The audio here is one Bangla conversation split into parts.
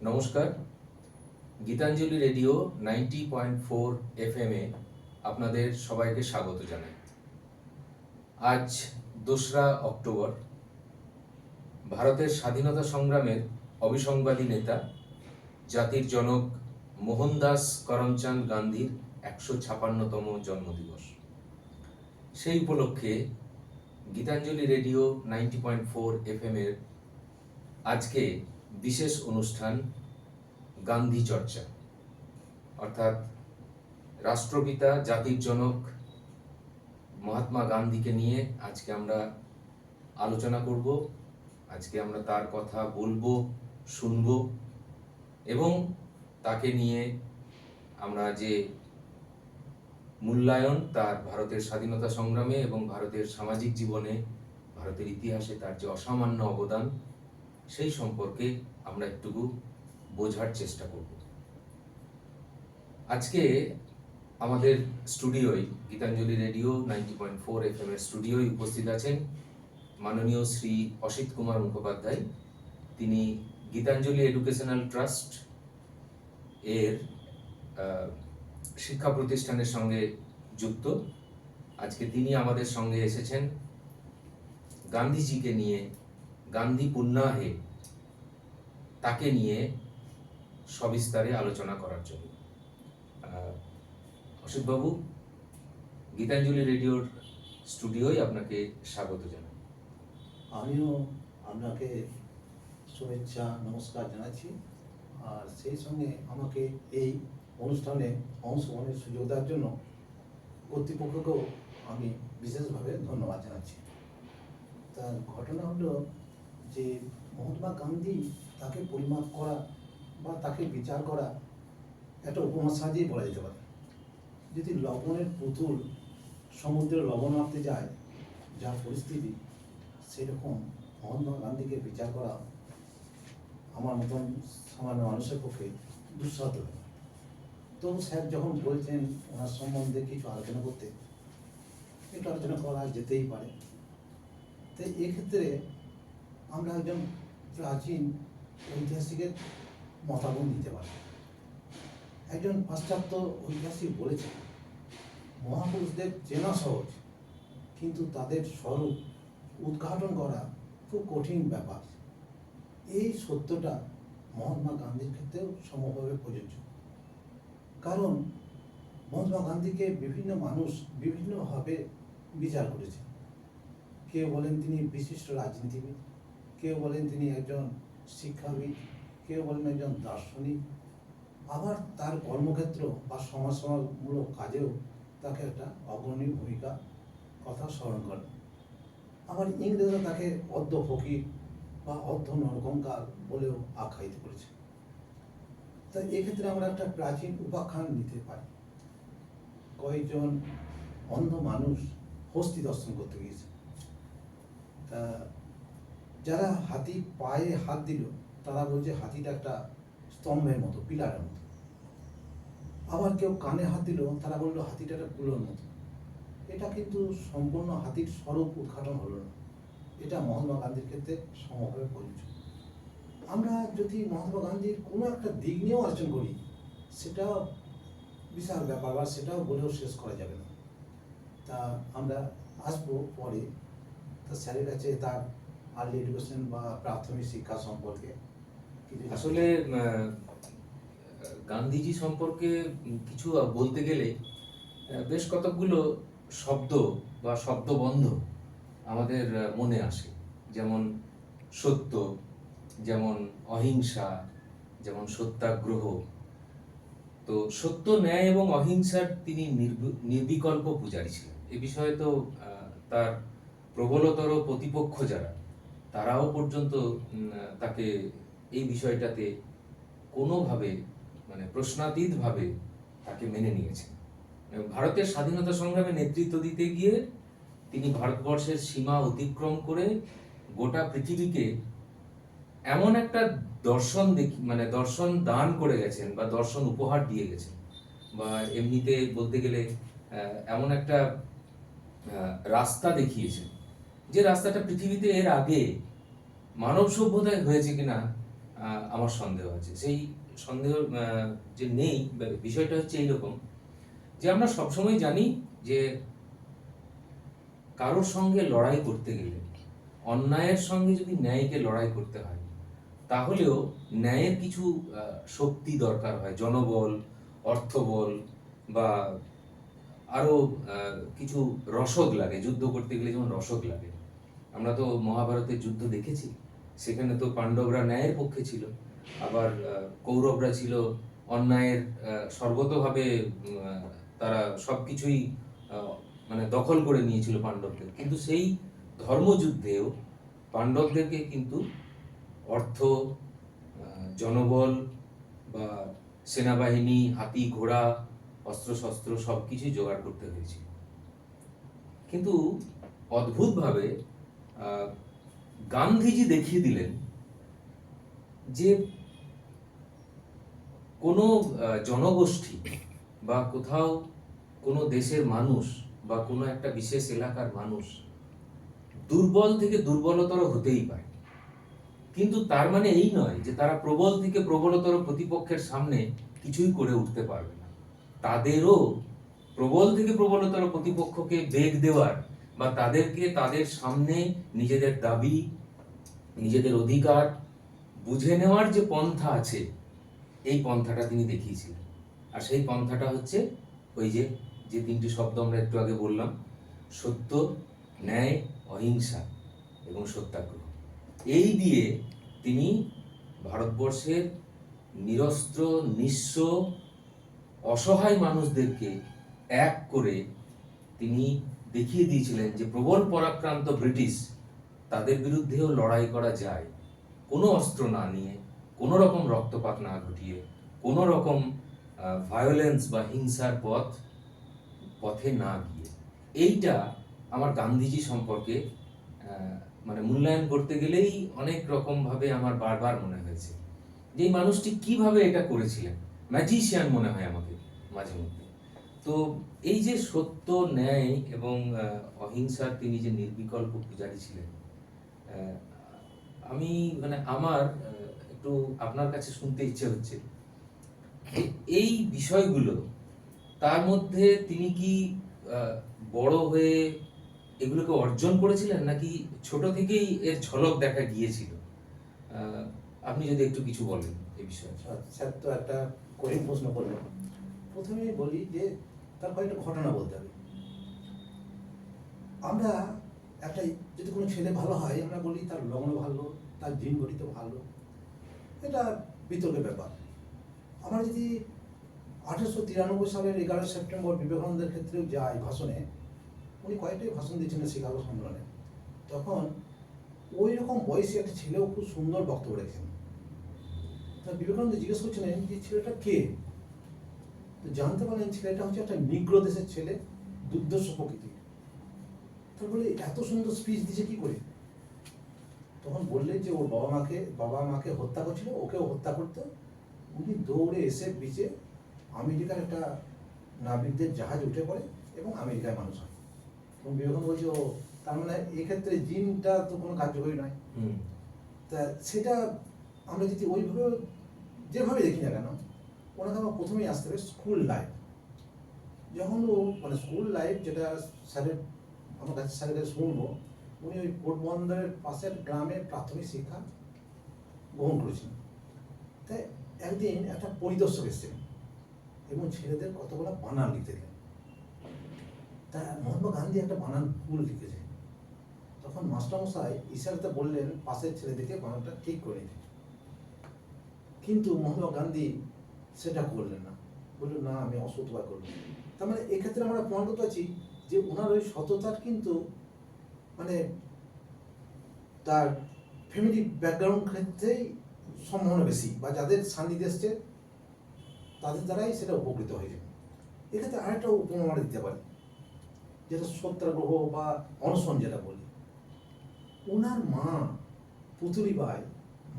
নমস্কার। গীতাঞ্জলি রেডিও 90.4 FM এ আপনাদের সবাইকে স্বাগত জানাই। আজ 2রা অক্টোবর, ভারতের স্বাধীনতা সংগ্রামের অবিসংবাদী নেতা, জাতির জনক মোহনদাস করমচাঁদ গান্ধীর 156তম জন্মদিবস। সেই উপলক্ষে গীতাঞ্জলি রেডিও 90.4 FM এর আজকে বিশেষ অনুষ্ঠান গান্ধী চর্চা, অর্থাৎ রাষ্ট্রপিতা জাতির জনক মহাত্মা গান্ধীকে নিয়ে আজকে আমরা আলোচনা করব। আজকে আমরা তার কথা বলবো, শুনব এবং তাকে নিয়ে আমরা যে মূল্যায়ন তার ভারতের স্বাধীনতা সংগ্রামে এবং ভারতের সামাজিক জীবনে, ভারতের ইতিহাসে তার যে অসামান্য অবদান, সেই সম্পর্কে আমরা একটুকু বোঝার চেষ্টা করব। আজকে আমাদের স্টুডিওয়, গীতাঞ্জলি রেডিও 90.4 FM এর স্টুডিওয় উপস্থিত আছেন মাননীয় শ্রী অসিত কুমার মুখোপাধ্যায়। তিনি গীতাঞ্জলি এডুকেশনাল ট্রাস্ট এর শিক্ষা প্রতিষ্ঠানের সঙ্গে যুক্ত। আজকে তিনি আমাদের সঙ্গে এসেছেন গান্ধীজিকে নিয়ে, গান্ধী পুণ্যাহে তাকে নিয়ে সবিস্তারে আলোচনা করার জন্য। অসিতবাবু, গীতাঞ্জলি রেডিওর স্টুডিওয় আপনাকে স্বাগত জানাই। আমিও আপনাকে শুভেচ্ছা নমস্কার জানাচ্ছি, আর সেই সঙ্গে আমাকে এই অনুষ্ঠানে অংশগ্রহণের সুযোগ দেওয়ার জন্য কর্তৃপক্ষকেও আমি বিশেষভাবে ধন্যবাদ জানাচ্ছি। তার ঘটনা হলো যে মহাত্মা গান্ধী, তাকে পরিমাপ করা বা তাকে বিচার করা একটা উপমা সাজিয়ে বলা যেতে পারে। যদি লবণের পুতুল সমুদ্রে লবণ মাপতে যায়, যা পরিস্থিতি, সেরকম মহাত্মা গান্ধীকে বিচার করা আমার মতন সামান্য মানুষের পক্ষে দুঃসাধ্য। তবু স্যার যখন বলছেন ওনার সম্বন্ধে কিছু আলোচনা করতে, একটু আলোচনা করা যেতেই পারে। তাই এক্ষেত্রে আমরা একজন প্রাচীন ঐতিহাসিকের মতামত নিতে পারি। একজন পাশ্চাত্য ঐতিহাসিক বলেছেন, মহাপুরুষদের চেনা সহজ, কিন্তু তাদের স্বরূপ উদ্ঘাটন করা খুব কঠিন ব্যাপার। এই সত্যটা মহাত্মা গান্ধীর ক্ষেত্রেও সমভাবে প্রযোজ্য। কারণ মহাত্মা গান্ধীকে বিভিন্ন মানুষ বিভিন্নভাবে বিচার করেছে। কেউ বলেন তিনি বিশিষ্ট রাজনীতিবিদ, কেউ বলেন তিনি একজন শিক্ষাবিদ, কেউ বলেন একজন দার্শনিক, আবার তার কর্মক্ষেত্র বা সমাজসেবামূলক কাজেও তাকে একটা অগ্রণী ভূমিকা কথা স্মরণ করেন। আবার ইংরেজরা তাকে অর্ধ ফকির বা অর্ধ নরকঙ্কাল বলেও আখ্যায়িত করেছে। তাই এক্ষেত্রে আমরা একটা প্রাচীন উপাখ্যান নিতে পারি। কয়েকজন অন্ধ মানুষ হস্তি দর্শন করতে গিয়েছে। তা যারা হাতি পায়ে হাত দিল, তারা বলছে হাতিটা একটা স্তম্ভের মতো, পিলারের মতো। আবার কেউ কানে হাত দিল, তারা বললো হাতিটা একটা কুলোর মতো। এটা কিন্তু সম্পূর্ণ হাতির স্বরূপ উদ্ঘাটন হলো না। এটা মহাত্মা গান্ধীর ক্ষেত্রে সমভাবে প্রযোজ্য। আমরা যদি মহাত্মা গান্ধীর কোনো একটা দিক নিয়েও আলোচনা করি, সেটাও বিশাল ব্যাপার, বা সেটাও বলেও শেষ করা যাবে না। তা আমরা আসবো পরে। তা স্যারের কাছে তার আর্লি এডুকেশন বা প্রাথমিক শিক্ষা সম্পর্কে আসলে গান্ধীজি সম্পর্কে কিছু বলতে গেলে বেশ কতকগুলো শব্দ বা শব্দবন্ধ আমাদের মনে আসে। যেমন সত্য, যেমন অহিংসা, যেমন সত্যাগ্রহ। তো সত্য, ন্যায় এবং অহিংসার তিনি নির্বিকল্প পূজারী ছিলেন। এ বিষয়ে তো তার প্রবলতর প্রতিপক্ষ যারা, তারাও পর্যন্ত তাকে এই বিষয়টাতে কোনোভাবে, মানে প্রশ্নাতীতভাবে তাকে মেনে নিয়েছেন। ভারতের স্বাধীনতা সংগ্রামে নেতৃত্ব দিতে গিয়ে তিনি ভারতবর্ষের সীমা অতিক্রম করে গোটা পৃথিবীকে এমন একটা দর্শন দর্শন দান করে গেছেন, বা দর্শন উপহার দিয়ে গেছেন, বা এমনিতে বলতে গেলে এমন একটা রাস্তা দেখিয়েছেন, যে রাস্তাটা পৃথিবীতে এর আগে মানব সভ্যতায় হয়েছে কিনা আমার আমার সন্দেহ আছে। সেই সন্দেহ যে নেই, বিষয়টা হচ্ছে এইরকম যে আমরা সবসময় জানি যে কারোর সঙ্গে লড়াই করতে গেলে, অন্যায়ের সঙ্গে যদি ন্যায়কে লড়াই করতে হয়, তাহলেও ন্যায়ের কিছু শক্তি দরকার হয়, জনবল, অর্থবল, বা আরো কিছু রসদ লাগে। যুদ্ধ করতে গেলে যেমন রসদ লাগে, আমরা তো মহাভারতের যুদ্ধ দেখেছি, সেখানে তো পাণ্ডবরা ন্যায়ের পক্ষে ছিল, আবার কৌরবরা ছিল অন্যায়ের, সর্বতভাবে তারা সবকিছুই মানে দখল করে নিয়েছিল পাণ্ডবদের। কিন্তু সেই ধর্মযুদ্ধেও পাণ্ডবদেরকে কিন্তু অর্থ, জনবল বা সেনাবাহিনী, হাতি ঘোড়া, অস্ত্রশস্ত্র সবকিছুই জোগাড় করতে হয়েছিল। কিন্তু অদ্ভুতভাবে আহ, গান্ধীজি দেখিয়ে দিলেন যে কোনো জনগোষ্ঠী বা কোথাও কোনো দেশের মানুষ বা কোনো একটা বিশেষ এলাকার মানুষ দুর্বল থেকে দুর্বলতর হতেই পারে, কিন্তু তার মানে এই নয় যে তারা প্রবল থেকে প্রবলতর প্রতিপক্ষের সামনে কিছুই করে উঠতে পারবে না। তাদেরও প্রবল থেকে প্রবলতর প্রতিপক্ষকে বেগ দেওয়ার বা তাদেরকে তাদের সামনে নিজেদের দাবি, নিজেদের অধিকার বুঝে নেওয়ার যে পন্থা আছে, এই পন্থাটা তিনি দেখিয়েছিলেন। আর সেই পন্থাটা হচ্ছে ওই যে যে তিনটি শব্দ আমরা একটু আগে বললাম: সত্য, ন্যায়, অহিংসা এবং সত্যাগ্রহ। এই দিয়ে তিনি ভারতবর্ষের নিরস্ত্র, নিঃস্ব, অসহায় মানুষদেরকে এক করে তিনি দেখিয়ে দিয়েছিলেন যে প্রবল পরাক্রান্ত ব্রিটিশ, তাদের বিরুদ্ধেও লড়াই করা যায়, কোনো অস্ত্র না নিয়ে, কোনো রকম রক্তপাত না ঘটিয়ে, কোনো রকম ভায়োলেন্স বা হিংসার পথে না গিয়ে। এইটা আমার গান্ধীজি সম্পর্কে মানে মূল্যায়ন করতে গেলেই অনেক রকম ভাবে আমার বারবার মনে হয়েছে যে এই মানুষটি কিভাবে এটা করেছিলেন। ম্যাজিশিয়ান মনে হয় আমাকে মাঝে মধ্যে। তো এই যে সত্য, ন্যায় এবং অহিংসার তিনি যে নির্বিকল্প পূজারী ছিলেন, আমি মানে আমার একটু আপনার কাছে শুনতে ইচ্ছে হচ্ছে যে এই বিষয়গুলো তার মধ্যে তিনি কি বড় হয়ে এগুলোকে অর্জন করেছিলেন, নাকি ছোট থেকেই এর ঝলক দেখা গিয়েছিল? আপনি যদি একটু কিছু বলেন এই বিষয়ে। স্যার তো একটা কঠিন প্রশ্ন করলো। প্রথমেই বলি যে তার কয়েকটা ঘটনা বলতে হবে। আমরা একটা, যদি কোনো ছেলে ভালো হয় আমরা বলি তার লগ্ন ভালো, তার জিন গঠিত ভালো, এটা বিতর্কের ব্যাপার। আমরা যদি 1893 সালের 11 সেপ্টেম্বর বিবেকানন্দের ক্ষেত্রেও যাই ভাষণে, উনি কয়েকটাই ভাষণ দিয়েছিলেন শিকাগো সম্মেলনে, তখন ওই রকম বয়সী একটা ছেলেও খুব সুন্দর বক্তব্য রেখেছেন। তা বিবেকানন্দ জিজ্ঞেস করছিলেন যে ছেলেটা কে, তো জানতে পারলেন ছেলেটা হচ্ছে একটা নিগ্রো দেশের ছেলে, দুর্ধর্ষ প্রকৃতির। তারপরে এত সুন্দর স্পিচ দিয়েছে কি করে? তখন বললেন যে ওর বাবা মাকে হত্যা করছিল, ওকেও হত্যা করতো। উনি দৌড়ে এসে বিচে আমেরিকার একটা নাবিকদের জাহাজ উঠে পড়ে এবং আমেরিকায় মানুষ হয়। এবং বিবেকানন্দ বলছে ও তার মানে এক্ষেত্রে জিনটা তো কোনো কার্যকরী নয়। তা সেটা আমরা যদি ওইভাবে যেভাবে দেখি না কেন, ওনাকে আমার প্রথমেই আসতে হবে স্কুল লাইফ। যখন ও মানে স্কুল লাইফ যেটা স্যারের, আমার কাছে স্যারের কাছে শুনবো, উনি ওই পোর্টবন্দরের পাশের গ্রামে প্রাথমিক শিক্ষা গ্রহণ করেছিলেন। তাই একদিন একটা পরিদর্শক এসেছিলেন এবং ছেলেদের কতগুলো বানান লিখতে দিলেন। তা মহাত্মা গান্ধী একটা বানান ভুল লিখেছে। তখন মাস্টারমশাই ইশারাতে বললেন পাশের ছেলেদেরকে বানানটা ঠিক করে নিতে, কিন্তু মহাত্মা গান্ধী সেটা করলেন না, বললেন না আমি অসতবার করবো। তার মানে এক্ষেত্রে আমরা প্রমাণ করতে পারছি যে ওনার ওই সততার কিন্তু মানে তার ফ্যামিলি ব্যাকগ্রাউন্ড ক্ষেত্রেই সম্ভাবনা বেশি, বা যাদের সান্নিধ্যে এসছে তাদের দ্বারাই সেটা উপকৃত হয়ে যাবে। এক্ষেত্রে আরেকটা উপমা আমরা দিতে পারি, যেটা সত্যাগ্রহ বা অনশন যেটা বলি। ওনার মা পুতুলিবাই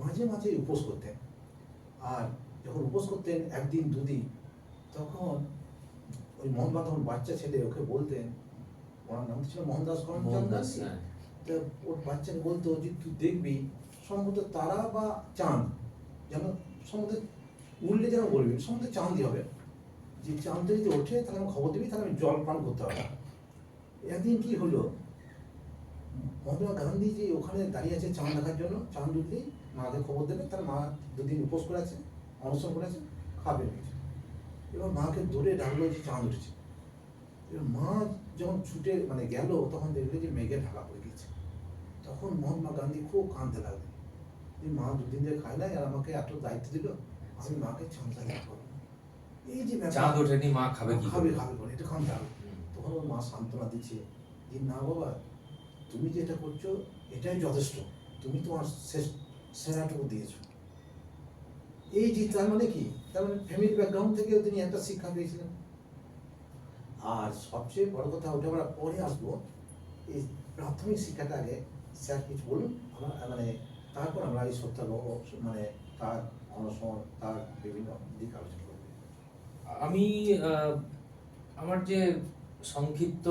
মাঝে মাঝে উপোস করতেন, আর যখন উপোস করতেন একদিন দুদিন, তখন ওই মোহনবাদ তখন বাচ্চা ছেলে ওকে বলতেন, ওনার নাম ছিল মোহনদাস করমচাঁদ গান্ধী, ওর বাচ্চাকে বলতো যে তুই দেখবি সম্ভবত তারা বা চাঁদ যেন সম্বন্ধে উঠলে যেন বলবি সম্বন্ধে চাঁদি হবে, যে চাঁদটা যদি ওঠে তাহলে আমি খবর দিবি, তাহলে আমি জল পান করতে হবে। একদিন কি হলো, মহাত্মা গান্ধী যে ওখানে দাঁড়িয়ে আছে চাঁদ দেখার জন্য, চাঁদ উঠলেই মাকে খবর দেবে, তার মা দুদিন উপোস করে আছে, অনশন করে আছে, খাবে নিয়েছে। এবার মাকে দৌড়ে ডাকলো যে চাঁদ উঠেছে। এবার মা যখন ছুটে মানে গেল, তখন দেখলো যে মেঘে ঢাকা পড়ে গেছে। তখন মহাত্মা গান্ধী খুব কাঁদতে লাগলেন যে মা দুদিন ধরে খায় নাই, আর আমাকে এত দায়িত্ব দিল, আমি মাকে চাঁদ দেখা করবো। এই যে চাঁদ ওঠেনি, মা খাবে কি খাবে করে? খাবে করে এটা কাঁদতে হবে। তখন ওর মা সান্ত্বনা দিচ্ছে যে না বাবা, তুমি যেটা করছো এটাই যথেষ্ট, তুমি তোমার শেষ সেরাটুকু দিয়েছো। এই যে তার মানে কি, তার মানে ফ্যামিলি ব্যাকগ্রাউন্ড থেকেও তিনি একটা শিক্ষা পেয়েছিলেন। আর সবচেয়ে বড় কথা, ওটা আমরা পরে আসবো, এই প্রাথমিক শিক্ষাটা আগে স্যার কিছু বলুন, আমরা মানে তারপর আমরা এই সত্যাগ্রহ মানে তার অনশন, তার বিভিন্ন দিক আলোচনা করবো। আমি আমার যে সংক্ষিপ্ত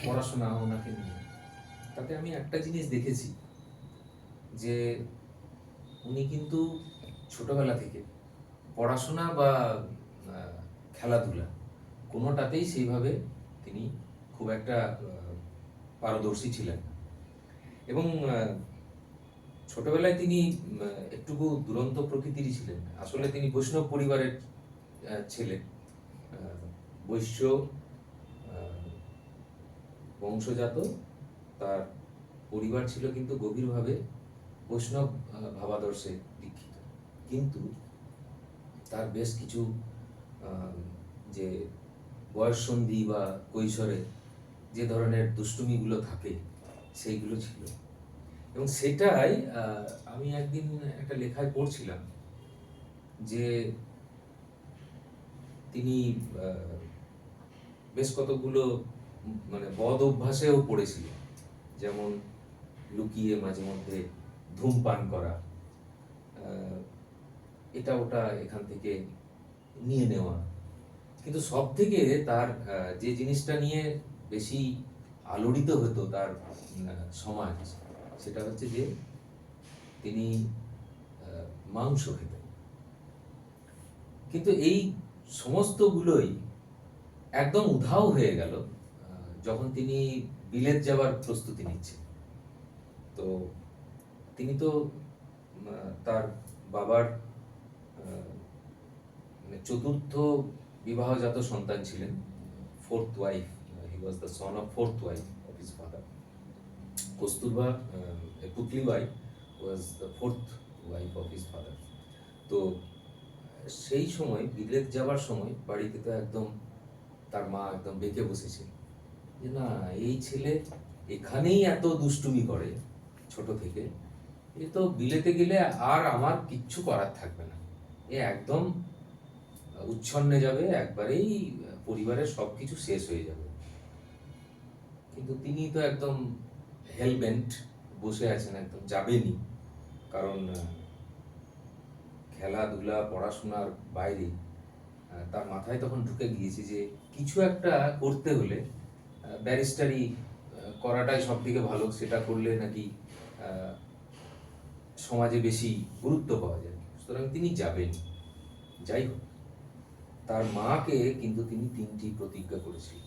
পড়াশোনা ওনাকে নিয়ে, তাতে আমি একটা জিনিস দেখেছি যে উনি কিন্তু ছোটবেলা থেকে পড়াশোনা বা খেলাধুলা কোনোটাতেই সেইভাবে তিনি খুব একটা পারদর্শী ছিলেন না। এবং ছোটবেলায় তিনি একটুকু দুরন্ত প্রকৃতিরই ছিলেন। আসলে তিনি বৈষ্ণব পরিবারের ছেলে, বৈশ্য বংশজাত। তার পরিবার ছিল কিন্তু গভীরভাবে বৈষ্ণব ভাবাদর্শে দীক্ষিত। কিন্তু তার বেশ কিছু যে বয়ঃসন্ধি বা কৈশোরে যে ধরনের দুষ্টুমিগুলো থাকে সেইগুলো ছিল। এবং সেটাই আমি একদিন একটা লেখায় পড়ছিলাম যে তিনি বেশ কতগুলো মানে বদ অভ্যাসেও পড়েছিলেন, যেমন লুকিয়ে মাঝে মধ্যে ধূমপান করা, এটা ওটা এখান থেকে নিয়ে নেওয়া। কিন্তু সব থেকে তার যে জিনিসটা নিয়ে বেশি আলোড়িত হতো তার সমাজ, সেটা হচ্ছে যে তিনি মাংস খেতেন। কিন্তু এই সমস্তগুলোই একদম উধাও হয়ে গেল যখন তিনি বিলেত যাওয়ার প্রস্তুতি নিচ্ছেন। তো তিনি তো তার বাবার চতুর্থ বিবাহজাত সন্তান ছিলেন, fourth wife, he was the son of fourth wife of his father. Kasturba Putlibai was the fourth wife of his father. তো সেই সময় বিলেত যাওয়ার সময় বাড়িতে তো একদম তার মা একদম বেঁকে বসেছিল যে না, এই ছেলে এখানেই এত দুষ্টুমি করে ছোট থেকে, এ তো বিলেতে গেলে আর আমার কিচ্ছু করার থাকবে না, এ একদম উচ্ছন্নে যাবে, একবারেই পরিবারের সবকিছু শেষ হয়ে যাবে। কিন্তু তিনি তো একদম হেলবেন্ট বসে আছেন, একদম যাবেনি। কারণ খেলাধুলা পড়াশোনার বাইরে তার মাথায় তখন ঢুকে গিয়েছে যে কিছু একটা করতে হলে ব্যারিস্টারি করাটাই সব থেকে ভালো, সেটা করলে নাকি সমাজে বেশি গুরুত্ব পাওয়া যায়। সুতরাং তিনি যাবেন। যাই হোক, তার মাকে কিন্তু তিনি 3টি প্রতিজ্ঞা করেছিলেন।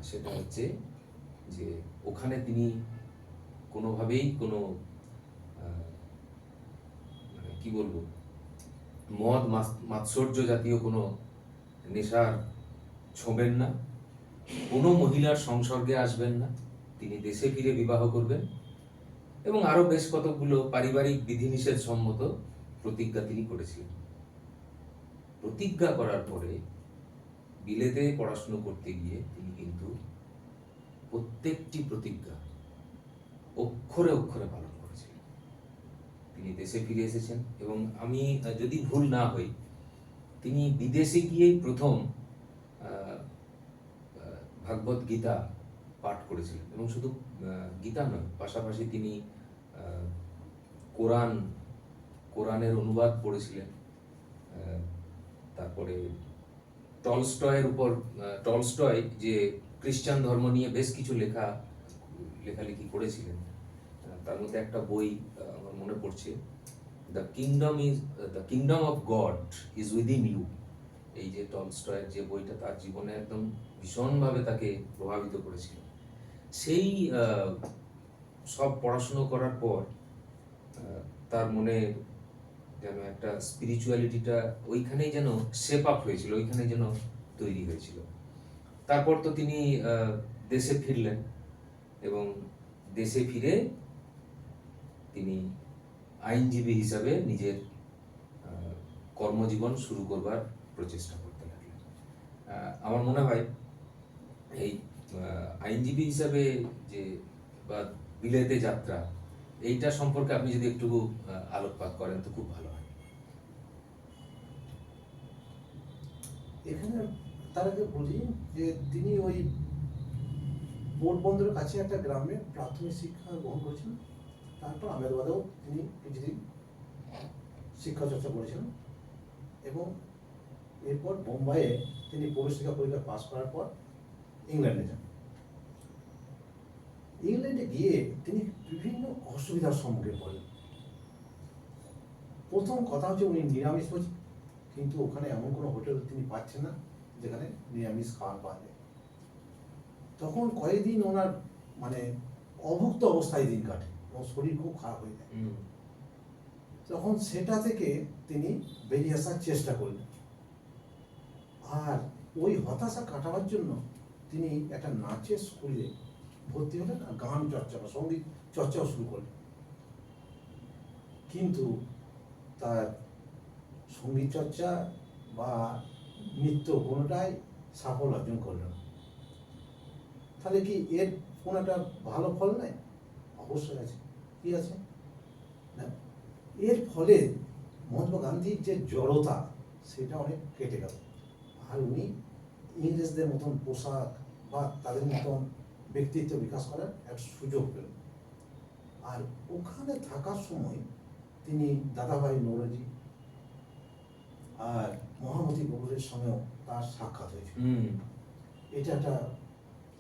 সেটা হচ্ছে যে ওখানে তিনি কোনোভাবেই কোনো মানে কি বলবো, মদ মাৎসর্য জাতীয় কোনো নেশার ছোঁবেন না, কোনো মহিলার সংসর্গে আসবেন না, তিনি দেশে ফিরে বিবাহ করবেন, এবং আরো বেশ কতগুলো পারিবারিক বিধিনিষেধ সম্মত প্রতিজ্ঞা তিনি করেছিলেন। প্রতিজ্ঞা করার পরে বিলেতে পড়াশুনো করতে গিয়ে তিনি কিন্তু প্রত্যেকটি প্রতিজ্ঞা অক্ষরে অক্ষরে পালন করেছিলেন। তিনি দেশে ফিরে এসেছেন, এবং আমি যদি ভুল না হই, তিনি বিদেশে গিয়েই প্রথম ভাগবত গীতা পাঠ করেছিলেন। এবং শুধু গীতা নয়, পাশাপাশি তিনি কোরআনের অনুবাদ পড়েছিলেন। তারপরে টলস্টয় যে খ্রিস্টান ধর্ম নিয়ে বেশ কিছু লেখালেখি করেছিলেন, তার মধ্যে একটা বই আমার মনে পড়ছে, the kingdom of God is within you, এই যে টলস্টয়ের যে বইটা তার জীবনে একদম ভীষণভাবে তাকে প্রভাবিত করেছিল। সেই সব পড়াশুনো করার পর তার মনে যেন একটা স্পিরিচুয়ালিটিটা ওইখানেই যেন শেপ আপ হয়েছিল, ওইখানেই যেন তৈরি হয়েছিল। তারপর তো তিনি দেশে ফিরলেন এবং দেশে ফিরে তিনি আইনজীবী হিসাবে নিজের কর্মজীবন শুরু করবার প্রচেষ্টা করতে লাগলেন। আমার মনে হয় এই আইনজীবী হিসাবে যে বা বিলেতে যাত্রা, এইটা সম্পর্কে আপনি যদি একটু আলোকপাত করেন তো খুব ভালো হয়। এখানে তার আগে বলি যে তিনি ওই পোর্ট বন্দরের কাছে একটা গ্রামে প্রাথমিক শিক্ষা গ্রহণ করেছিলেন। তারপর আহমেদাবাদেও তিনি কিছুদিন শিক্ষা চর্চা করেছিলেন এবং এরপর বোম্বাইয়ে তিনি প্রবেশিকা পরীক্ষা পাস করার পর ইংল্যান্ডে যান। ইংল্যান্ডে গিয়ে তিনি বিভিন্ন অসুবিধার সম্মুখীন পড়লেন। প্রথম কথা হচ্ছে উনি নিরামিষভোজী, কিন্তু ওখানে এমন কোনো হোটেল তিনি পাচ্ছেন না যেখানে নিরামিষ খাবার পাওয়া যায়। তখন কয়েকদিন ওনার মানে অভুক্ত অবস্থায় দিন কাটে এবং শরীর খুব খারাপ হয়ে যায়। তখন সেটা থেকে তিনি বেরিয়ে আসার চেষ্টা করলেন, আর ওই হতাশা কাটাবার জন্য তিনি একটা নাচের স্কুলে ভর্তি হলেন আর গান চর্চা বা সঙ্গীত চর্চাও শুরু করলেন। কিন্তু তার সঙ্গীত চর্চা বা নৃত্য কোনোটাই সাফল্য অর্জন করল না। তাহলে কি এর কোনো একটা ভালো ফল নেই? অবশ্যই আছে। কি আছে না, এর ফলে মহাত্মা গান্ধীর যে জড়তা সেটা অনেক কেটে গেল, আর উনি ইংরেজদের মতন পোশাক বা তাদের মতন ব্যক্তিত্ব বিকাশ করার এক সুযোগ পেলেন। আর ওখানে থাকার সময় তিনি দাদাভাই নৌরোজি আর মহামতি গোখলের সঙ্গেও তার সাক্ষাৎ হয়েছিল। এটা একটা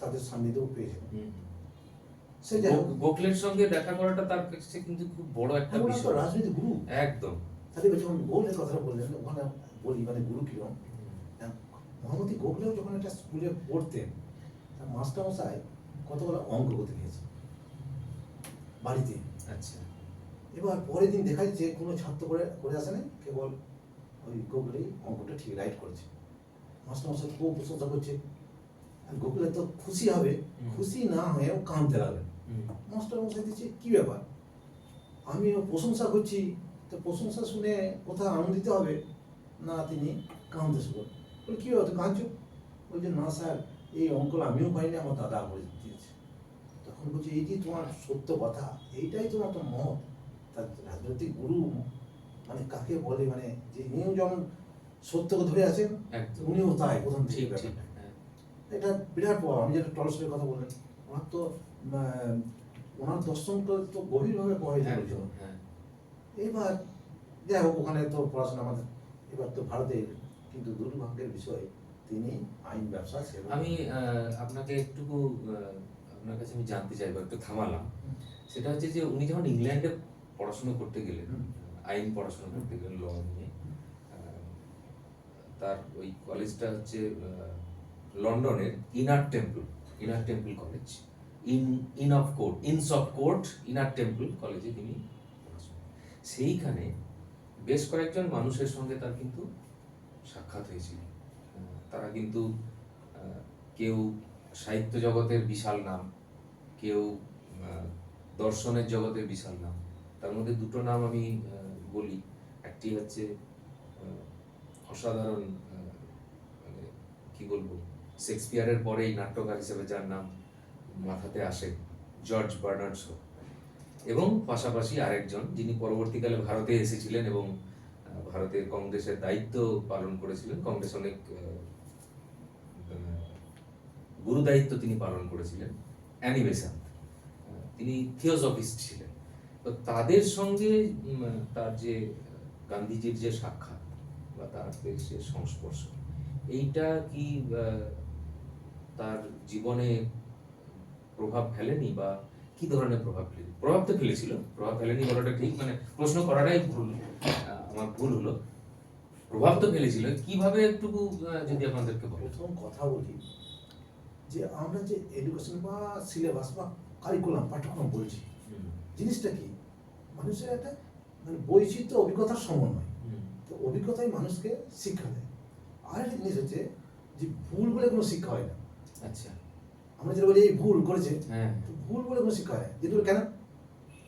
তাদের সান্নিধ্যও পেয়েছিল। সে গোখলের সঙ্গে দেখা করাটা তার কাছে কিন্তু খুব বড় একটা বিষয়, রাজনীতি গুরু একদম। তাহলে যখন গোখলের কথা বললেন ওখানে বলি মানে গুরু কিরম, মহামতি গোখলেও যখন একটা স্কুলে পড়তেন তার মাস্টারমশাই কতগুলো অঙ্ক করতে গিয়েছে বাড়িতে। আচ্ছা। এবার পরের দিন দেখা যাচ্ছে কোনো ছাত্র করে আসে নাই, কেবল ওই গোখলেই অঙ্কটা ঠিক রাইট করেছে। মাস্টারমশাই খুব প্রশংসা করছে, আর গোখলে তো খুশি হবে, খুশি না হয়েও কাঁদতে লাগলেন। মাস্টারমশাই দিচ্ছে কি ব্যাপার, আমিও প্রশংসা করছি, তো প্রশংসা শুনে কোথাও আনন্দিত হবে না, তিনি কাঁদতে শুরু করেন। বলে কী হতো কাঁদছো? বলছে না স্যার, এই অঙ্কটা আমিও পাইনি, আমার দাদা করে দিয়েছে। তখন বলছে এই যে তোমার সত্য কথা, এইটাই তোমার তো মত। তার রাজনৈতিক গুরু মানে কাকে বলে, মানে যে নিয়েও যেমন সত্যকে ধরে আছেন উনিও তাই প্রথম থেকে ব্যাপারটা। এটা বিরাট প্রভাব। আমি যেটা টলস্টয়ের কথা বললেন, ওনার তো ওনার দর্শনকে তো গভীরভাবে প্রভাবিত করেছিল। এবার যাই হোক, ওখানে তো পড়াশোনা আমাদের এবার তো ভারতের, কিন্তু দুর্ভাগ্যের বিষয় তিনি আইন ব্যবসা সেবা। আমি আপনাকে একটুকু আপনার কাছে আমি জানতে চাইবো, একটু থামালাম। সেটা হচ্ছে যে উনি যখন ইংল্যান্ডে পড়াশোনা করতে গেলেন, আইন পড়াশোনা করতে গেলেন ল নিয়ে, তার ওই কলেজটা হচ্ছে লন্ডনের inner temple college, ins of court inner temple কলেজে তিনি পড়াশোনা। সেইখানে বেশ কয়েকজন মানুষের সঙ্গে তার কিন্তু সাক্ষাৎ হয়েছিল। তারা কিন্তু কেউ সাহিত্য জগতের বিশাল নাম, কেউ দর্শনের জগতের বিশাল নাম। তার মধ্যে দুটো নাম আমি বলি। একটি হচ্ছে অসাধারণ, মানে কি বলবো, শেক্সপিয়ারের পরেই নাট্যকার হিসেবে যার নাম মাথাতে আসে, জর্জ বার্নার্ড শো। এবং পাশাপাশি আরেকজন যিনি পরবর্তীকালে ভারতে এসেছিলেন এবং ভারতের কংগ্রেসের দায়িত্ব পালন করেছিলেন, কংগ্রেস অনেক গুরু দায়িত্ব তিনি পালন করেছিলেন, অ্যানি বেসান্ত। তিনি থিওসফিস্ট ছিলেন। তো তাদের সঙ্গে তার যে গান্ধীজির যে সাক্ষাৎ বা তার যে সংস্পর্শ, এইটা কি তার জীবনে প্রভাব ফেলেনি, বা কি ধরনের প্রভাব তো ফেলেছিল, প্রভাব ফেলেনি বলাটা ঠিক, মানে প্রশ্ন করাটাই ভুল, আমার ভুল হলো। প্রভাব তো ফেলেছিল, কিভাবে একটু যদি আপনাদেরকে বলেন। প্রথম কথা বলি যে আমরা যে এডুকেশন বা সিলেবাস বা কারিকুলাম পাঠ্যক্রম বলছি, হুম, জিনিসটা কি মানুষের একটা মানে বৈচিত্র্য অভিজ্ঞতার সমন্বয়। হুম, তো অভিজ্ঞতাই মানুষকে শিক্ষা দেয়। আর একটা জিনিস হচ্ছে যে ভুল বলে কোনো শিক্ষা হয় না। আচ্ছা, আমরা যেটা বলি এই ভুল করেছে, হ্যাঁ, তো ভুল বলে কোনো শিক্ষা হয় না। যেগুলো কেন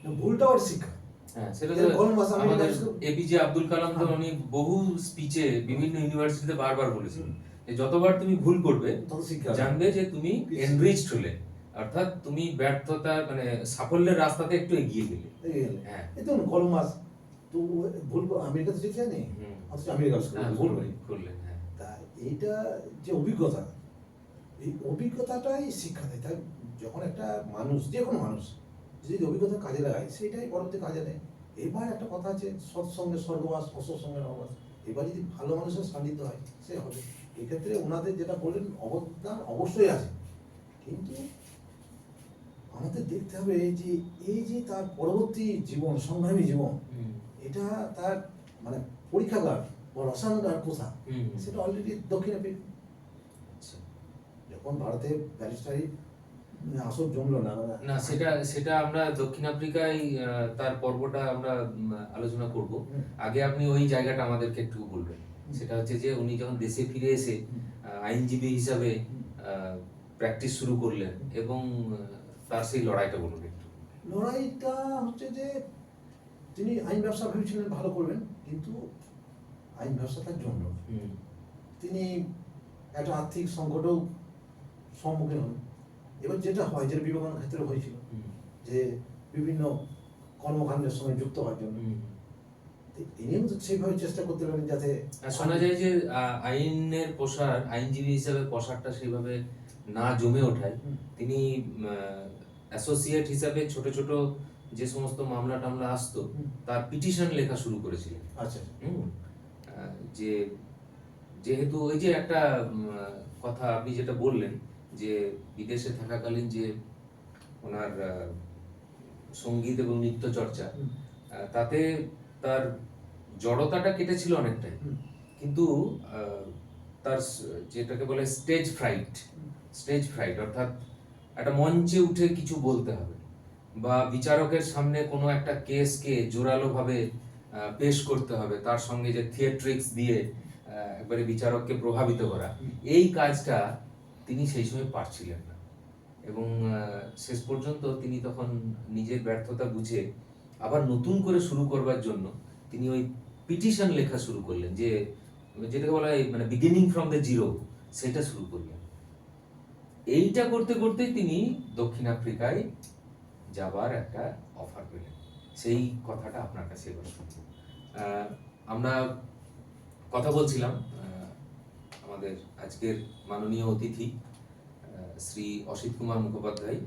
না, ভুলটাও একটা শিক্ষা। হ্যাঁ, সেটা তো যেরকম ভাষা আমি আমাদের মানুষকে- এপিজে আব্দুল কালাম তো হ্যাঁ। উনি বহু স্পিচে বিভিন্ন ইউনিভার্সিটিতে বারবার বলেছেন হুম। যে যতবার তুমি ভুল করবে তত শিক্ষা হবে। জানবে যে তুমি এনরিচড হলে, অর্থাৎ তুমি ব্যর্থতার মানে সাফল্যের রাস্তাতে একটু এগিয়ে গেলে। এই গেলে। হ্যাঁ। এই তো কলম মাস তো ভুল আমেরিকাতে শিখে জানি, হুম। অথচ আমেরিকা হ্যাঁ, ভুল করি। করলেন, হ্যাঁ। তা এইটা যে অভিজ্ঞতা, এই অভিজ্ঞতাটাই শিক্ষা দেয়। তাই যখন একটা মানুষ, যে কোনো মানুষ যদি অভিজ্ঞতা কাজে লাগায়, সেটাই পরবর্তী কাজে দেয়। এবার একটা কথা আছে, সৎসঙ্গে স্বর্গবাস, অসৎসঙ্গে নরকবাস। এবার যদি ভালো মানুষের সান্নিধ্য হয়, সে হবে। এক্ষেত্রে ওনাদের যেটা বললেন অবদান অবশ্যই আছে, কিন্তু আমাদের দেখতে হবে যে এই যে তার পরবর্তী জীবন, সংগ্রামী জীবন, হুম, এটা তার মানে পরীক্ষাগার বা রসায়নগার কোথা, হুম, সেটা অলরেডি দক্ষিণ আফ্রিকা। আচ্ছা। যখন ভারতে ব্যারিস্টারি আসর জমলো না, না, সেটা আমরা দক্ষিণ আফ্রিকায় তার পর্বটা আমরা আলোচনা করব। হুম। আগে আপনি ওই জায়গাটা আমাদেরকে একটু বলবেন। সেটা হচ্ছে যে উনি যখন দেশে ফিরে এসে আইনজীবী হিসাবে প্র্যাকটিস শুরু করলেন এবং তার সেই লড়াইটা বলুন একটু। লড়াইটা হচ্ছে যে তিনি আইন ব্যবসা ভেবেছিলেন ভালো করবেন, কিন্তু আইন ব্যবসা তার জন্য না। হুম, তিনি একটা আর্থিক সংকটেও সম্মুখীন হন। এবার যেটা হয়, যেটা বিবেকানন্দ ক্ষেত্রে হয়েছিল, হুম, যে বিভিন্ন কর্মকাণ্ডের সঙ্গে যুক্ত হওয়ার জন্য, হুম। তো ইনিও তো সেইভাবে চেষ্টা করতে পারেন যাতে আর শোনা যায় যে আইনের প্রসার, আইনজীবী হিসাবে প্রসারটা সেইভাবে না জমে ওঠায় হুম। তিনি অ্যাসোসিয়েট হিসাবে ছোট ছোট যে সমস্ত মামলা টামলা আসতো হুম। তার পিটিশন লেখা শুরু করেছিলেন। আচ্ছা। হুম, যে যেহেতু ওই যে একটা কথা আপনি যেটা বললেন যে বিদেশে থাকাকালীন যে ওনার সঙ্গীত এবং নৃত্য চর্চা, হুম। তাতে তার জড়তাটা কেটেছিল অনেকটাই, হুম। কিন্তু তার যেটাকে বলে স্টেজ ফ্রাইট অর্থাৎ একটা মঞ্চে উঠে কিছু বলতে হবে বা বিচারকের সামনে কোনো একটা কেসকে জোরালোভাবে পেশ করতে হবে, তার সঙ্গে যে থিয়েট্রিক্স দিয়ে একবারে বিচারককে প্রভাবিত করা, এই কাজটা তিনি সেই সময় পারছিলেন না। এবং শেষ পর্যন্ত তিনি তখন নিজের ব্যর্থতা বুঝে আবার নতুন করে শুরু করবার জন্য তিনি ওই পিটিশন লেখা শুরু করলেন, যে যেটাকে বলা হয় মানে বিগিনিং ফ্রম দ্য জিরো, সেটা শুরু করলেন। এইটা করতে করতেই তিনি দক্ষিণ আফ্রিকায় যাবার একটা অফার পেলেন। সেই কথাটা আপনার কাছে এবার শুনবো। আমরা কথা বলছিলাম আমাদের আজকের মাননীয় অতিথি শ্রী অসিত কুমার মুখোপাধ্যায়,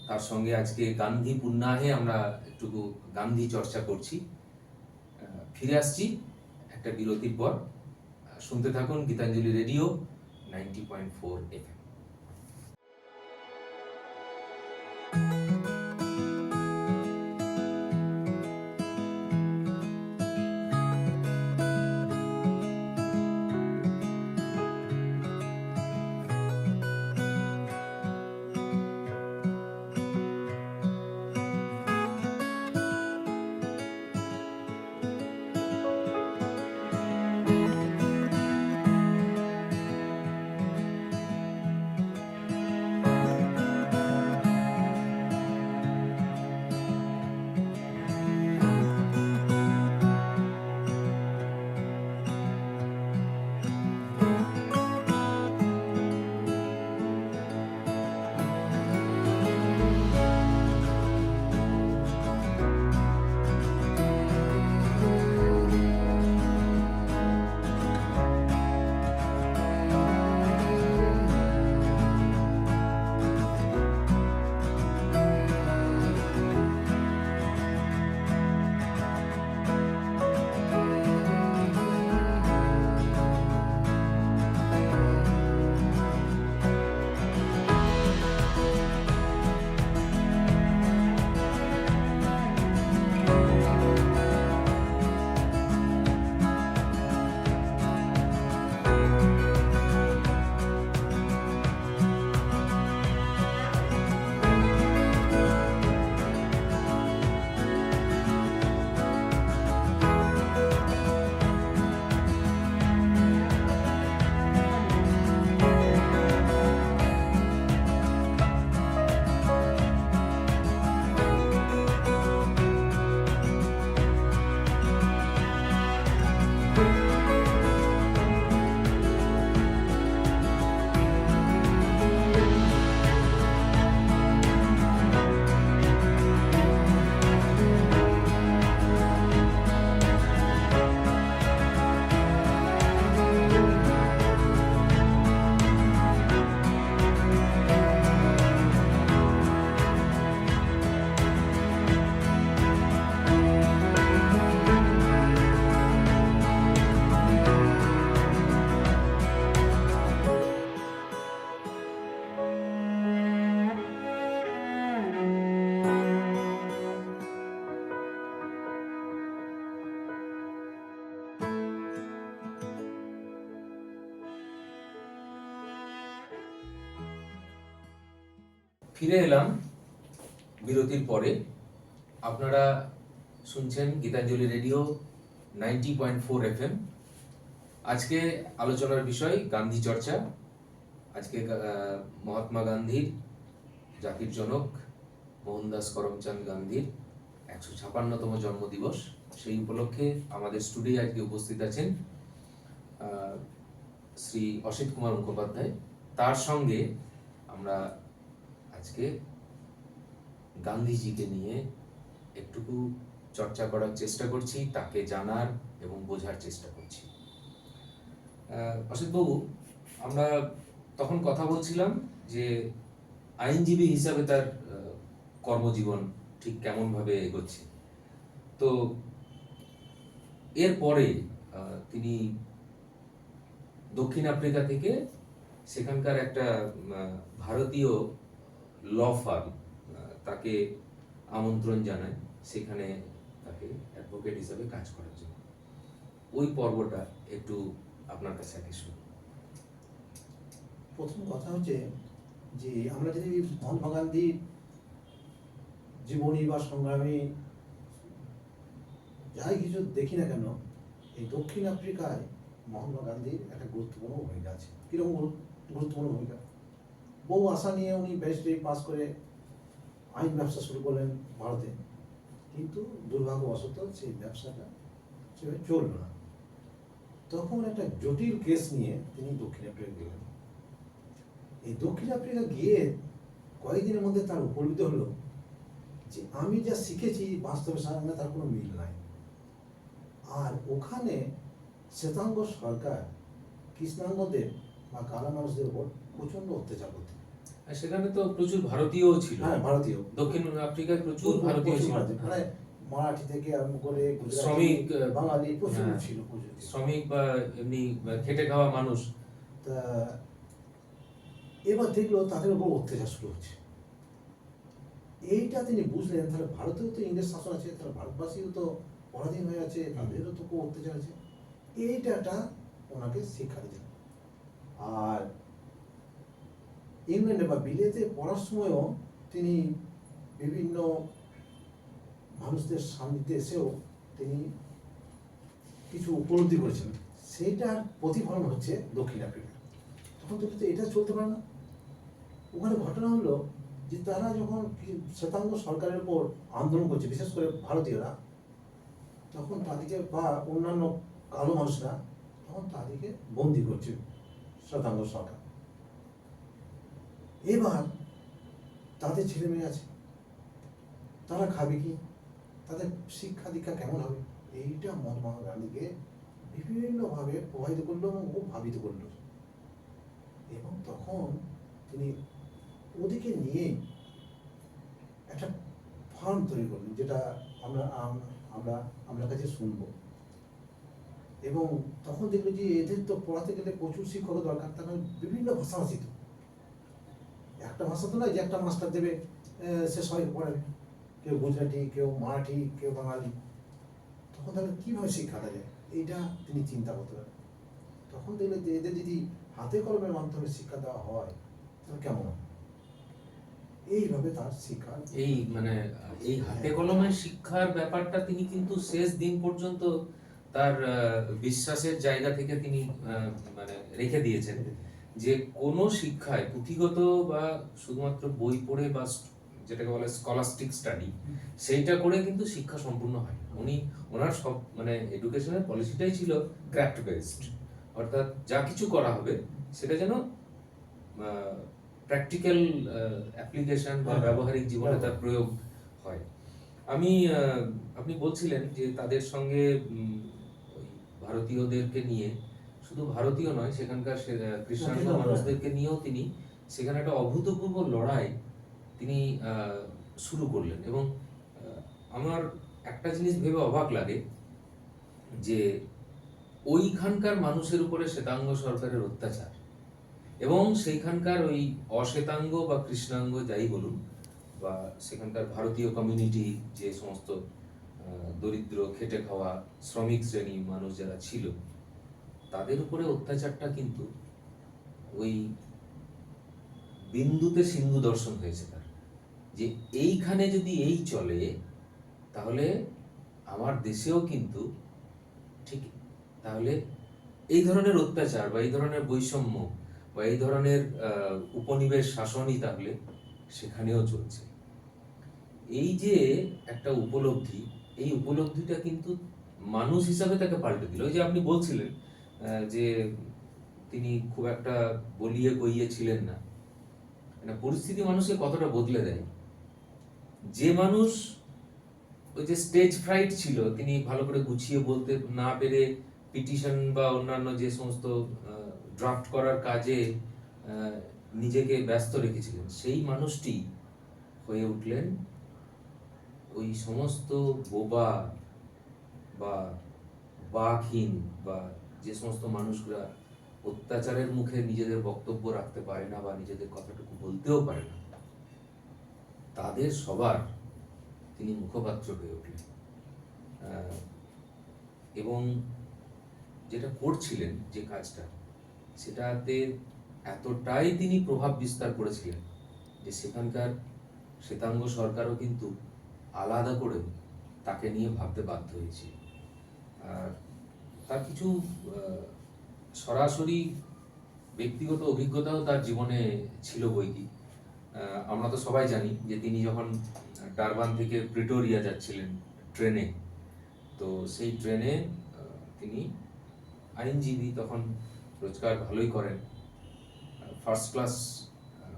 তার সঙ্গে আজকে গান্ধী পুণ্যাহে আমরা একটু গান্ধী চর্চা করছি। ফিরে আসছি একটা বিরতির পর। শুনতে থাকুন গীতাঞ্জলি রেডিও 90.4 FM। ফিরে এলাম বিরতির পরে। আপনারা শুনছেন গীতাঞ্জলি রেডিও 90.4 FM। আজকে আলোচনার বিষয় গান্ধী চর্চা। আজকে মহাত্মা গান্ধীর, জাতির জনক মোহনদাস করমচাঁদ গান্ধীর 156তম জন্মদিবস। সেই উপলক্ষে আমাদের স্টুডিওয়ে আজকে উপস্থিত আছেন শ্রী অসিত কুমার মুখোপাধ্যায়। তার সঙ্গে আমরা আজকে গান্ধীজিকে নিয়ে একটুকু চর্চা করার চেষ্টা করছি, তাকে জানার এবং বোঝার চেষ্টা করছি। অসিতবাবু, আমরা তখন কথা বলছিলাম যে আইনজীবী হিসাবে তার কর্মজীবন ঠিক কেমনভাবে এগোচ্ছে। তো এরপরে তিনি দক্ষিণ আফ্রিকা থেকে সেখানকার একটা ভারতীয় ল ফার্ম তাকে আমন্ত্রণ জানায় সেখানে তাকে অ্যাডভোকেট হিসাবে কাজ করার জন্য। ওই পর্বটা একটু আপনার কাছে আগে শুনি। প্রথম কথা হচ্ছে যে আমরা যদি মহাত্মা গান্ধীর জীবনী বা সংগ্রামী যাই কিছু দেখি না কেন, এই দক্ষিণ আফ্রিকায় মহাত্মা গান্ধীর একটা গুরুত্বপূর্ণ ভূমিকা আছে। কীরকম গুরুত্বপূর্ণ ভূমিকা? বহু আশা নিয়ে উনি ব্যারিস্টারি পাস করে আইন ব্যবসা শুরু করলেন ভারতে, কিন্তু দুর্ভাগ্যবশত সেই ব্যবসাটা সেভাবে চলল না। তখন একটা জটিল কেস নিয়ে তিনি দক্ষিণ আফ্রিকা গেলেন। এই দক্ষিণ আফ্রিকা গিয়ে কয়েকদিনের মধ্যে তার উপলব্ধি হলো যে আমি যা শিখেছি বাস্তবের সঙ্গে তার কোনো মিল নাই। আর ওখানে শ্বেতাঙ্গ সরকার কৃষ্ণাঙ্গদের বা কালা মানুষদের উপর প্রচন্ড অত্যাচার করত। সেখানে তো প্রচুর ভারতীয় ছিল। হ্যাঁ, ভারতীয়। দক্ষিণ আফ্রিকায় প্রচুর ভারতীয় ছিল, মানে মারাঠি থেকে আরম্ভ করে শ্রমিক, বাঙালি প্রচুর ছিল, শ্রমিক বা এমনি খেটে খাওয়া মানুষ। তা এবার দেখলো তাদের উপর অত্যাচার শুরু হচ্ছে। এইটা তিনি বুঝলেন, তাহলে ভারতেও তো ইংরেজ শাসন আছে, তাহলে ভারতবাসীও তো পরাধীন হয়ে আছে, তাদেরও তো খুব অত্যাচার আছে। এইটা ওনাকে শিক্ষা দিতেন। আর ইংল্যান্ডে বা বিলেতে পড়ার সময়ও তিনি বিভিন্ন মানুষদের সান্নিধ্যে এসেও তিনি কিছু উপলব্ধি করেছেন। সেইটার প্রতিফলন হচ্ছে দক্ষিণ আফ্রিকা। তখন তো এটা চলতে পারে না। ওখানে ঘটনা হলো যে তারা যখন শ্বেতাঙ্গ সরকারের উপর আন্দোলন করছে, বিশেষ করে ভারতীয়রা, তখন তাদেরকে বা অন্যান্য কালো মানুষরা তখন তাদেরকে বন্দি করছে শ্বেতাঙ্গ সরকার। এবার তাদের ছেলে মেয়ে আছে, তারা খাবে কি, তাদের শিক্ষা দীক্ষা কেমন হবে, এইটা মহাত্মা গান্ধীকে বিভিন্নভাবে প্রভাবিত করলো এবং খুব ভাবিত করলো। এবং তখন তিনি ওদিকে নিয়ে একটা ফার্ম তৈরি করলেন, যেটা আমরা কাছে শুনবো। এবং তখন দেখলো যে এদের তো পড়াতে গেলে প্রচুর শিক্ষক দরকার, তারা বিভিন্ন ভাষা ভাষিত। একটা ভাষা তো নয় যে একটা মাস্টার দেবে সে সবাই পড়াবে, কেউ গুজরাটি, কেউ মারাঠি, কেউ বাঙালি। তখন তাহলে কীভাবে শিক্ষা দেওয়া যায়, এইটা তিনি চিন্তা করতে পারেন। তখন দেখলে যে এদের যদি হাতে কলমের মাধ্যমে শিক্ষা দেওয়া হয় তাহলে কেমন হয়। এইভাবে তার শিক্ষা, এই হাতে কলমের শিক্ষার ব্যাপারটা তিনি কিন্তু শেষ দিন পর্যন্ত তার বিশ্বাসের জায়গা থেকে তিনি রেখে দিয়েছেন যে কোনো শিক্ষায় পুঁথিগত বা শুধুমাত্র বই পড়ে বা যেটাকে বলে স্কলাস্টিক স্টাডি, সেইটা করে কিন্তু শিক্ষা সম্পূর্ণ হয়। ওনার সব এডুকেশনের পলিসিটাই ছিল ক্রাফট বেসড, অর্থাৎ যা কিছু করা হবে সেটা যেন প্র্যাকটিক্যাল অ্যাপ্লিকেশন বা ব্যবহারিক জীবনে তার প্রয়োগ হয়। আপনি বলছিলেন যে তাদের সঙ্গে ভারতীয়দেরকে নিয়ে, শুধু ভারতীয় নয়, সেখানকার খ্রিস্টান মানুষদেরকে নিয়েও তিনি সেখানে একটা অভূতপূর্ব লড়াই তিনি শুরু করলেন। এবং আমার একটা জিনিস ভেবে অবাক লাগে যে ওইখানকার মানুষের উপরে শ্বেতাঙ্গ সরকারের অত্যাচার এবং সেইখানকার ওই অশ্বেতাঙ্গ বা কৃষ্ণাঙ্গ যাই বলুন, বা সেখানকার ভারতীয় কমিউনিটি, যে সমস্ত দরিদ্র খেটে খাওয়া শ্রমিক শ্রেণী মানুষ যারা ছিল, তাদের উপরে অত্যাচারটা কিন্তু ওই বিন্দুতে সিন্ধু দর্শন হয়েছে তার। যে এইখানে যদি এই চলে, তাহলে আমার দেশেও কিন্তু ঠিক তাহলে এই ধরনের অত্যাচার বা এই ধরনের বৈষম্য বা এই ধরনের উপনিবেশ শাসনই তাহলে সেখানেও চলছে। এই যে একটা উপলব্ধি, এই উপলব্ধিটা কিন্তু মানুষ হিসাবে তাকে পাল্টে দিল। ওই যে আপনি বলছিলেন যে তিনি খুব একটা বলিয়ে কইয়ে ছিলেন না, মানে পরিস্থিতি মানুষকে কতটা বদলে দেয়। যে মানুষ ওই যে স্টেজ ফ্রাইট ছিল, তিনি ভালো করে গুছিয়ে বলতে না পেরে পিটিশন বা অন্যান্য যে সমস্ত ড্রাফট করার কাজে নিজেকে ব্যস্ত রেখেছিলেন, সেই মানুষটি হয়ে উঠলেন ওই সমস্ত বোবা বা বাকহীন বা যে সমস্ত মানুষগুলা অত্যাচারের মুখে নিজেদের বক্তব্য রাখতে পারে না বা নিজেদের কথাটুকু বলতেও পারে না, তাদের সবার তিনি মুখপাত্র হয়ে উঠলেন। এবং যেটা করছিলেন, যে কাজটা, সেটাতে এতটাই তিনি প্রভাব বিস্তার করেছিলেন যে সেখানকার শ্বেতাঙ্গ সরকারও কিন্তু আলাদা করে তাকে নিয়ে ভাবতে বাধ্য হয়েছে। আর তার কিছু সরাসরি ব্যক্তিগত অভিজ্ঞতাও তার জীবনে ছিল বইকি। আমরা তো সবাই জানি যে তিনি যখন ডারবান থেকে প্রিটোরিয়া যাচ্ছিলেন ট্রেনে, তো সেই ট্রেনে তিনি আইনজীবী, তখন রোজগার ভালোই করেন, ফার্স্ট ক্লাস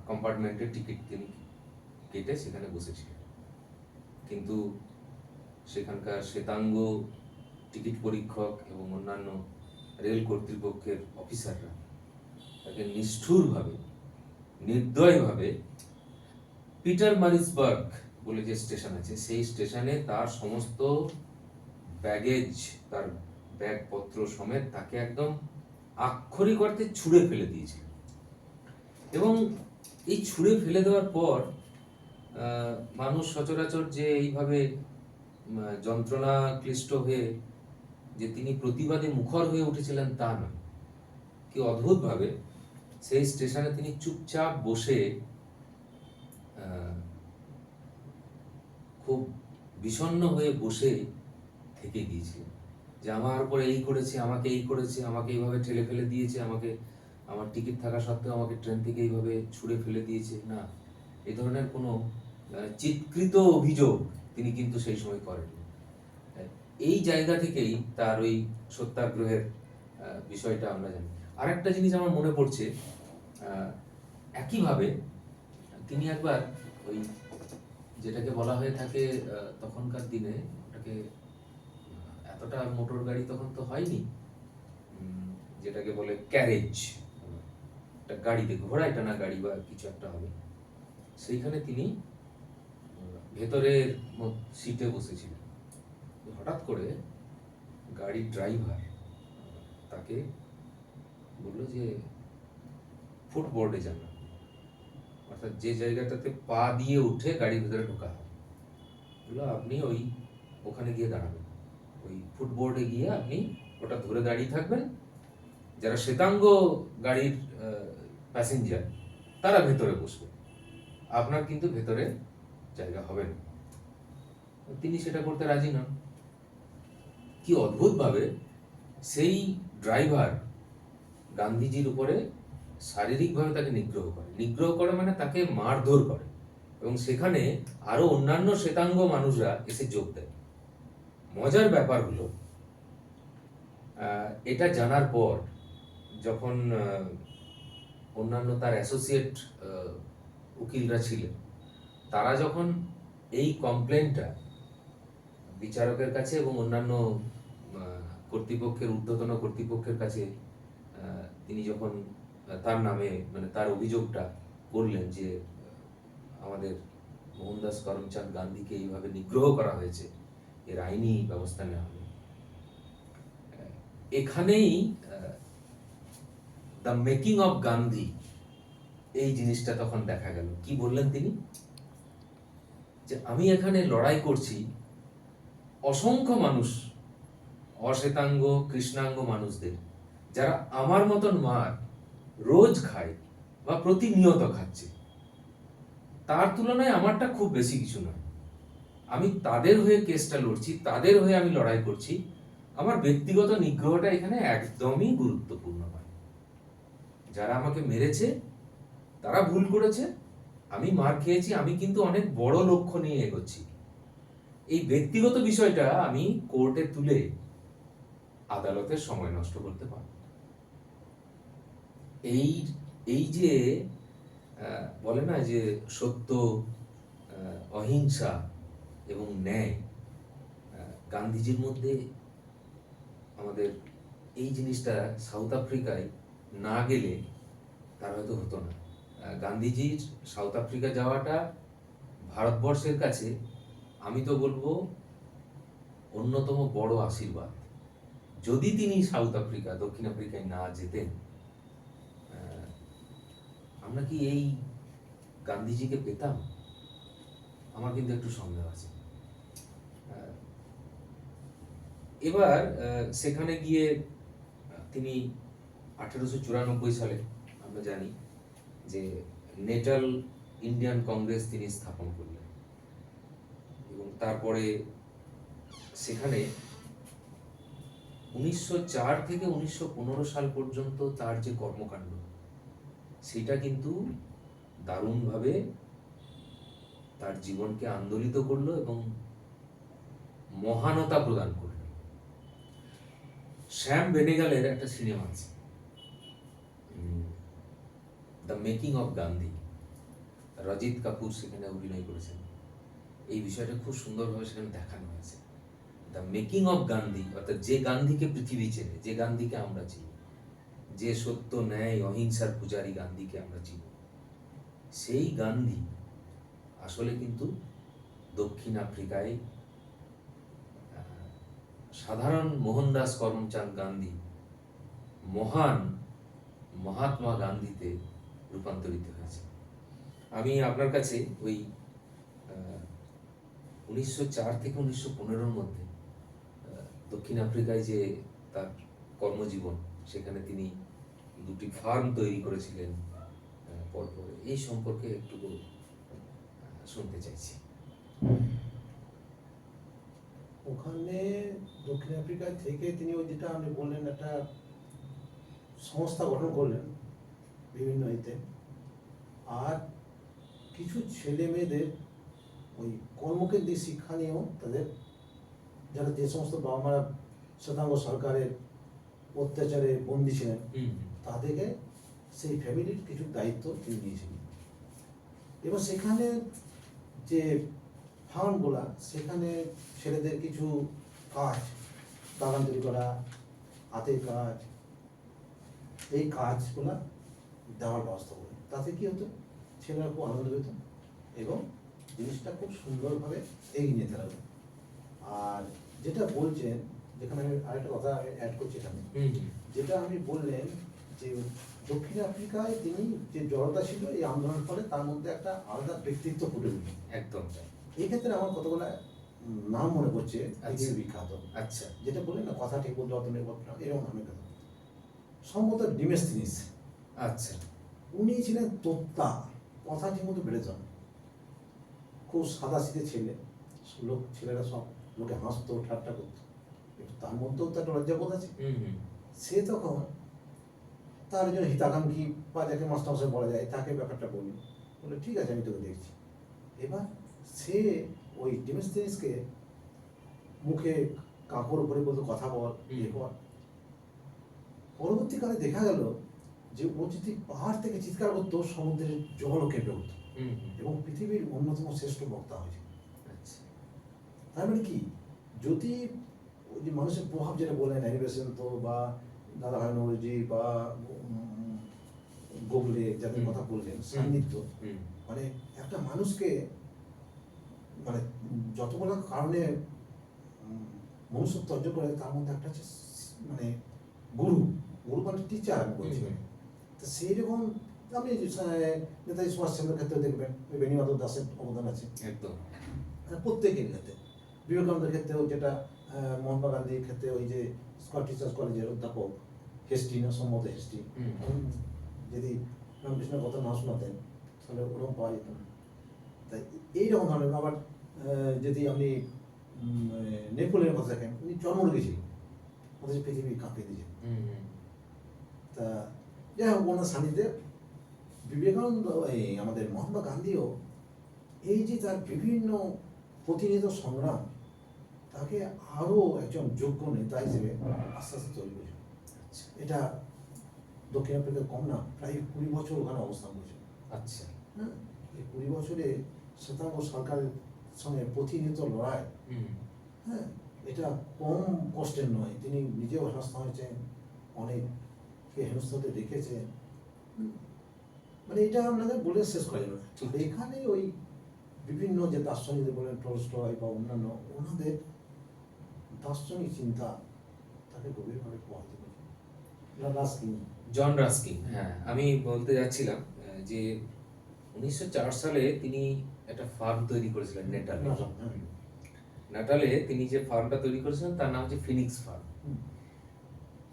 কম্পার্টমেন্টের টিকিট তিনি কেটে সেখানে বসেছিলেন। কিন্তু সেখানকার শ্বেতাঙ্গ টিকিট পরীক্ষক এবং অন্যান্য রেল কর্তৃপক্ষের অফিসাররা তাকে নিষ্ঠুরভাবে, নির্দয়ভাবে পিটার মারিসবার্গ বলে যে স্টেশন আছে, সেই স্টেশনে তার সমস্ত ব্যাগেজ, তার ব্যাগপত্র সমেত তাকে একদম আক্ষরিক অর্থে ছুঁড়ে ফেলে দিয়েছিল। এবং এই ছুঁড়ে ফেলে দেওয়ার পর মানুষ সচরাচর যে এইভাবে যন্ত্রণা ক্লিষ্ট হয়ে যে তিনি প্রতিবাদে মুখর হয়ে উঠেছিলেন তা নয়। কি অদ্ভুতভাবে সেই স্টেশনে তিনি চুপচাপ বসে খুব বিষণ্ণ হয়ে বসে থেকে গিয়েছিলেন যে আমার উপরে এই করেছে, আমাকে এই করেছে, আমাকে এইভাবে ঠেলে ফেলে দিয়েছে, আমাকে আমার টিকিট থাকা সত্ত্বেও আমাকে ট্রেন থেকে এইভাবে ছুঁড়ে ফেলে দিয়েছে। না, এই ধরনের কোনো চিৎকৃত অভিযোগ তিনি কিন্তু সেই সময় করেন। এই জায়গা থেকেই তার ওই সত্যাগ্রহের বিষয়টা আমরা জানি। আর একটা জিনিস আমার মনে পড়ছে, একইভাবে তিনি একবার ওই যেটাকে বলা হয়ে থাকে তখনকার দিনে, ওটাকে এতটা মোটর গাড়ি তখন তো হয়নি, যেটাকে বলে ক্যারেজ, একটা গাড়িতে ঘোড়ায় টানা গাড়ি বা কিছু একটা হবে, সেইখানে তিনি ভেতরের সিটে বসেছিলেন। হঠাৎ করে গাড়ির ড্রাইভার তাকে বললো যে ফুটবোর্ডে যান, অর্থাৎ যে জায়গাটাতে পা দিয়ে উঠে গাড়ির ভেতরে ঢোকা হয়, বললো আপনি ওখানে গিয়ে দাঁড়াবেন, ওই ফুটবোর্ডে গিয়ে আপনি ওটা ধরে দাঁড়িয়ে থাকবেন, যারা শ্বেতাঙ্গ গাড়ির প্যাসেঞ্জার তারা ভেতরে বসবে, আপনার কিন্তু ভেতরে জায়গা হবে না। তিনি সেটা করতে রাজি নন। কি অদ্ভুতভাবে সেই ড্রাইভার গান্ধীজির উপরে শারীরিকভাবে তাকে নিগ্রহ করে মানে তাকে মারধর করে, এবং সেখানে আরো অন্যান্য শ্বেতাঙ্গ মানুষরা এসে যোগ দেয়। মজার ব্যাপার হলো, এটা জানার পর যখন অন্যান্য তার অ্যাসোসিয়েট উকিলরা ছিলেন, তারা যখন এই কমপ্লেনটা বিচারকের কাছে এবং অন্যান্য কর্তৃপক্ষের, ঊর্ধ্বতন কর্তৃপক্ষের কাছে তিনি যখন তার নামে, মানে তার অভিযোগটা করলেন যে আমাদের মোহনদাস করমচাঁদ গান্ধীকে এইভাবে নিগ্রহ করা হয়েছে, এর আইনি ব্যবস্থা নেওয়া হবে, এখানেই দ্য মেকিং অফ গান্ধী এই জিনিসটা তখন দেখা গেল। কি বললেন তিনি, যে আমি এখানে লড়াই করছি অসংখ্য মানুষ, অশ্বেতাঙ্গ কৃষ্ণাঙ্গ মানুষদের, যারা আমার মতন মার রোজ খায় বা প্রতিনিয়ত খাচ্ছে, তার তুলনায় আমারটা খুব বেশি কিছু নয়। আমি তাদের হয়ে কেসটা লড়ছি, তাদের হয়ে আমি লড়াই করছি। আমার ব্যক্তিগত নিগ্রহটা এখানে একদমই গুরুত্বপূর্ণ নয়। যারা আমাকে মেরেছে তারা ভুল করেছে, আমি মার খেয়েছি, আমি কিন্তু অনেক বড় লক্ষ্য নিয়ে এগোচ্ছি। এই ব্যক্তিগত বিষয়টা আমি কোর্টে তুলে আদালতের সময় নষ্ট করতে পারব না। এই এই যে বলে না যে সত্য, অহিংসা এবং ন্যায়, গান্ধীজির মধ্যে আমাদের এই জিনিসটা সাউথ আফ্রিকায় না গেলে তার হয়তো হতো না। গান্ধীজির সাউথ আফ্রিকা যাওয়াটা ভারতবর্ষের কাছে আমি তো বলবো অন্যতম বড় আশীর্বাদ। যদি তিনি সাউথ আফ্রিকা, দক্ষিণ আফ্রিকায় না যেতেন, আমরা কি এই গান্ধীজিকে পেতাম? আমার কিন্তু একটু সন্দেহ আছে। এবার সেখানে গিয়ে তিনি 1894 সালে আমরা জানি যে নেটাল ইন্ডিয়ান কংগ্রেস তিনি স্থাপন করলেন, এবং তারপরে সেখানে 1904 থেকে 1915 সাল পর্যন্ত তার যে কর্মকাণ্ড সেটা কিন্তু দারুণভাবে তার জীবনকে আন্দোলিত করলো এবং মহানতা প্রদান করলো। শ্যাম বেনেগালের একটা সিনেমা আছে, the making of Gandhi. Rajit Kapoor সেখানে অভিনয় করেছেন। এই বিষয়টা খুব সুন্দরভাবে সেখানে দেখানো হয়েছে। দ্য মেকিং অফ গান্ধী, অর্থাৎ যে গান্ধীকে পৃথিবী চেনে, যে গান্ধীকে আমরা চিনি, যে সত্য, ন্যায়, অহিংসার পূজারী গান্ধীকে আমরা চিনি, সেই গান্ধী আসলে কিন্তু দক্ষিণ আফ্রিকায় সাধারণ মোহনদাস করমচাঁদ গান্ধী মহান মহাত্মা গান্ধীতে রূপান্তরিত হয়েছে। আমি আপনার কাছে ওই 1904 থেকে 1915 মধ্যে দক্ষিণ আফ্রিকায় যে তার কর্মজীবন, সেখানে তিনি 2টি ফার্ম তৈরি করেছিলেন পরপর, এই সম্পর্কে একটু শুনতে চাইছি। ওখানে দক্ষিণ আফ্রিকা থেকে তিনি ওই যেটা আপনি বললেন একটা সংস্থা গঠন করলেন বিভিন্ন ইতে, আর কিছু ছেলে মেয়েদের ওই কর্মকেন্দ্রিক শিক্ষা নিয়েও তাদের, যারা যে সমস্ত বাবা মারা শ্বেতাঙ্গ সরকারের অত্যাচারে বন্দী ছিলেন, তাদেরকে সেই ফ্যামিলির কিছু দায়িত্ব তিনি নিয়েছিলেন। এবং সেখানে যে ফার্মগুলা, সেখানে ছেলেদের কিছু কাজ, বাগান তৈরি করা, হাতের কাজ, এই কাজগুলা দেওয়ার ব্যবস্থা করে। তাতে কি হতো, ছেলেরা খুব আনন্দ পেত এবং জিনিসটা খুব সুন্দরভাবে এগিয়ে নিতে লাগলো। আর যেটা বলছেন, যেখানে আমি আরেকটা কথা অ্যাড করছি এখানে, যেটা আপনি বললেন যে দক্ষিণ আফ্রিকায় তিনি যে জড়তা ছিল এই আন্দোলনের ফলে, তার মধ্যে একটা আলাদা ব্যক্তিত্ব ফুটে উঠল। একদম। এই ক্ষেত্রে আমার কতগুলো নাম মনে পড়ছে বিখ্যাত। আচ্ছা, যেটা বললেন না, কথা ঠিক বলতে অত নির্ভর, এরকম নামে কথা সম্ভবত ডিমেসথিনিস। আচ্ছা, উনি ছিলেন তোত্তা, কথা ঠিক মতো বেড়ে যান, খুব সাদা সিধে ছেলে, লোক ছেলেরা সব লোকে হাসতো, ঠাট্টা করতো, তার মধ্যেও তো একটা লজ্জাবোধ আছে। সে তখন তার জন্য হিতাকাঙ্ক্ষী বা যাকে মাস্টারমশাই বলা যায়, তাকে ব্যাপারটা বলি, বলে ঠিক আছে আমি তোকে দেখছি। এবার সে ওই ডিমেসথিনিসকে মুখে কাপড় উপরে বলতো কথা বল, ইয়ে কর। পরবর্তীকালে দেখা গেল যে ও যদি পাহাড় থেকে চিৎকার করতো, সমুদ্রের জলও কেঁপে উঠত এবং পৃথিবীর অন্যতম শ্রেষ্ঠ বক্তা হয়েছে। তার মানে কি, যদি ওই যে মানুষের প্রভাব যেটা বলেন অ্যানিমেশন তো, বা দাদাভাই নৌরজি বা গোগলে যাদের কথা বললেন, সান্নিধ্য, মানে একটা মানুষকে মানে যতগুলো কারণে মনুষ্যত্ব অর্জন করে, তার মধ্যে একটা হচ্ছে মানে গুরু, গুরু মানে টিচার আমি বলছি। তো সেই রকম আপনি নেতাজি সুভাষচন্দ্রের ক্ষেত্রে দেখবেন, বেণীমাধব দাসের অবদান আছে একদম প্রত্যেকের ক্ষেত্রে। বিবেকানন্দের ক্ষেত্রেও, যেটা মহাত্মা গান্ধীর ক্ষেত্রে ওই যে স্কট টিচার্স কলেজের অধ্যাপক হেস্টি, না সম্মত হেস্টি, যদি রামকৃষ্ণের কথা না শোনাতেন তাহলে ওরকম পাওয়া যেত না। তাই এইরকম ধরনের আবার যদি আপনি নেপোলিয়নের কথা দেখেন, উনি জন্ম রেখেছিলেন অথচ পৃথিবী কাঁপিয়ে দিয়েছেন। তা যাই হোক, ওনার সান্নিধ্যে বিবেকানন্দ, এই আমাদের মহাত্মা গান্ধীও এই যে তার বিভিন্ন প্রতিনিয়ত সংগ্রাম, তাকে আরও একজন যোগ্য নেতা হিসেবে আস্তে আস্তে তৈরি করেছিল। এটা দক্ষিণ আফ্রিকা কম না, প্রায় 20 বছর ওখানে অবস্থান করেছিল। আচ্ছা। হ্যাঁ, এই 20 বছরে শ্বেতাঙ্গ সরকারের সঙ্গে প্রতিনিয়ত লড়াই, হ্যাঁ, এটা কম কষ্টের নয়। তিনি নিজেও হেনস্থা হয়েছেন, অনেককে হেনস্থাতে দেখেছেন। মানে এটা আপনাদের বলে শেষ করা যাবে না। এখানে ওই বিভিন্ন যে দার্শনিকদের বলেন টলস্টয় বা অন্যান্য, ওনাদের দার্শনিক চিন্তা তাকে গভীরভাবে প্রভাবিত করেছে। রাস্কিন, জন রাস্কিন, হ্যাঁ, আমি বলতে যাচ্ছিলাম যে 1904 সালে তিনি একটা ফার্ম তৈরি করেছিলেন নেটালে। নাটালে তিনি যে ফার্মটা তৈরি করেছিলেন তার নাম হচ্ছে ফিনিক্স ফার্ম।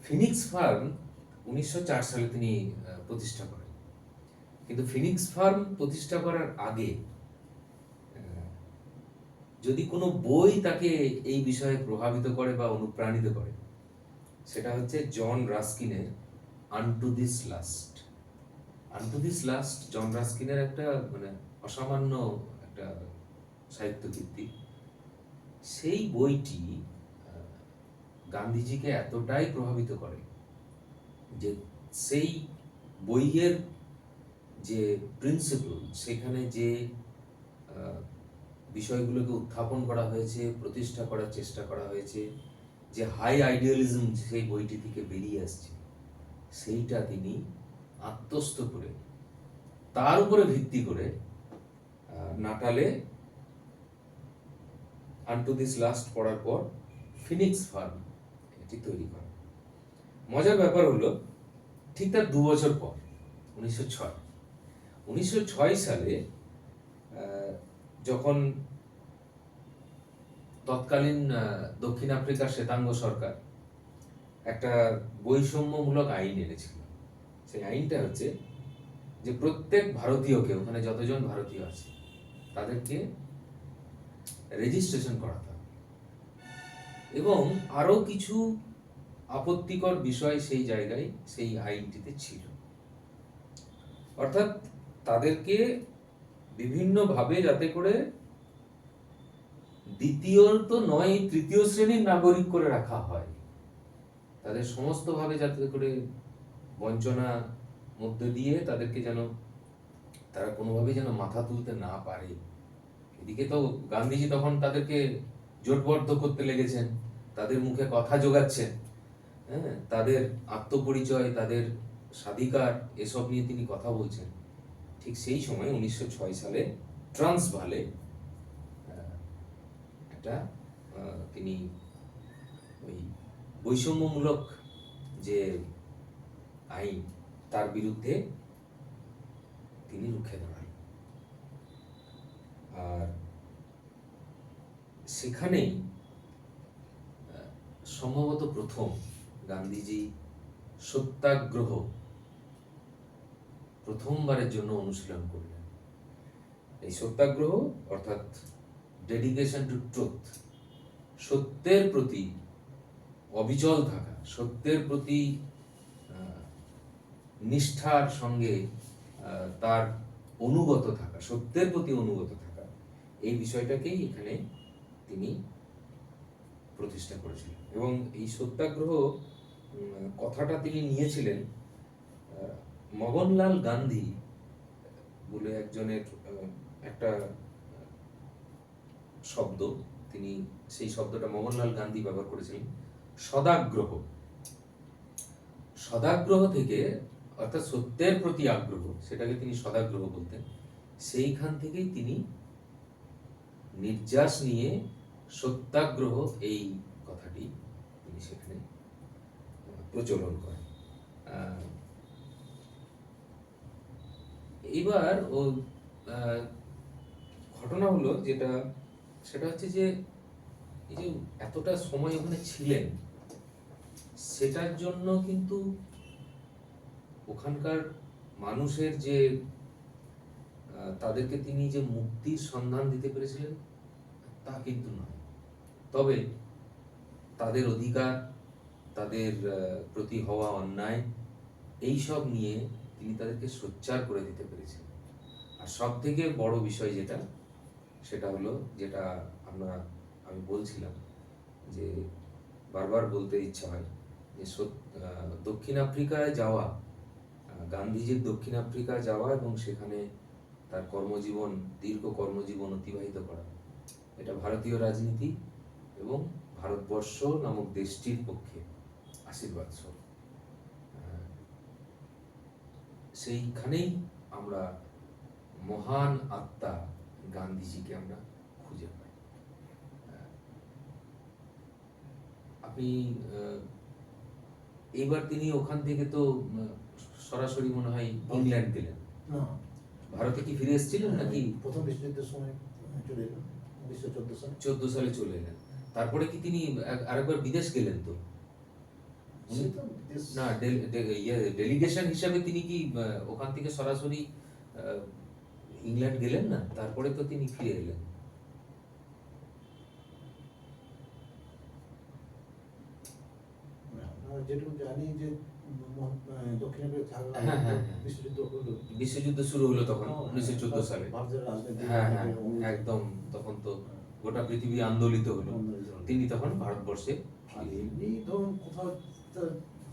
ফিনিক্স ফার্ম 1904 সালে তিনি প্রতিষ্ঠা করেন। কিন্তু ফিনিক্স ফার্ম প্রতিষ্ঠা করার আগে যদি কোনো বই তাকে এই বিষয়ে প্রভাবিত করে বা অনুপ্রাণিত করে, সেটা হচ্ছে জন রাস্কিনের unto this last. Unto this last John রাস্কিনের একটা মানে অসামান্য একটা সাহিত্য কীর্তি। সেই বইটি গান্ধীজিকে এতটাই প্রভাবিত করে যে সেই বইয়ের যে প্রিন্সিপল, সেখানে যে বিষয়গুলোকে উত্থাপন করা হয়েছে, প্রতিষ্ঠা করার চেষ্টা করা হয়েছে, যে হাই আইডিয়ালিজম সেই বইটি থেকে বেরিয়ে আসছে, সেইটা তিনি আত্মস্থ করে তার উপরে ভিত্তি করে নাটালে আনটু দিস লাস্ট পড়ার পর ফিনিক্স ফার্ম এটি তৈরি করা। মজার ব্যাপার হলো, ঠিক তার 2 বছর পর 1906 সালে যখন তৎকালীন দক্ষিণ আফ্রিকার শ্বেতাঙ্গ সরকার একটা বৈষম্যমূলক আইন এনেছিল। সেই আইনটা হচ্ছে যে প্রত্যেক ভারতীয়কে, ওখানে যতজন ভারতীয় আছে তাদেরকে রেজিস্ট্রেশন করাতে হবে, এবং আরো কিছু আপত্তিকর বিষয় সেই জায়গায় সেই আইনটিতে ছিল। অর্থাৎ তাদেরকে বিভিন্নভাবে যাতে করে দ্বিতীয় তো নয়, তৃতীয় শ্রেণীর নাগরিক করে রাখা হয়, তাদের সমস্ত ভাবে যাতে করে বঞ্চনা মধ্যে দিয়ে তাদেরকে যেন তারা কোনোভাবে যেন মাথা তুলতে না পারে। এদিকে তো গান্ধীজি তখন তাদেরকে জোটবদ্ধ করতে লেগেছেন, তাদের মুখে কথা জোগাচ্ছেন, হ্যাঁ, তাদের আত্মপরিচয়, তাদের স্বাধিকার, এসব নিয়ে তিনি কথা বলছেন। ঠিক সেই সময় 1906 সালে ট্রান্সভালে একটা তিনি ওই বৈষম্যমূলক যে আইন, তার বিরুদ্ধে তিনি রুখে দাঁড়ান। আর সেখানেই সম্ভবত প্রথম গান্ধীজি সত্যাগ্রহ প্রথমবারের জন্য অনুশীলন করলেন। এই সত্যাগ্রহ অর্থাৎ ডেডিকেশন টু ট্রুথ, সত্যের প্রতি অবিচল থাকা, সত্যের প্রতি নিষ্ঠার সঙ্গে তার অনুগত থাকা, সত্যের প্রতি অনুগত থাকা, এই বিষয়টাকেই এখানে তিনি প্রতিষ্ঠা করেছিলেন। এবং এই সত্যাগ্রহ কথাটা তিনি নিয়েছিলেন মগনলাল গান্ধী বলে একজনের একটা শব্দ, তিনি সেই শব্দটা মগনলাল গান্ধী ব্যবহার করেছিলেন, সদাগ্রহ। সদাগ্রহ থেকে, অর্থাৎ সত্যের প্রতি আগ্রহ, সেটাকে তিনি সদাগ্রহ বলতেন। সেইখান থেকেই তিনি নির্যাস নিয়ে সত্যাগ্রহ এই কথাটি তিনি সেখানে প্রচলন করেন। এবার ও ঘটনা হলো যেটা, সেটা হচ্ছে যে এই যে এতটা সময় ওখানে ছিলেন, সেটার জন্য কিন্তু ওখানকার মানুষের যে তাদেরকে তিনি যে মুক্তির সন্ধান দিতে পেরেছিলেন তা কিন্তু নয়। তবে তাদের অধিকার, তাদের প্রতি হওয়া অন্যায়, এই সব নিয়ে তিনি তাদেরকে সোচ্চার করে দিতে পেরেছিলেন। আর সব থেকে বড় বিষয় যেটা, সেটা হলো যেটা আমি বলছিলাম যে বারবার বলতে ইচ্ছা হয় যে দক্ষিণ আফ্রিকায় যাওয়া, গান্ধীজির দক্ষিণ আফ্রিকা যাওয়া এবং সেখানে তার কর্মজীবন, দীর্ঘ কর্মজীবন অতিবাহিত করা, এটা ভারতীয় রাজনীতি এবং ভারতবর্ষ নামক দেশটির পক্ষে আশীর্বাদ স্বরূপ। সেইখানেই আমরা মহান আত্মা গান্ধীজিকে আমরা খুঁজে পাই। আপনি এবার তিনি ওখান থেকে তো সরাসরি মনে হয় ইংল্যান্ড গেলেন, না, ভারতে কি ফিরে এসেছিলেন নাকি? প্রথম বিশ্বযুদ্ধের সময় চলে এলেন 1914 সালে। 14 সালে চলে এলেন। তারপরে কি তিনি আরেকবার বিদেশ গেলেন? তো সে তো দেশ- না, ডেলিগেশন হিসাবে তিনি কি ওখান থেকে সরাসরি ইংল্যান্ড গেলেন না? তারপরে তো তিনি ফিরে এলেন। আমরা যেটুকু জানি যে দক্ষিণ আফ্রিকা থাকা হ্যাঁ, হ্যাঁ, হ্যাঁ। বিশ্বযুদ্ধ হলো। বিশ্বযুদ্ধ শুরু হলো তখন 1914 সালে। ভারতের রাজনীতি হ্যাঁ, হ্যাঁ, একদম। তখন তো গোটা পৃথিবী আন্দোলিত হলো। তিনি তখন ভারতবর্ষে আর ফিরে এলেন। এমনি ধরুন কোথাও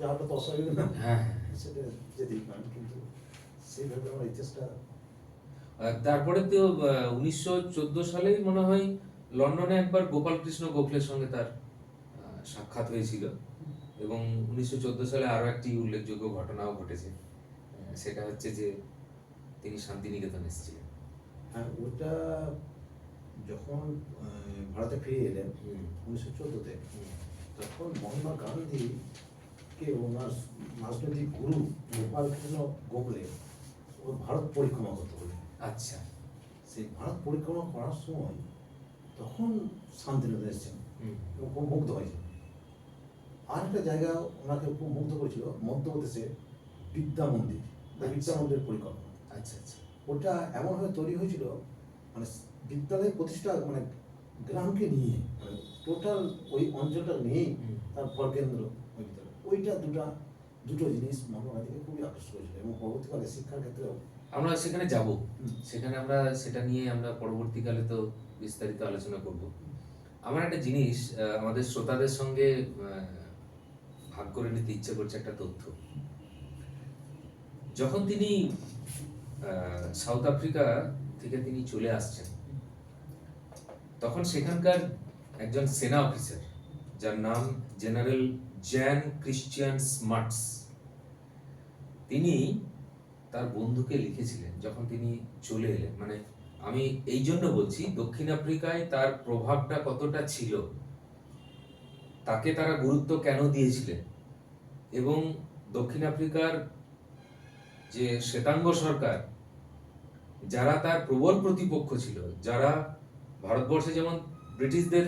যাওয়াটা তো অস্বাভাবিক না, হ্যাঁ, হ্যাঁ। সেটা যেতেই পারেন, কিন্তু সেইভাবে আমার এই চেষ্টা। তারপরে তো 1914 সালেই মনে হয় লন্ডনে একবার গোপাল কৃষ্ণ গোখলের সঙ্গে তার সাক্ষাৎ হয়েছিল, এবং 1914 সালে আরো একটি উল্লেখযোগ্য ঘটনাও ঘটেছে। সেটা হচ্ছে যে তিনি শান্তিনিকেতন এসেছিলেন। হ্যাঁ, ওটা যখন ভারতে ফিরে এলেন 1914-তে, তখন মহাত্মা গান্ধীকে ওনার রাজনৈতিক গুরু গোপাল কৃষ্ণ গোখলে ও ভারত পরিক্রমা করতে বলে। আচ্ছা। সেই ভারত পরিক্রমা করার সময় তখন শান্তিনিকেতন এসেছেন এবং খুব মুগ্ধ হয়েছেন। আর একটা জায়গা ওনাকে খুব মুগ্ধ করেছিল, মধ্যপ্রদেশে বিদ্যা মন্দির, বিদ্যা মন্দিরের পরিকল্পনা। আচ্ছা, আচ্ছা। ওটা এমনভাবে তৈরি হয়েছিল, মানে বিদ্যালয় প্রতিষ্ঠা, মানে গ্রামকে নিয়ে, মানে টোটাল ওই অঞ্চলটা নিয়েই তার ভরকেন্দ্র ওই বিদ্যালয়। ওইটা দুটো জিনিস মহাত্মা গান্ধীকে খুবই আকর্ষণ করেছিল, এবং পরবর্তীকালে শিক্ষার ক্ষেত্রেও আমরা সেখানে যাব, সেখানে আমরা সেটা নিয়ে আমরা পরবর্তীকালে তো বিস্তারিত আলোচনা করব। আমার একটা জিনিস আমাদের শ্রোতাদের সঙ্গে ভাগ করে নিতে ইচ্ছে করছে, একটা তথ্য। যখন তিনি সাউথ আফ্রিকা থেকে তিনি চলে আসছেন, তখন সেখানকার একজন সেনা অফিসার, যার নাম জেনারেল জ্যান ক্রিশ্চিয়ান স্মার্টস, তিনি তার বন্ধুকে লিখেছিলেন যখন তিনি চলে এলেন। মানে আমি এই জন্য বলছি, দক্ষিণ আফ্রিকায় তার প্রভাবটা কতটা ছিল, তাকে তারা গুরুত্ব কেন দিয়েছিলেন, এবং দক্ষিণ আফ্রিকার যে শ্বেতাঙ্গ সরকার, যারা তার প্রবল প্রতিপক্ষ ছিল, যারা ভারতবর্ষে যেমন ব্রিটিশদের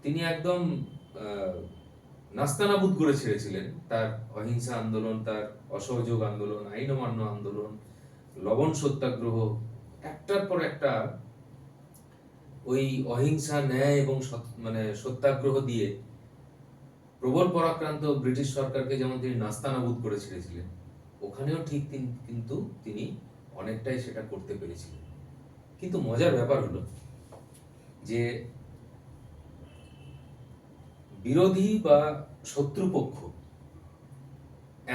তিনি একদম নাস্তানাবুদ করে ছেড়েছিলেন, তার অহিংসা আন্দোলন, তার অসহযোগ আন্দোলন, আইন অমান্য আন্দোলন, লবণ সত্যাগ্রহ, একটার পর একটা ওই অহিংসা, ন্যায় এবং মানে সত্যাগ্রহ দিয়ে প্রবল পরাক্রান্ত ব্রিটিশ সরকারকে যেমন তিনি নাস্তানাবুদ করে ছেড়েছিলেন, ওখানেও ঠিক কিন্তু তিনি অনেকটাই সেটা করতে পেরেছিলেন। কিন্তু মজার ব্যাপার হলো যে বিরোধী বা শত্রুপক্ষ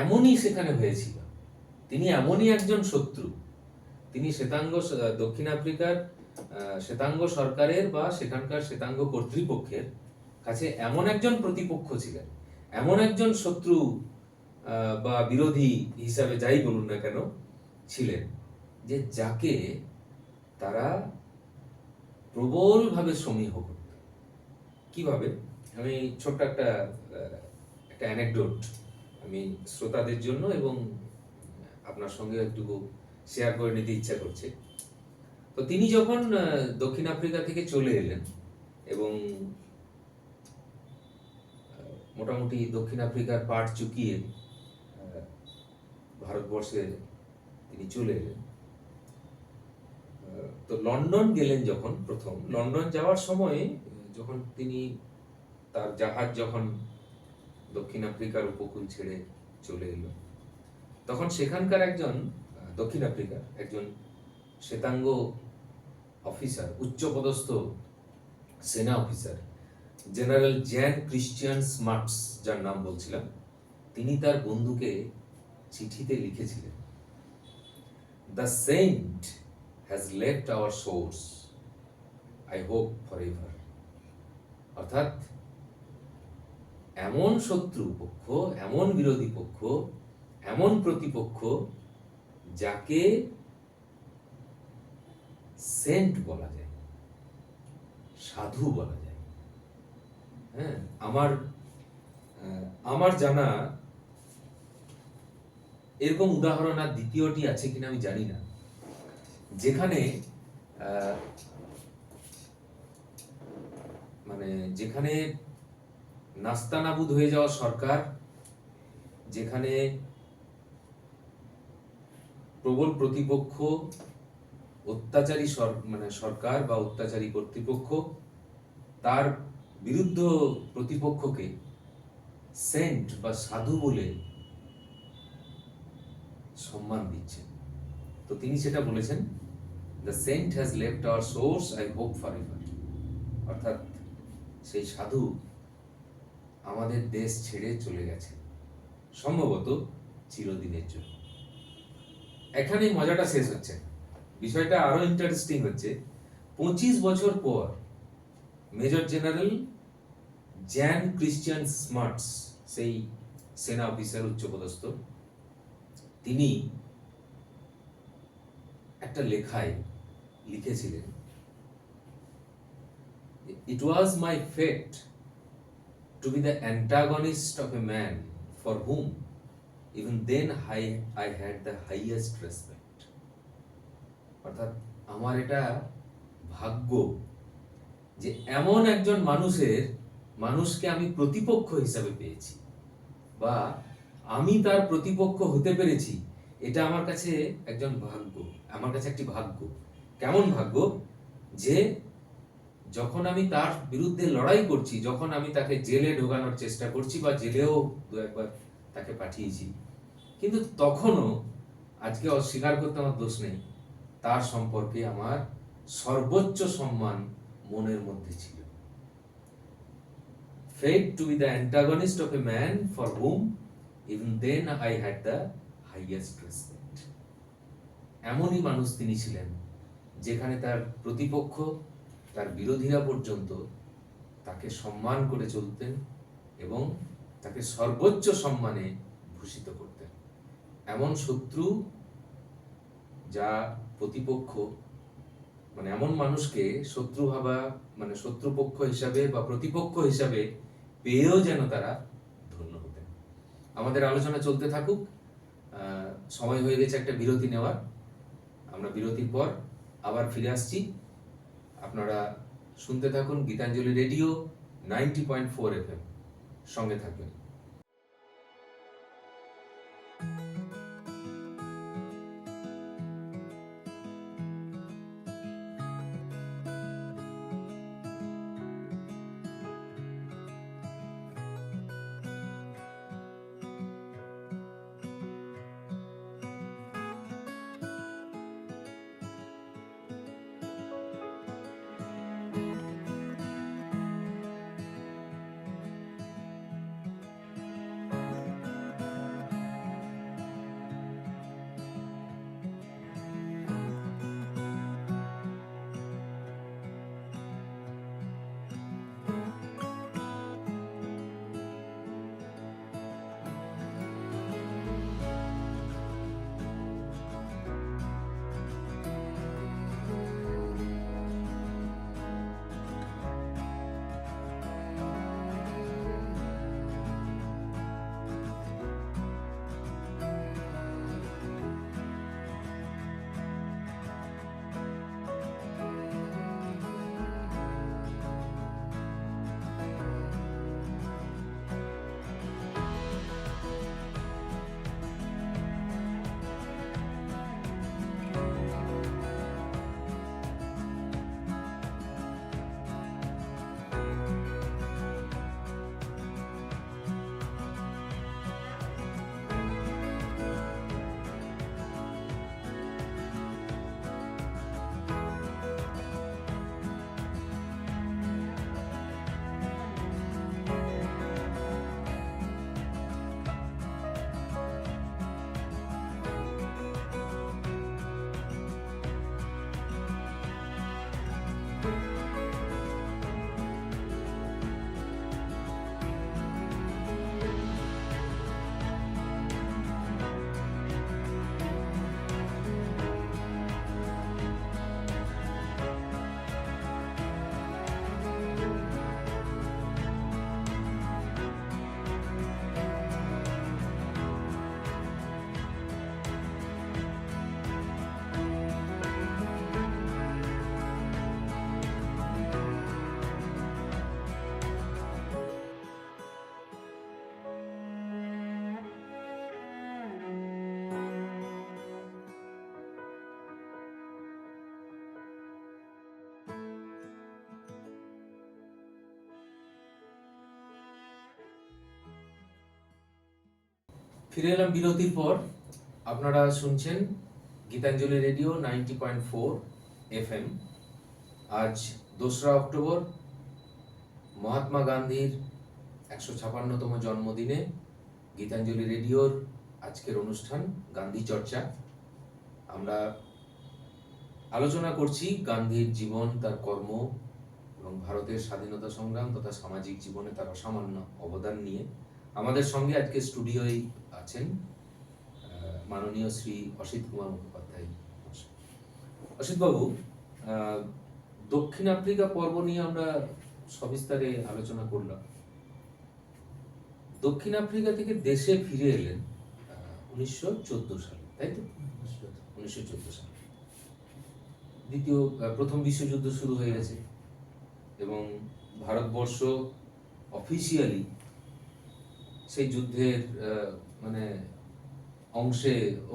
এমনই সেখানে হয়েছিল, তিনি এমনই একজন শত্রু, তিনি দক্ষিণ আফ্রিকার শ্বেতাঙ্গ সরকারের বা সেখানকার শ্বেতাঙ্গ কর্তৃপক্ষের কাছে এমন একজন প্রতিপক্ষ ছিলেন, এমন একজন শত্রু বা বিরোধী হিসাবে যাই বলুন না কেন ছিলেন, যে যাকে তারা প্রবলভাবে সমীহ করত। কিভাবে? আমি ছোট্ট একটা অ্যানেকডোট আমি শ্রোতাদের জন্য এবং আপনার সঙ্গে একটু শেয়ার করে নিতে ইচ্ছা করছে। তো তিনি যখন দক্ষিণ আফ্রিকা থেকে চলে এলেন এবং মোটামুটি দক্ষিণ আফ্রিকার পাট চুকিয়ে ভারতবর্ষে তিনি চলে এলেন, তো লন্ডন গেলেন যখন, প্রথম লন্ডন যাওয়ার সময় যখন তিনি তার জাহাজ যখন দক্ষিণ আফ্রিকার উপকূল ছেড়ে চলে এলো, তখন সেখানকার একজন দক্ষিণ আফ্রিকার একজন শ্বেতাঙ্গ অফিসার, উচ্চপদস্থ সেনা officer, general Jan Christian Smuts, যার নাম বলছিলাম, তিনি তার বন্ধুকে চিঠিতে লিখেছিলেন, the saint has left our shores, I hope forever. অর্থাৎ এমন শত্রু পক্ষ, এমন বিরোধী পক্ষ, এমন প্রতিপক্ষ যাকে সেন্ট বলা যায়, সাধু বলা যায়। হ্যাঁ, আমার জানা এরকম উদাহরণ আর দ্বিতীয়টি আছে কিনা আমি জানি না, যেখানে যেখানে নাস্তানাবুদ হয়ে যাওয়া সরকার, যেখানে প্রবল প্রতিপক্ষ, অত্যাচারী সরকার বা অত্যাচারী কর্তৃপক্ষ তার বিরুদ্ধ প্রতিপক্ষকে সেন্ট বা সাধু বলে সম্মান দিচ্ছেন। তো তিনি সেটা বলেছেন, the saint has left our shores, I hope forever. অর্থাৎ সেই সাধু আমাদের দেশ ছেড়ে চলে গেছে, সম্ভবত চিরদিনের জন্য। এখানেই মজাটা শেষ হচ্ছে, বিষয়টা আরো ইন্টারেস্টিং হচ্ছে। 25 বছর পর major general Jan Christian Smuts, সেই সেনা অফিসার উচ্চপদস্থ, তিনি একটা লেখায় লিখেছিলেন, it was my fate to be the antagonist of a man for whom even then I had the highest respect. অর্থাৎ আমার এটা ভাগ্য যে এমন একজন মানুষকে আমি প্রতিপক্ষ হিসাবে পেয়েছি, বা আমি তার প্রতিপক্ষ হতে পেরেছি। এটা আমার কাছে আমার কাছে একটি ভাগ্য। কেমন ভাগ্য? যে যখন আমি তার বিরুদ্ধে লড়াই করছি, যখন আমি তাকে জেলে ঢোকানোর চেষ্টা করছি বা জেলেও দু একবার তাকে পাঠিয়েছি, কিন্তু তখনও, আজকে অস্বীকার করতে আমার দোষ নেই, তার সম্পর্কে আমার সর্বোচ্চ সম্মান মনের মধ্যে ছিল। Fate to be the antagonist of a man for whom even then I had the highest respect. এমনই মানুষ তিনি ছিলেন, যেখানে তার প্রতিপক্ষ, তার বিরোধীরা পর্যন্ত তাকে সম্মান করে চলতেন এবং তাকে সর্বোচ্চ সম্মানে ভূষিত করতেন। এমন শত্রু, যা প্রতিপক্ষ, এমন মানুষকে শত্রু ভাবা, শত্রুপক্ষ হিসাবে বা প্রতিপক্ষ হিসাবে পেয়েও যেন তারা ধন্য হতেন। আমাদের আলোচনা চলতে থাকুক, সময় হয়ে গেছে একটা বিরতি নেওয়ার। আমরা বিরতির পর আবার ফিরে আসছি। আপনারা শুনতে থাকুন গীতাঞ্জলি রেডিও 90.4 FM, সঙ্গে থাকবেন। ফিরে এলাম বিরতির পর। আপনারা শুনছেন গীতাঞ্জলি রেডিও 90.4 FM। আজ 2রা অক্টোবর, মহাত্মা গান্ধীর 156তম জন্মদিনে গীতাঞ্জলি রেডিওর আজকের অনুষ্ঠান গান্ধী চর্চা। আমরা আলোচনা করছি গান্ধীর জীবন, তার কর্ম এবং ভারতের স্বাধীনতা সংগ্রাম তথা সামাজিক জীবনে তার অসামান্য অবদান নিয়ে। আমাদের সঙ্গে আজকে স্টুডিওয় আছেন মাননীয় শ্রী অসিত কুমার মুখোপাধ্যায়। অসিত বাবু, দক্ষিণ আফ্রিকা পর্ব নিয়ে আমরা সবিস্তারে আলোচনা করলাম। দক্ষিণ আফ্রিকা থেকে দেশে ফিরে এলেন 1914 সালে, তাই তো? 1914 সালে প্রথম বিশ্বযুদ্ধ শুরু হয়ে গেছে এবং ভারতবর্ষ অফিসিয়ালি সেই যুদ্ধের মানে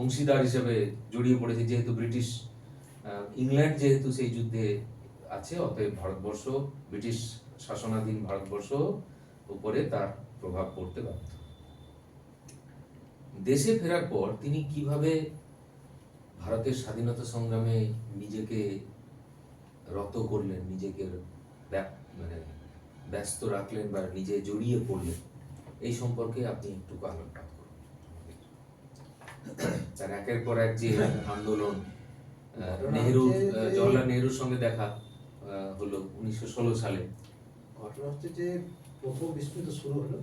অংশীদার হিসেবে জড়িয়ে পড়েছে, যেহেতু ব্রিটিশ ইংল্যান্ড যেহেতু সেই যুদ্ধে আছে, অতএব ভারতবর্ষ, ব্রিটিশ শাসনাধীন ভারতবর্ষ উপরে তার প্রভাব পড়তে বাধ্য। দেশে ফেরার পর তিনি কিভাবে ভারতের স্বাধীনতা সংগ্রামে নিজেকে রত করলেন, নিজেকে মানে ব্যস্ত রাখলেন বা নিজে জড়িয়ে পড়লেন, এই সম্পর্কে আপনি একটু আলোকপাত করুন। তার একের পর এক যে আন্দোলন, জওহরলাল নেহরুর সঙ্গে দেখা হলো 1916 সালে। ঘটনা হচ্ছে যে প্রথম বিশ্বযুদ্ধ শুরু হলো,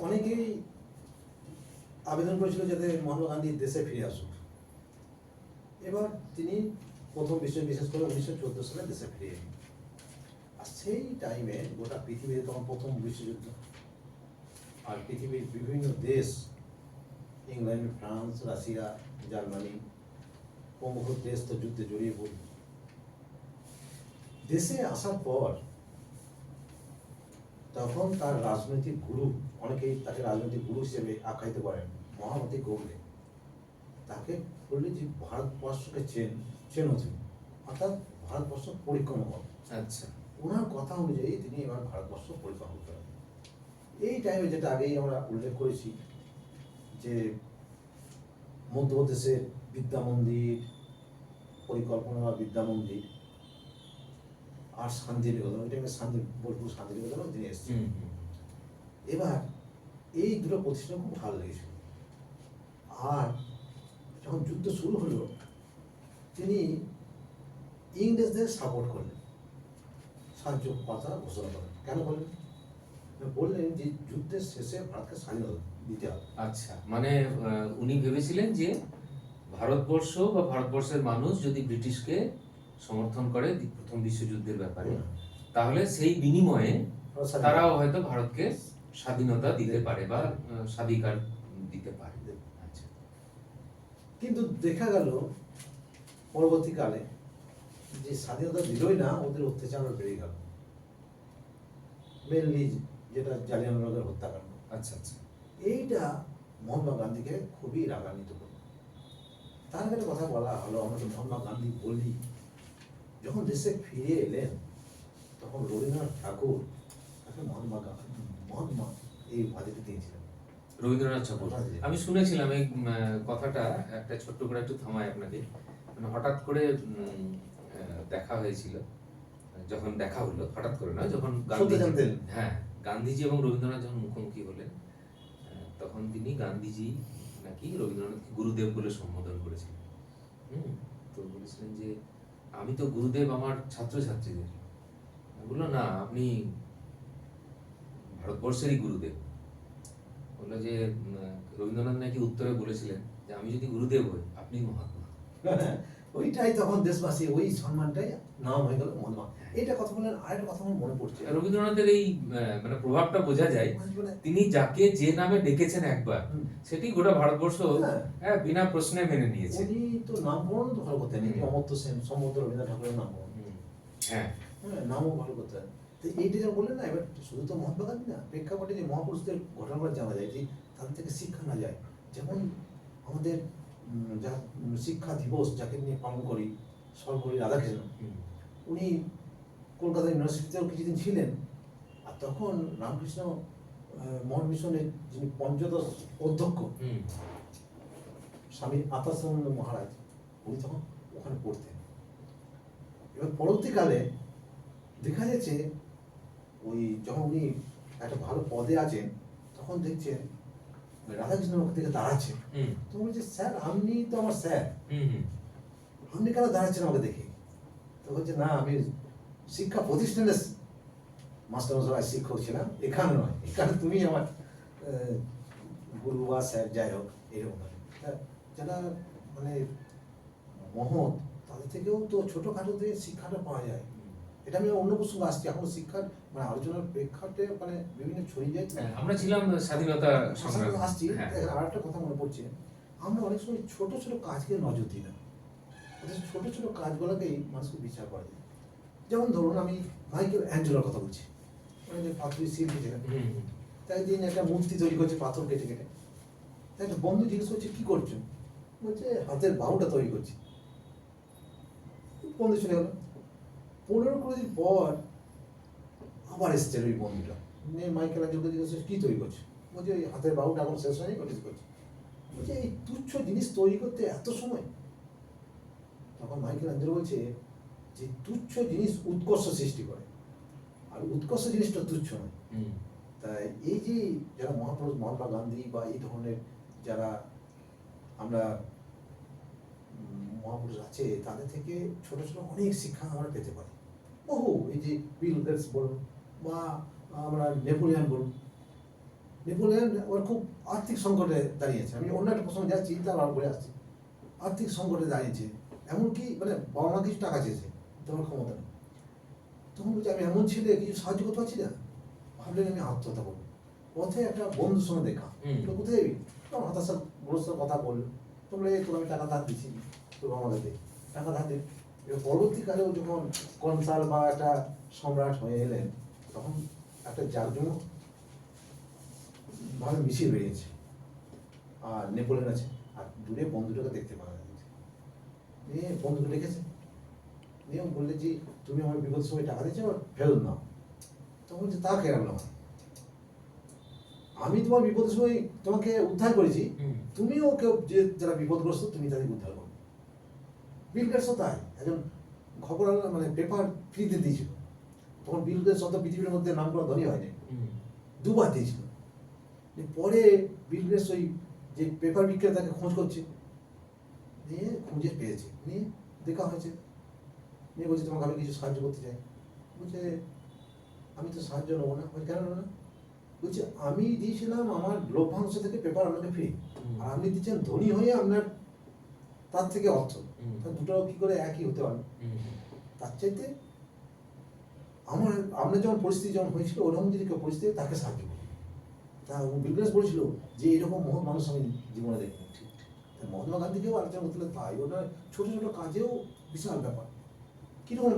অনেকেই আবেদন করেছিল যাতে মহাত্মা গান্ধী দেশে ফিরে আসুক। এবার তিনি প্রথম বিশেষ করে 1914 সালে দেশে ফিরে এলেন। আর সেই টাইমে গোটা পৃথিবীতে তখন প্রথম বিশ্বযুদ্ধ, আর পৃথিবীর বিভিন্ন দেশ, ইংল্যান্ড, ফ্রান্স, রাশিয়া, জার্মানি প্রমুখ দেশ তো যুদ্ধে জড়িয়ে পড়ল। দেশে আসার পর তখন তার রাজনৈতিক গুরু, অনেকেই তাকে রাজনৈতিক গুরু হিসেবে আখ্যায়িত করেন, মহামতি গোখলে, তাকে বললে যে ভারতবর্ষকে চেনো তুমি, অর্থাৎ ভারতবর্ষ পরিক্রমা করেন। আচ্ছা, ওনার কথা অনুযায়ী তিনি এবার ভারতবর্ষ পরিক্রমা করেন। এই টাইমে যেটা আগেই আমরা উল্লেখ করেছি যে মধ্যপ্রদেশের বিদ্যা মন্দির পরিকল্পনা বা বিদ্যা মন্দির আর শান্তিনিকেতন, ওই টাইমে বোলপুর শান্তিনিকেতনও তিনি এসেছেন। এবার এই দুটো প্রতিষ্ঠান খুব ভালো লেগেছিল। আর যখন যুদ্ধ শুরু হলো, তিনি ইংরেজদের সাপোর্ট করলেন, সাহায্য কথা ঘোষণা করেন। কেন বললেন? বললেন যে যুদ্ধের শেষে ভারতকে স্বাধীনতা দিতে হবে। আচ্ছা, মানে উনি ভেবেছিলেন যে ভারতবর্ষ বা ভারতবর্ষের মানুষ যদি ব্রিটিশকে সমর্থন করে প্রথম বিশ্বযুদ্ধের ব্যাপারে, তাহলে সেই বিনিময়ে তারাও হয়তো ভারতকে স্বাধীনতা দিতে পারে বা স্বাধিকার দিতে পারে। আচ্ছা, কিন্তু দেখা গেল পরবর্তীকালে যে স্বাধীনতা দিলই না, ওদের অত্যাচার বেড়ে গেল। মেনলি যেটা জালিয়ানওয়ালাবাগের হত্যাকাণ্ড। আচ্ছা আচ্ছা, এইটা মহাত্মা গান্ধীকে খুবই রাগান্বিত করল। তার একটা কথা বলা হলো, আমরা তো মহাত্মা গান্ধী বলি। যখন দেশে ফিরে এলেন তখন রবীন্দ্রনাথ ঠাকুর তাকে মহাত্মা এই উপাধিটি দিয়েছিলেন। রবীন্দ্রনাথ ঠাকুর, আমি শুনেছিলাম এই কথাটা। একটা ছোট্ট করে একটু থামাই আপনাকে। মানে হঠাৎ করে দেখা হয়েছিল, যখন দেখা হলো হঠাৎ করে না, যখন গান্ধীজি এবং রবীন্দ্রনাথ যখন মুখোমুখি হলেন, তখন তিনি গান্ধীজি নাকি রবীন্দ্রনাথকে গুরুদেব বলে সম্বোধন করেছিলেন। তো বলেছিলেন যে আমি তো গুরুদেব আমার ছাত্রছাত্রীদের। বললো না, আপনি ভারতবর্ষেরই গুরুদেব। বললো যে রবীন্দ্রনাথ নাকি উত্তরে বলেছিলেন যে আমি যদি গুরুদেব হই, আপনি মহাত্মা। ওইটাই তখন দেশবাসী ওই সম্মানটাই নাম হয়ে গেল মহাত্মা। এটা কথা বলেন। আরেকটা কথা আমার মনে পড়ছে, রবীন্দ্রনাথের এই মানে প্রভাবটা বোঝা যায়। তিনি যাকে যে নামে ডেকেছেন একবার, সেটি গোটা ভারতবর্ষ বিনা প্রশ্নে মেনে নিয়েছে। উনি তো নামকরণ তো ভালো করতেন, অমর্ত্য সেন, সম্ভবত রবীন্দ্রনাথ ঠাকুরের নামকরণ। হ্যাঁ, নামও ভালো করতেন। তো এইটা যা বললেন না, এবার শুধু তো মহাত্মা গান্ধী না, প্রেক্ষাপটে যে মহাপুরুষদের ঘটনাগুলো জানা যায়, যে তাদের থেকে শিক্ষা না যায়। যেমন আমাদের যা শিক্ষা দিবস যাকে নিয়ে পালন করি, সর্বপল্লী রাধাকৃষ্ণ, উনি কলকাতা ইউনিভার্সিটিতেও কিছুদিন ছিলেন। আর তখন রামকৃষ্ণ মহৎ মিশনের যিনি পঞ্চদশ অধ্যক্ষ হুম স্বামী আতাসানন্দ মহারাজ, উনি তখন ওখানে পড়তেন। এবার পরবর্তীকালে দেখা যাচ্ছে ওই যখন উনি একটা ভালো পদে আছেন, তখন দেখছেন রাধাকৃষ্ণ ওখান থেকে দাঁড়াচ্ছেন। হুম তো বলছে, স্যার আপনি তো আমার স্যার, হুম হুম আপনি কেন দাঁড়াচ্ছেন আমাকে দেখে? তো বলছে, না আমি শিক্ষা প্রতিষ্ঠানের মাস্টারমশাই শিক্ষক ছিলাম, এখানে নয়, এখানে তুমি আমার গুরু বা স্যার, যাই হোক এরকম ভাবে। যারা মানে মহৎ, তাদের থেকেও তো ছোটোখাটো থেকে শিক্ষাটা পাওয়া যায়। এটা আমি অন্য প্রসঙ্গে আসছি, এখন শিক্ষার মানে আলোচনার প্রেক্ষাপটে মানে বিভিন্ন ছড়িয়ে যায়। হ্যাঁ, আমরা ছিলাম স্বাধীনতা সংগ্রামী। আসছি, হ্যাঁ আর একটা কথা মনে পড়ছে, আমরা অনেক সময় ছোট ছোট কাজকে নজর দিই না, অথচ ছোট ছোট কাজগুলোকেই মানুষকে বিচার করা যায়। যেমন ধরুন, আমি মাইকেল অ্যাঞ্জেলোর কথা বলছি, মানে যে পাথরের শিল্পী ছিলেন, হুম হুম তাই দিন একটা মূর্তি তৈরি করছে পাথর কেটে কেটে। তাই একটা বন্ধু জিজ্ঞেস করছে, কি করছো? বলছে, হাতের বাহুটা তৈরি করছি। বন্ধু চলে গেল। 15-20 দিন পর আবার এসছে ওই বন্ধুটা, নিয়ে মাইকেল অ্যাঞ্জেলোকে জিজ্ঞেস করছে, কি তৈরি করছো? বলছে, ওই হাতের বাহুটা এখন শেষ হয়নি, কটিস করছি। বলছে, এই তুচ্ছ জিনিস তৈরি করতে এত সময়? তখন মাইকেল অ্যাঞ্জেলো বলছে যে তুচ্ছ জিনিস উৎকর্ষ সৃষ্টি করে, আর উৎকর্ষ জিনিসটা তুচ্ছ নয়। হুম তাই এই যে যারা মহাপুরুষ মহাত্মা গান্ধী বা এই ধরনের যারা আমরা মহাপুরুষ আছে, তাদের থেকে ছোট ছোট অনেক শিক্ষা আমরা পেতে পারি। বহু, এই যে বিল গেটস বলুন বা আমরা নেপোলিয়ান বলুন, নেপোলিয়ান ওর খুব আর্থিক সংকটে দাঁড়িয়েছে। আমি অন্য একটা প্রসঙ্গে যাচ্ছি, তার আর বলে আসছি। আর্থিক সংকটে দাঁড়িয়েছে, এমনকি মানে বাবা মা কিছু টাকা চেয়েছে, তোমার ক্ষমতা নেই। তখন বলছে, আমি এমন ছেলে, কিছু সাহায্য করতে পারছি না, ভাবলেন আমি আত্মহত্যা করবো। পথে একটা বন্ধুর সঙ্গে দেখা, তো কোথায় যাবি? তোমার হতাশা গ্রস্ত কথা বললো, তোমরা এই তোর আমি টাকা ধার দিচ্ছি, তোর আমাকে দে টাকা ধার দে। এবার পরবর্তীকালেও যখন কনসাল বা একটা সম্রাট হয়ে এলেন, তখন একটা জাঁকজমক ভাবে মিছিল বেরিয়েছে, আর নেপোলিয়ন আছে, আর দূরে বন্ধুটাকে দেখতে পাওয়া যাচ্ছে। নিয়ে বন্ধুকে ডেকেছে, নিয়ে বললে যে, তুমি আমার বিপদ সময় টাকা দিচ্ছ, আমার ফেরত নাও। তখন বলছে, তা কেন না, আমি তোমার বিপদের সময় তোমাকে উদ্ধার করেছি, তুমিও কেউ যে যারা বিপদগ্রস্ত, তুমি তাদের উদ্ধার করো। বিল গেটসও তাই, একজন খবর মানে পেপার ফ্রিতে দিয়েছিল, তখন বিল গেটস অত পৃথিবীর মধ্যে নাম করা ধনী হয়নি, দুবার দিয়েছিল। পরে বিল গেটস ওই যে পেপার বিক্রেতাকে খোঁজ করছে, নিয়ে খুঁজে পেয়েছে, নিয়ে দেখা হয়েছে, নিয়ে বলছে, তোমাকে আমি কিছু সাহায্য করতে চাই। বলছে, আমি তো সাহায্য নেবো না। কেন নেবো না? বলছে, আমি দিয়েছিলাম আমার লভ্যাংশ থেকে পেপার আপনাকে ফ্রি, আর আপনি দিচ্ছেন ধনী হয়ে আপনার তার থেকে অর্থ, দুটো কি করে একই হতে পারে? তার চাইতে আমার আপনার যেমন পরিস্থিতি যেমন হয়েছিল, ওরকম যদি কেউ পরিস্থিতি, তাকে সাহায্য করুন। তা বিলগেটস বলেছিল যে এরকম মহৎ মানুষ আমি জীবনে দেখিনি। ঠিক, মহাত্মা গান্ধীকেও আলোচনা করতে তাই, ওটা ছোট ছোট কাজেও বিশাল ব্যাপার। কীরকম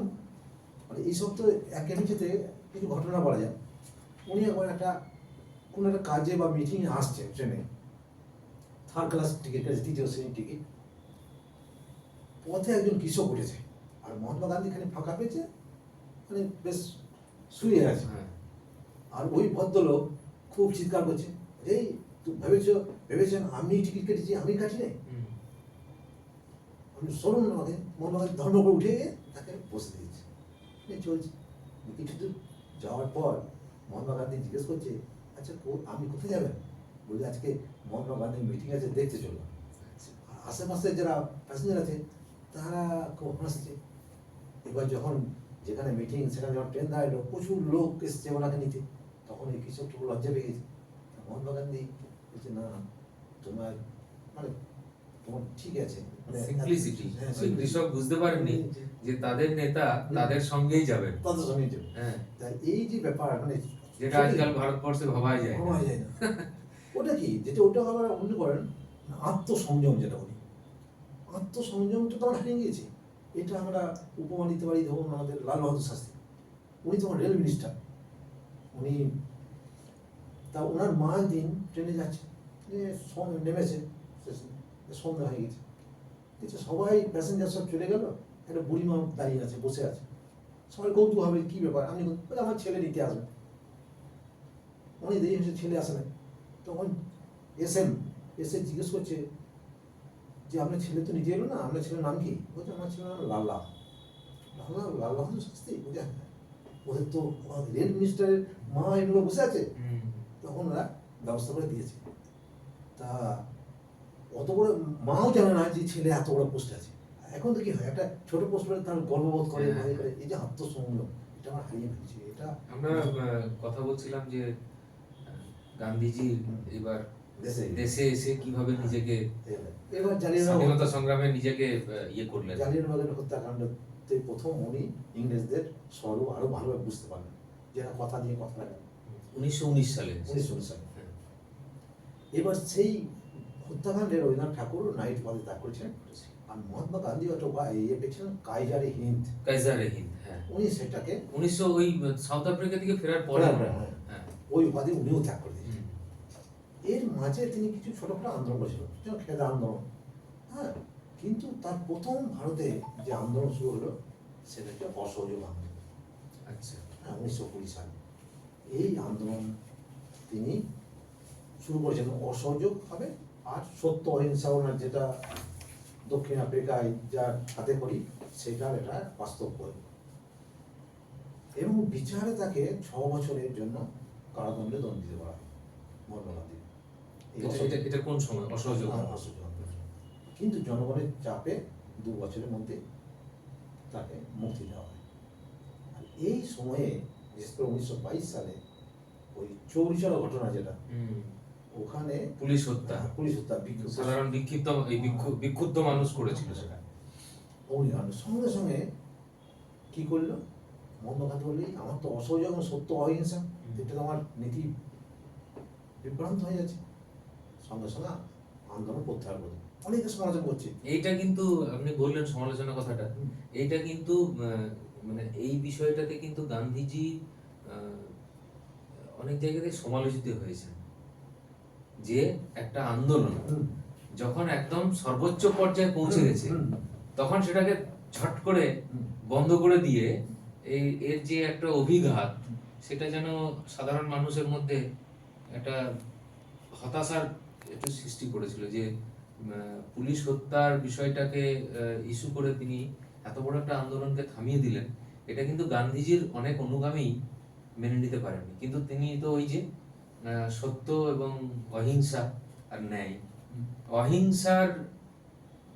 মানে এইসব তো একাডেমিতে কিছু ঘটনা বলা যায়। উনি একবার একটা কোনো একটা কাজে বা মিটিংয়ে আসছে ট্রেনে, থার্ড ক্লাস টিকিট আছে, দ্বিতীয় শ্রেণীর টিকিট। পথে একজন কৃষক উঠেছে, আর মহাত্মা গান্ধী খালি ফাঁকা পেয়েছে, মানে বেশ শুয়ে আছে। আর ওই ভদ্রলোক খুব চিৎকার করছে, এই তুমি ভেবেছেন আমি টিকিট কেটেছি, আমি কাটি নাই, আপনি সরুন আমাকে। মহাত্মা গান্ধী ধর্ম করে উঠে গিয়ে তাকে বসে দিয়েছে, চলছে। কিছু দূর যাওয়ার পর মহাত্মা গান্ধী জিজ্ঞেস করছে, আচ্ছা আপনি কোথায় যাবেন? বলছে, আজকে মহাত্মা গান্ধীর মিটিং আছে, দেখতে চললাম। আর আশেপাশে যারা প্যাসেঞ্জার আছে তারা খুব হাসছে। এবার যখন যেখানে মিটিং, সেখানে যখন ট্রেন দাঁড়ালো, প্রচুর লোক এসছে ওনাকে নিতে, তখন এই কৃষকটুকু লজ্জা পেয়ে গেছে। মহাত্মা গান্ধী বলছে, না তোমার মানে তোমার ঠিক আছে, সিম্পলিসিটি। কৃষক বুঝতে পারেননি যে তাদের নেতা তাদের সঙ্গেই যাবেন, তাদের সঙ্গে যাবে। হ্যাঁ, তাই এই যে ব্যাপার, মানে যেটা আজকাল ভারতবর্ষে ভাবাই যায় ভাবা যায় না। ওটা কি, যেটা ওটা আবার মনে করেন আত্মসংযম, যেটা বলি আত্মসংযমটা তো আমরা হারিয়ে গিয়েছি। এটা আমরা উপমা দিতে পারি, ধরুন আমাদের লাল বাহাদুর শাস্ত্রী, উনি তখন রেল মিনিস্টার। উনি তা ওনার মা একদিন ট্রেনে যাচ্ছে, নেমেছে স্টেশনে, সন্ধ্যা হয়ে গেছে, দেখছে সবাই প্যাসেঞ্জার সব চলে গেল, একটা বুড়ি মা দাঁড়িয়ে আছে, বসে আছে। সবাই কৌতূহল হবে, কী ব্যাপার, আপনি আমার ছেলে নিতে আসবে। অনেক দেরি হয়েছে, ছেলে আসে না। তখন এসে জিজ্ঞেস করছে যে আপনার ছেলে তো নিজে এলো না, আপনার ছেলের নাম কি? বলছে আমার ছেলের নাম লাল্লা। লাল বাহাদুর শাস্ত্রী? বলছে হ্যাঁ। ওদের তো রেল মিনিস্টারের মা এগুলো বসে আছে। তখন ওরা ব্যবস্থা করে দিয়েছে। তা অত বড় মাও জানে না যে ছেলে এত বড় পোস্টে আছে। এখন তো কি হয়, একটা ছোট পোস্ট পেলে তার গর্ববোধ করে, হ্যাঁ। ভয় করে। এই যে আত্মসংযম, এটা আমার হারিয়ে ফেলেছি। এটা আমরা কথা বলছিলাম যে গান্ধীজি এবার দেশে দেশে এসে কিভাবে নিজেকে এবার স্বাধীনতা সংগ্রামে নিজেকে ইয়ে করলেন। জালিয়ানওয়ালাবাগের হত্যাকাণ্ডতে প্রথম উনি ইংরেজদের স্বরূপ আরো ভালোভাবে বুঝতে পারলেন, যে এরা কথা দিয়ে কথা রাখেন। 1919 সালে 1919 সালে। হ্যাঁ। এবার সেই হত্যাকাণ্ডে রবীন্দ্রনাথ ঠাকুর নাইট উপাধি ত্যাগ করেছিলেন। আর মহাত্মা গান্ধী একটা ইয়ে পেয়েছিলেন, কাইজারে হিন্দ। কাইজারে হিন্দ, হ্যাঁ। উনি সেটাকে 1900 ওই সাউথ আফ্রিকা থেকে ফেরার পরে, হ্যাঁ, হ্যাঁ। ওই উপাধি উনিও ত্যাগ করে দিয়েছেন। এর মাঝে তিনি কিছু ছোটখাটো আন্দোলন করেছিলেন, যেমন খেদা আন্দোলন। হ্যাঁ, কিন্তু তার প্রথম ভারতে যে আন্দোলন শুরু হলো সেটা হচ্ছে অসহযোগ আন্দোলন। আচ্ছা। হ্যাঁ, 1920 সালে এই আন্দোলন তিনি শুরু করেছেন অসহযোগ ভাবে। আর সত্য অহিংসা, ওনার যেটা দক্ষিণ আফ্রিকায় যার হাতে করি, সেটার এটা বাস্তব বই। এবং বিচারে তাকে 6 বছরের জন্য কারাদণ্ডে দণ্ডিত করা হয় মহাত্মা গান্ধী। এটা কোন সময় অসহযোগ? অসহযোগ আন্দোলন। কিন্তু জনগণের চাপে 2 বছরের মধ্যে তাকে মুক্তি দেওয়া হয়। আর এই সময়ে বিশেষ করে 1922 সালে ওই চৌরিচৌরা ঘটনা যেটা, ওখানে পুলিশ হত্যা, সাধারণ বিক্ষুব্ধ মানুষ করেছিল সেটা। অগ্নিকাণ্ড সঙ্গে সঙ্গে কি করলো মহাত্মা গান্ধী? বললি আমার তো অসহযোগ এবং সত্য অহিংসা, এটা তো আমার নীতি বিভ্রান্ত হয়ে যাচ্ছে। সঙ্গে সঙ্গে আন্দোলন প্রত্যাহার করবে, অনেকে সমালোচনা করছে। এইটা কিন্তু আপনি বললেন সমালোচনা কথাটা, এইটা কিন্তু মানে এই বিষয়টাতে কিন্তু গান্ধীজি অনেক জায়গাতে সমালোচিত হয়েছে, যে একটা আন্দোলন যখন একদম সর্বোচ্চ পর্যায়ে পৌঁছে গেছে তখন সেটাকে ঝট করে বন্ধ করে দিয়ে এর যে একটা অভিঘাত, সেটা যেন সাধারণ মানুষের মধ্যে একটা হতাশার একটু সৃষ্টি করেছিল, যে পুলিশ হত্যার বিষয়টাকে ইস্যু করে তিনি এত বড় একটা আন্দোলনকে থামিয়ে দিলেন। এটা কিন্তু গান্ধীজির অনেক অনুগামী মেনে নিতে পারেননি। কিন্তু তিনি তো ওই যে সত্য এবং অহিংসা আর ন্যায়, অহিংসার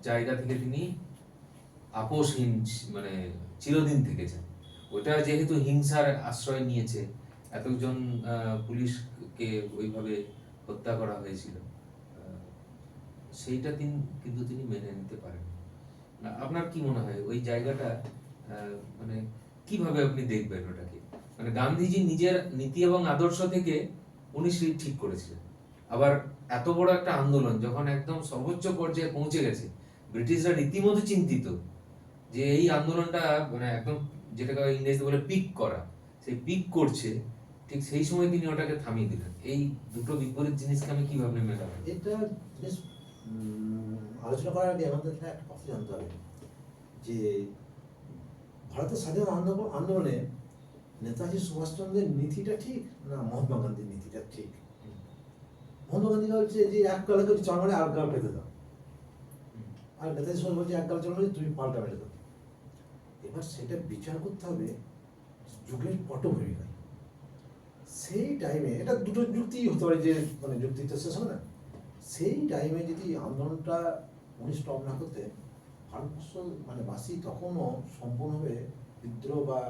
জায়গা থেকে তিনি আপোষহীন মানে চিরদিন থেকেছেন। ওটা যেহেতু হিংসার আশ্রয় নিয়েছে, এতজন পুলিশকে ওইভাবে হত্যা করা হয়েছিল, সেইটা কিন্তু তিনি মেনে নিতে পারেন। আপনার কি মনে হয় ওই জায়গাটা মানে কিভাবে আপনি দেখবেন ওটাকে? মানে গান্ধীজি নিজের নীতি এবং আদর্শ থেকে উনি ঠিক করেছিলেন, আবার এত বড় একটা আন্দোলন যখন একদম সর্বোচ্চ পর্যায়ে পৌঁছে গেছে, ব্রিটিশরা রীতিমতো চিন্তিত যে এই আন্দোলনটা মানে একদম যেটাকে ইংরেজিতে বলে পিক করা, সেই পিক করছে, ঠিক সেই সময় তিনি ওটাকে থামিয়ে দিলেন। এই দুটো বিপরীত জিনিসকে আমি কিভাবে মেলাবো? এটা বেশ আলোচনা করার আগে আমাদের একটা কথা জানতে হবে যে ভারতের স্বাধীনতা আন্দোলনে নেতাজি সুভাষচন্দ্রের নীতিটা ঠিক না মহাত্মা গান্ধীর নীতিটা ঠিক? মহাত্মা গান্ধী বলছে যে এক গালে করে চড় মারে আর গাল পেতে দাও, আর নেতাজি সুভাষ বলছে এক গাল চড় মারে তুমি পাল্টা মেরে দাও। এবার সেটা বিচার করতে হবে যুগের পটভূমিকায়। সেই টাইমে এটা দুটো যুক্তি হতে পারে, যে মানে যুক্তি তো শেষ হবে না। সেই টাইমে যদি আন্দোলনটা উনি স্টপ না করতে, ভারতবর্ষ মানে বাসী তখনও সম্পূর্ণভাবে বিদ্রোহ বা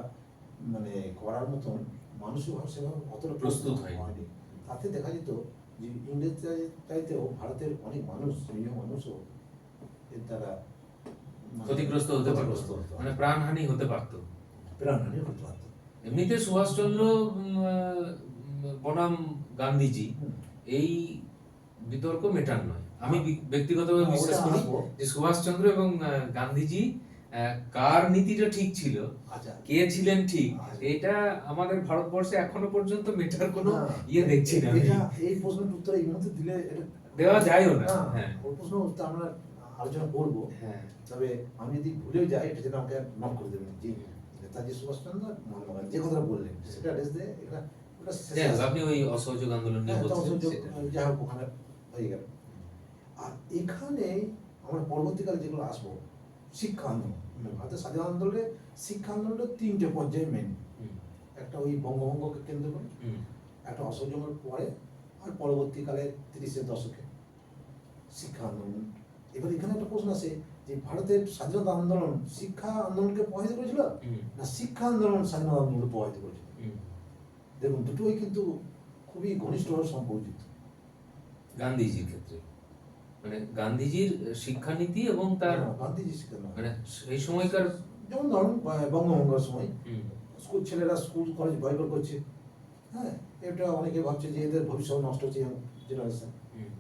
মানে করার মতন মানসিকভাবে সেভাবে অতটা প্রস্তুত হয়নি। তাতে দেখা যেত যে ইংরেজ চাইতেও ভারতের অনেক মানুষ, নিরীহ মানুষও এর দ্বারা ক্ষতিগ্রস্ত হতে পারত, মানে প্রাণহানি হতে পারত। এমনিতে সুভাষচন্দ্র বনাম গান্ধীজি এই বিতর্ক মেটার নয়। আমি ব্যক্তিগতভাবে বিশ্বাস করি যে সুভাষচন্দ্র এবং গান্ধীজি কার নীতিটা ঠিক ছিল, কে ছিলেন ঠিক, এটা আমাদের ভারতবর্ষে এখনো পর্যন্ত মেটার কোনো ইয়ে দেখছি না। এই প্রশ্নের উত্তর এই মুহূর্তে দিলে দেওয়া যায়ও না। হ্যাঁ, ওই প্রশ্ন উত্তর আমরা আলোচনা করবো। হ্যাঁ, তবে আমি যদি ভুলেও যাই এটা যেন আমাকে নক করে দেবেন, যে নেতাজি সুভাষচন্দ্র মহাত্মা গান্ধী যে কথাটা বললেন সেটা অ্যাড্রেস দিয়ে এটা ওটা শেষে যাই হোক, আসে। আপনি ওই অসহযোগ আন্দোলন নিয়ে হ্যাঁ, বলছিলেন অসহযোগ, সেটা। যাই হোক ওখানে হয়ে গেল। আর এখানে আমরা পরবর্তীকালে যেগুলো আসবো, শিক্ষা আন্দোলন, মানে ভারতের স্বাধীনতা আন্দোলনে শিক্ষা আন্দোলনের 3টে পর্যায়ে মেন। হুম, একটা ওই বঙ্গভঙ্গকে কেন্দ্র করে, হুম, একটা অসহযোগের পরে, আর পরবর্তীকালে 30-এর দশকে শিক্ষা আন্দোলন। এবার এখানে একটা প্রশ্ন আছে যে ভারতের স্বাধীনতা আন্দোলন শিক্ষা আন্দোলনকে প্রভাবিত করেছিল, হুম, না শিক্ষা আন্দোলন স্বাধীনতা আন্দোলনকে প্রভাবিত করেছিল? হুম। দেখুন দুটোই কিন্তু খুবই ঘনিষ্ঠভাবে সম্পর্কিত। গান্ধীজির ক্ষেত্রে মানে গান্ধীজির শিক্ষানীতি এবং তার গান্ধীজি শিক্ষা নয়। মানে সেই সময়কার যেমন ধরুন বঙ্গভঙ্গের সময় হুম, স্কুল ছেলেরা স্কুল কলেজ বয়কট করছে, হ্যাঁ, এটা অনেকে ভাবছে যে এদের ভবিষ্যৎ নষ্ট হচ্ছে, জেনারেশন হুম,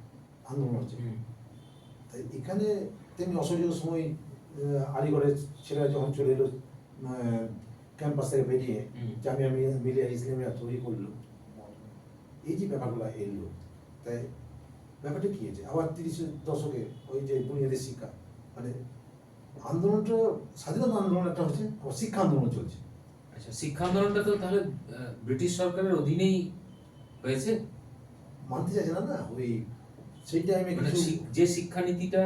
আন্দোলন হচ্ছে। হুম, তাই এখানে তেমনি অসহযোগের সময় আলিগড়ের ছেলেরা যখন চলে এলো ক্যাম্পাস থেকে বেরিয়ে, হুম। জামিয়া মিলিয়া ইসলামিয়া তৈরি করলো, এই যে ব্যাপারগুলো এলো, তাই ব্যাপারটা কি হয়েছে আবার 30-এর দশকে ওই যে বুনিয়াদী শিক্ষা, মানে আন্দোলনটা স্বাধীনতা আন্দোলন একটা হচ্ছে, আবার শিক্ষা আন্দোলন চলছে। আচ্ছা, শিক্ষা আন্দোলনটা তো তাহলে ব্রিটিশ সরকারের অধীনেই হয়েছে। মানতে চাইছে না, না ওই সেই টাইমে মানে কিছু, যে শিক্ষানীতিটা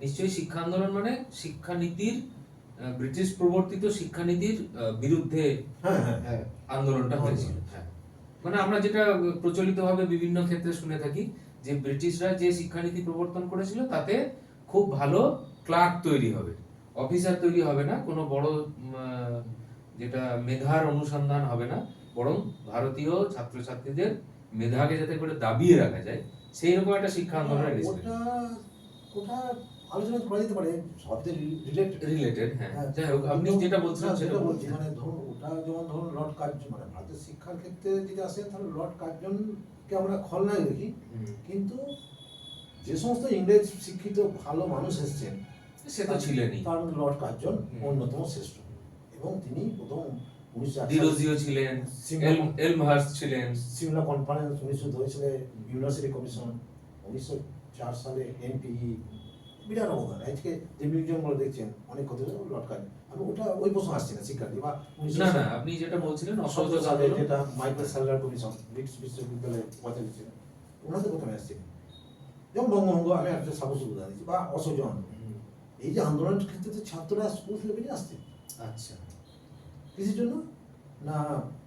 নিশ্চয়ই শিক্ষা আন্দোলন মানে শিক্ষানীতির ব্রিটিশ প্রবর্তিত শিক্ষানীতির বিরুদ্ধে হ্যাঁ হ্যাঁ হ্যাঁ, আন্দোলনটা হয়েছিল। হ্যাঁ, মানে আমরা যেটা প্রচলিতভাবে বিভিন্ন ক্ষেত্রে শুনে থাকি যে ব্রিটিশরা যে শিক্ষানীতি প্রবর্তন করেছিল তাতে খুব ভালো ক্লার্ক তৈরি হবে, অফিসার তৈরি হবে না, কোনো বড় যেটা মেধার অনুসন্ধান হবে না, বরং ভারতীয় ছাত্রছাত্রীদের মেধাকে যাতে করে দাবিয়ে রাখা যায় সেই রকম একটা শিক্ষা আন্দোলনের ওটা ওটা আলোচনা করা যেতে পারে, সবদের রিলেটেড। রিলেটেড। হ্যাঁ, যাই হোক, আপনি যেটা বলছেন সেটা যেটা বলছি, বলছেন। মানে ধরুন ওটা যেমন ধরুন লর্ড কার্জন, মানে ভারতের শিক্ষার ক্ষেত্রে যদি আসে তাহলে লর্ড কার্জনকে আমরা খলনায়ক দেখি, হুম, কিন্তু যে সমস্ত ইংরেজ শিক্ষিত ভালো মানুষ এসেছেন সে তো ছিলেনই। তার মধ্যে লর্ড কার্জন হুম। অন্যতম শ্রেষ্ঠ, এবং তিনি প্রথম 1908 ডিরোজিও ছিলেন, এলমহার্স্ট ছিলেন। সিমলা কনফারেন্স 1902 সালে, ইউনিভার্সিটি কমিশন 1904 সালে, এনপিই, বিরাট অবদান। আজকে যে মিউজিয়ামগুলো দেখছেন অনেক কথা লর্ড কার্জন, আমি ওটা ওই প্রশ্ন আসছে না শিক্ষার্থী বা না না, আপনি যেটা বলছিলেন 1917 অসহযোগ সালে আন্দোলন। যেটা মাইকেল স্যালার কমিশন ব্রিটিশ বিশ্ববিদ্যালয়ে পৌঁছে ছিলেন, ওনাদের প্রথমে আসছে। যেমন বঙ্গভঙ্গ, আমি একটা সাপোজ উদাহরণ দিচ্ছি, বা অসহযোগ আন্দোলন। হুম, এই যে আন্দোলনের ক্ষেত্রে তো ছাত্ররা স্কুল থেকে বেরিয়ে আসছে, আচ্ছা। কিসের জন্য? না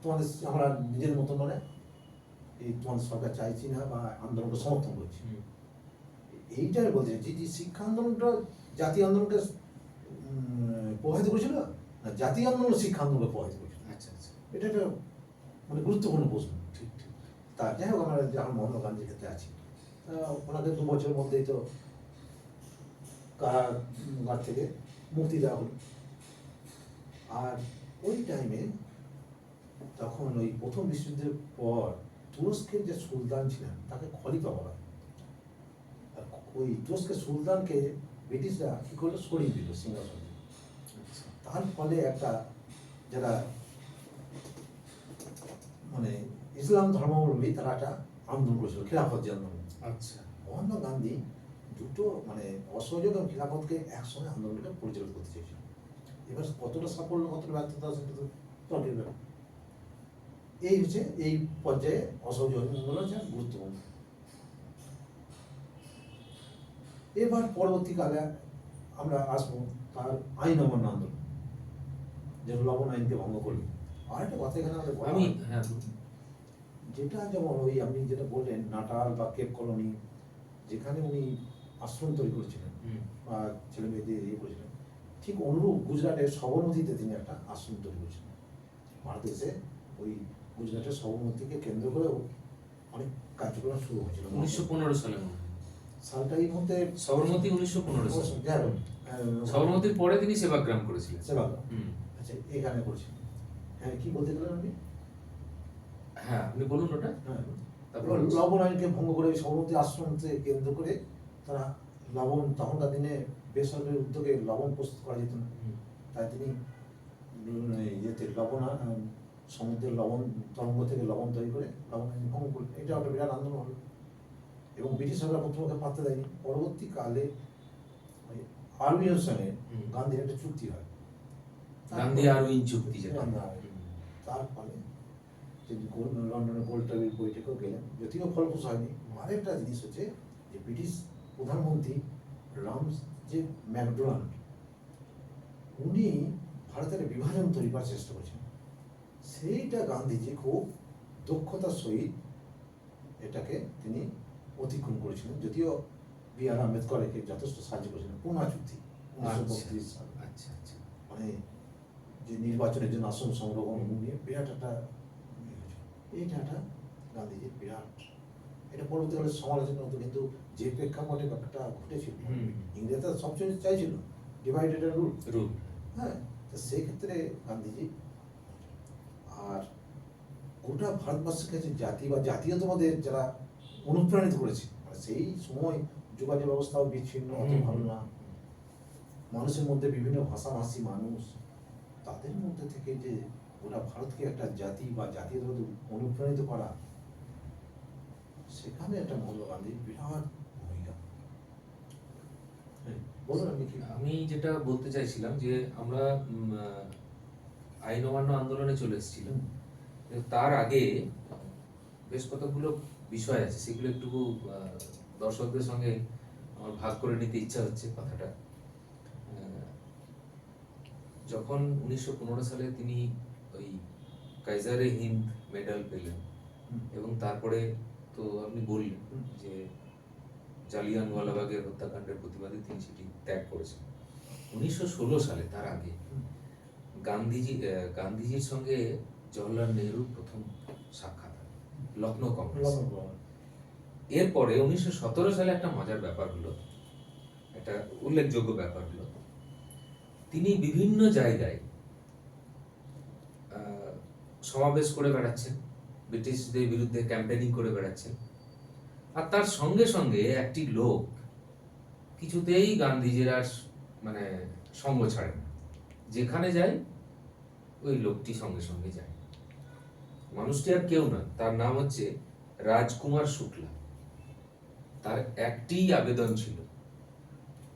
তোমাদের আমরা নিজের মতো নয়, এই তোমাদের সরকার চাইছি না বা আন্দোলনকে সমর্থন করছি, হুম, এইটাই বলছে যে যে শিক্ষা আন্দোলনটা জাতীয় আন্দোলনকে প্রভাবিত করেছিল, না জাতীয় আন্দোলন শিক্ষা আন্দোলনকে প্রভাবিত করেছিল? আচ্ছা আচ্ছা, এটা একটা মানে গুরুত্বপূর্ণ প্রশ্ন। ঠিক ঠিক। তা যাই হোক, আমরা যখন মহাত্মা গান্ধীর ক্ষেত্রে আছি, ওনাকে 2 বছরের মধ্যেই তো কারাগার থেকে মুক্তি দেওয়া হলো। আর ওই টাইমে তখন ওই প্রথম বিশ্বযুদ্ধের পর তুরস্কের যে সুলতান ছিলেন তাকে খলিফা বলা হয়। আর ওই তুরস্কের সুলতানকে ব্রিটিশরা কি করলো, সরিয়ে দিল সিংহাসন থেকে। আচ্ছা, তার ফলে একটা যারা মানে ইসলাম ধর্মাবলম্বী তারা একটা আন্দোলন করেছিল, খিলাফত যে আন্দোলন। আচ্ছা, মহাত্মা গান্ধী দুটো মানে অসহযোগ এবং খিলাফতকে একসঙ্গে আন্দোলনকে পরিচালিত করতে চেয়েছিল। এবার কতটা সাফল্য কতটা ব্যর্থতা সেটা তো তর্কের ব্যাপার। এই হচ্ছে এই পর্যায়ে অসহযোগ আন্দোলন হচ্ছে গুরুত্বপূর্ণ। এবার পরবর্তীকালে আমরা আসবো তার আইন অমান্য আন্দোলন, যেটা লবণ আইনকে ভঙ্গ করলো। আর একটা কথা এখানে আমাদের বলা আমি হয়, হ্যাঁ যেটা যেমন ওই আপনি যেটা বললেন নাটাল বা কেপ কলোনি, যেখানে উনি আশ্রম তৈরি করেছিলেন হুম, বা ছেলে মেয়েদের ইয়ে করেছিলেন, ঠিক অনুরূপ গুজরাটের সবরমতীতে তিনি একটা আশ্রম তৈরি করেছিলেন। ভারত দেশে ওই গুজরাটের সবরমতীকে কেন্দ্র করেও অনেক কার্যক্রম শুরু হয়েছিল 1915 সালে মনে হয়। সালটা এই মুহূর্তে সবরমতী 1915 সালে। যাই হোক, সবরমতীর পরে তিনি সেবাগ্রাম করেছিলেন। সেবাগ্রাম, হুম, আচ্ছা এখানে করেছিলেন। হ্যাঁ, কি বলতে গেলেন আপনি? হ্যাঁ আপনি বলুন ওটা। হ্যাঁ, তারপর এবার লবণ আইনকে ভঙ্গ করে সবরমতী আশ্রমকে কেন্দ্র করে তারা লবণ, তখনকার দিনে বেসরকারি উদ্যোগে লবণ প্রস্তুত করা যেত না, হুম, তাই তিনি ইয়েতে লবণ সমুদ্রের লবণ তরঙ্গ থেকে লবণ তৈরি করে লবণ আইন ভঙ্গ করলেন। এটা একটা বিরাট আন্দোলন হলো এবং ব্রিটিশ সরকার প্রথমকে পাত্তা দেয়নি। পরবর্তীকালে ওই আরবিয়ার সঙ্গে হুম। গান্ধীর একটা চুক্তি হয়, গান্ধী আর ওই চুক্তি যেটা। গান্ধী আর- তার ফলে তিনি লন্ডনে গোলটেবিল বৈঠকেও গেলেন, যদিও ফলপ্রসূ হয়নি। আরেকটা জিনিস হচ্ছে যে ব্রিটিশ প্রধানমন্ত্রী যে ম্যাকডোনাল্ড, উনি ভারতের বিভাজন তৈরি করার চেষ্টা করেছেন। সেইটা গান্ধীজি খুব দক্ষতার সহিত এটাকে তিনি অতিক্রম করেছিলেন, যদিও বি.আর. আম্বেদকর একে যথেষ্ট সাহায্য করেছিলেন। পুনা চুক্তি 1932 সালে, আচ্ছা আচ্ছা। মানে যে নির্বাচনের জন্য আসন সংরক্ষণ নিয়ে বিরাট একটা ইয়ে হয়েছিল। এইটা একটা গান্ধীজির বিরাট, এটা পরবর্তীকালে সমালোচনা হতো, কিন্তু যে প্রেক্ষাপটে ব্যাপারটা ঘটেছিল, ইংরেজরা সবচেয়ে চাইছিল ডিভাইডেড রুল, হ্যাঁ, তো সেই ক্ষেত্রে গান্ধীজি আর গোটা ভারতবর্ষের কাছে জাতি বা জাতীয়তাবাদের যারা অনুপ্রাণিত করেছে, মানে সেই সময় যোগাযোগ ব্যবস্থাও বিচ্ছিন্ন, অত ভালো না, মানুষের মধ্যে বিভিন্ন ভাষাভাষী মানুষ, তাদের মধ্যে থেকে যে গোটা ভারতকে একটা জাতি বা জাতীয়তাবাদে অনুপ্রাণিত করা, সেখানে একটা মহাত্মা গান্ধীর বিরাট ভূমিকা। বলুন আপনি কি? আমি যেটা বলতে চাইছিলাম যে আমরা আইন অমান্য আন্দোলনে চলে এসেছিলাম, কিন্তু তার আগে বেশ কতগুলো বিষয় আছে, সেগুলো একটু দর্শকদের সঙ্গে আমার ভাগ করে নিতে ইচ্ছা হচ্ছে কথাটা। যখন 1915 সালে তিনি ওই কাইজারে হিন্দ মেডাল পেলেন, এবং তারপরে তো আপনি বললেন যে জালিয়ানওয়ালাবাগের হত্যাকাণ্ডের প্রতিবাদে তিনি সেটি ত্যাগ করেছেন। 1916 সালে, তার আগে গান্ধীজির সঙ্গে জওহরলাল নেহরুর প্রথম সাক্ষাৎ হয় লখনৌ কংগ্রেসে। এরপরে 1917 সালে একটা মজার ব্যাপার হলো, একটা উল্লেখযোগ্য ব্যাপার হলো, তিনি বিভিন্ন জায়গায় সমাবেশ করে বেড়াচ্ছেন, ব্রিটিশদের বিরুদ্ধে ক্যাম্পেইনিং করে বেড়াচ্ছেন, আর তার সঙ্গে সঙ্গে একটি লোক কিছুতেই গান্ধীজির আর মানে সঙ্গ ছাড়ে না, যেখানে যায় ওই লোকটি সঙ্গে সঙ্গে যায়। মানুষটি আর কেউ না, তার নাম হচ্ছে রাজকুমার শুক্লা। তার একটি আবেদন ছিল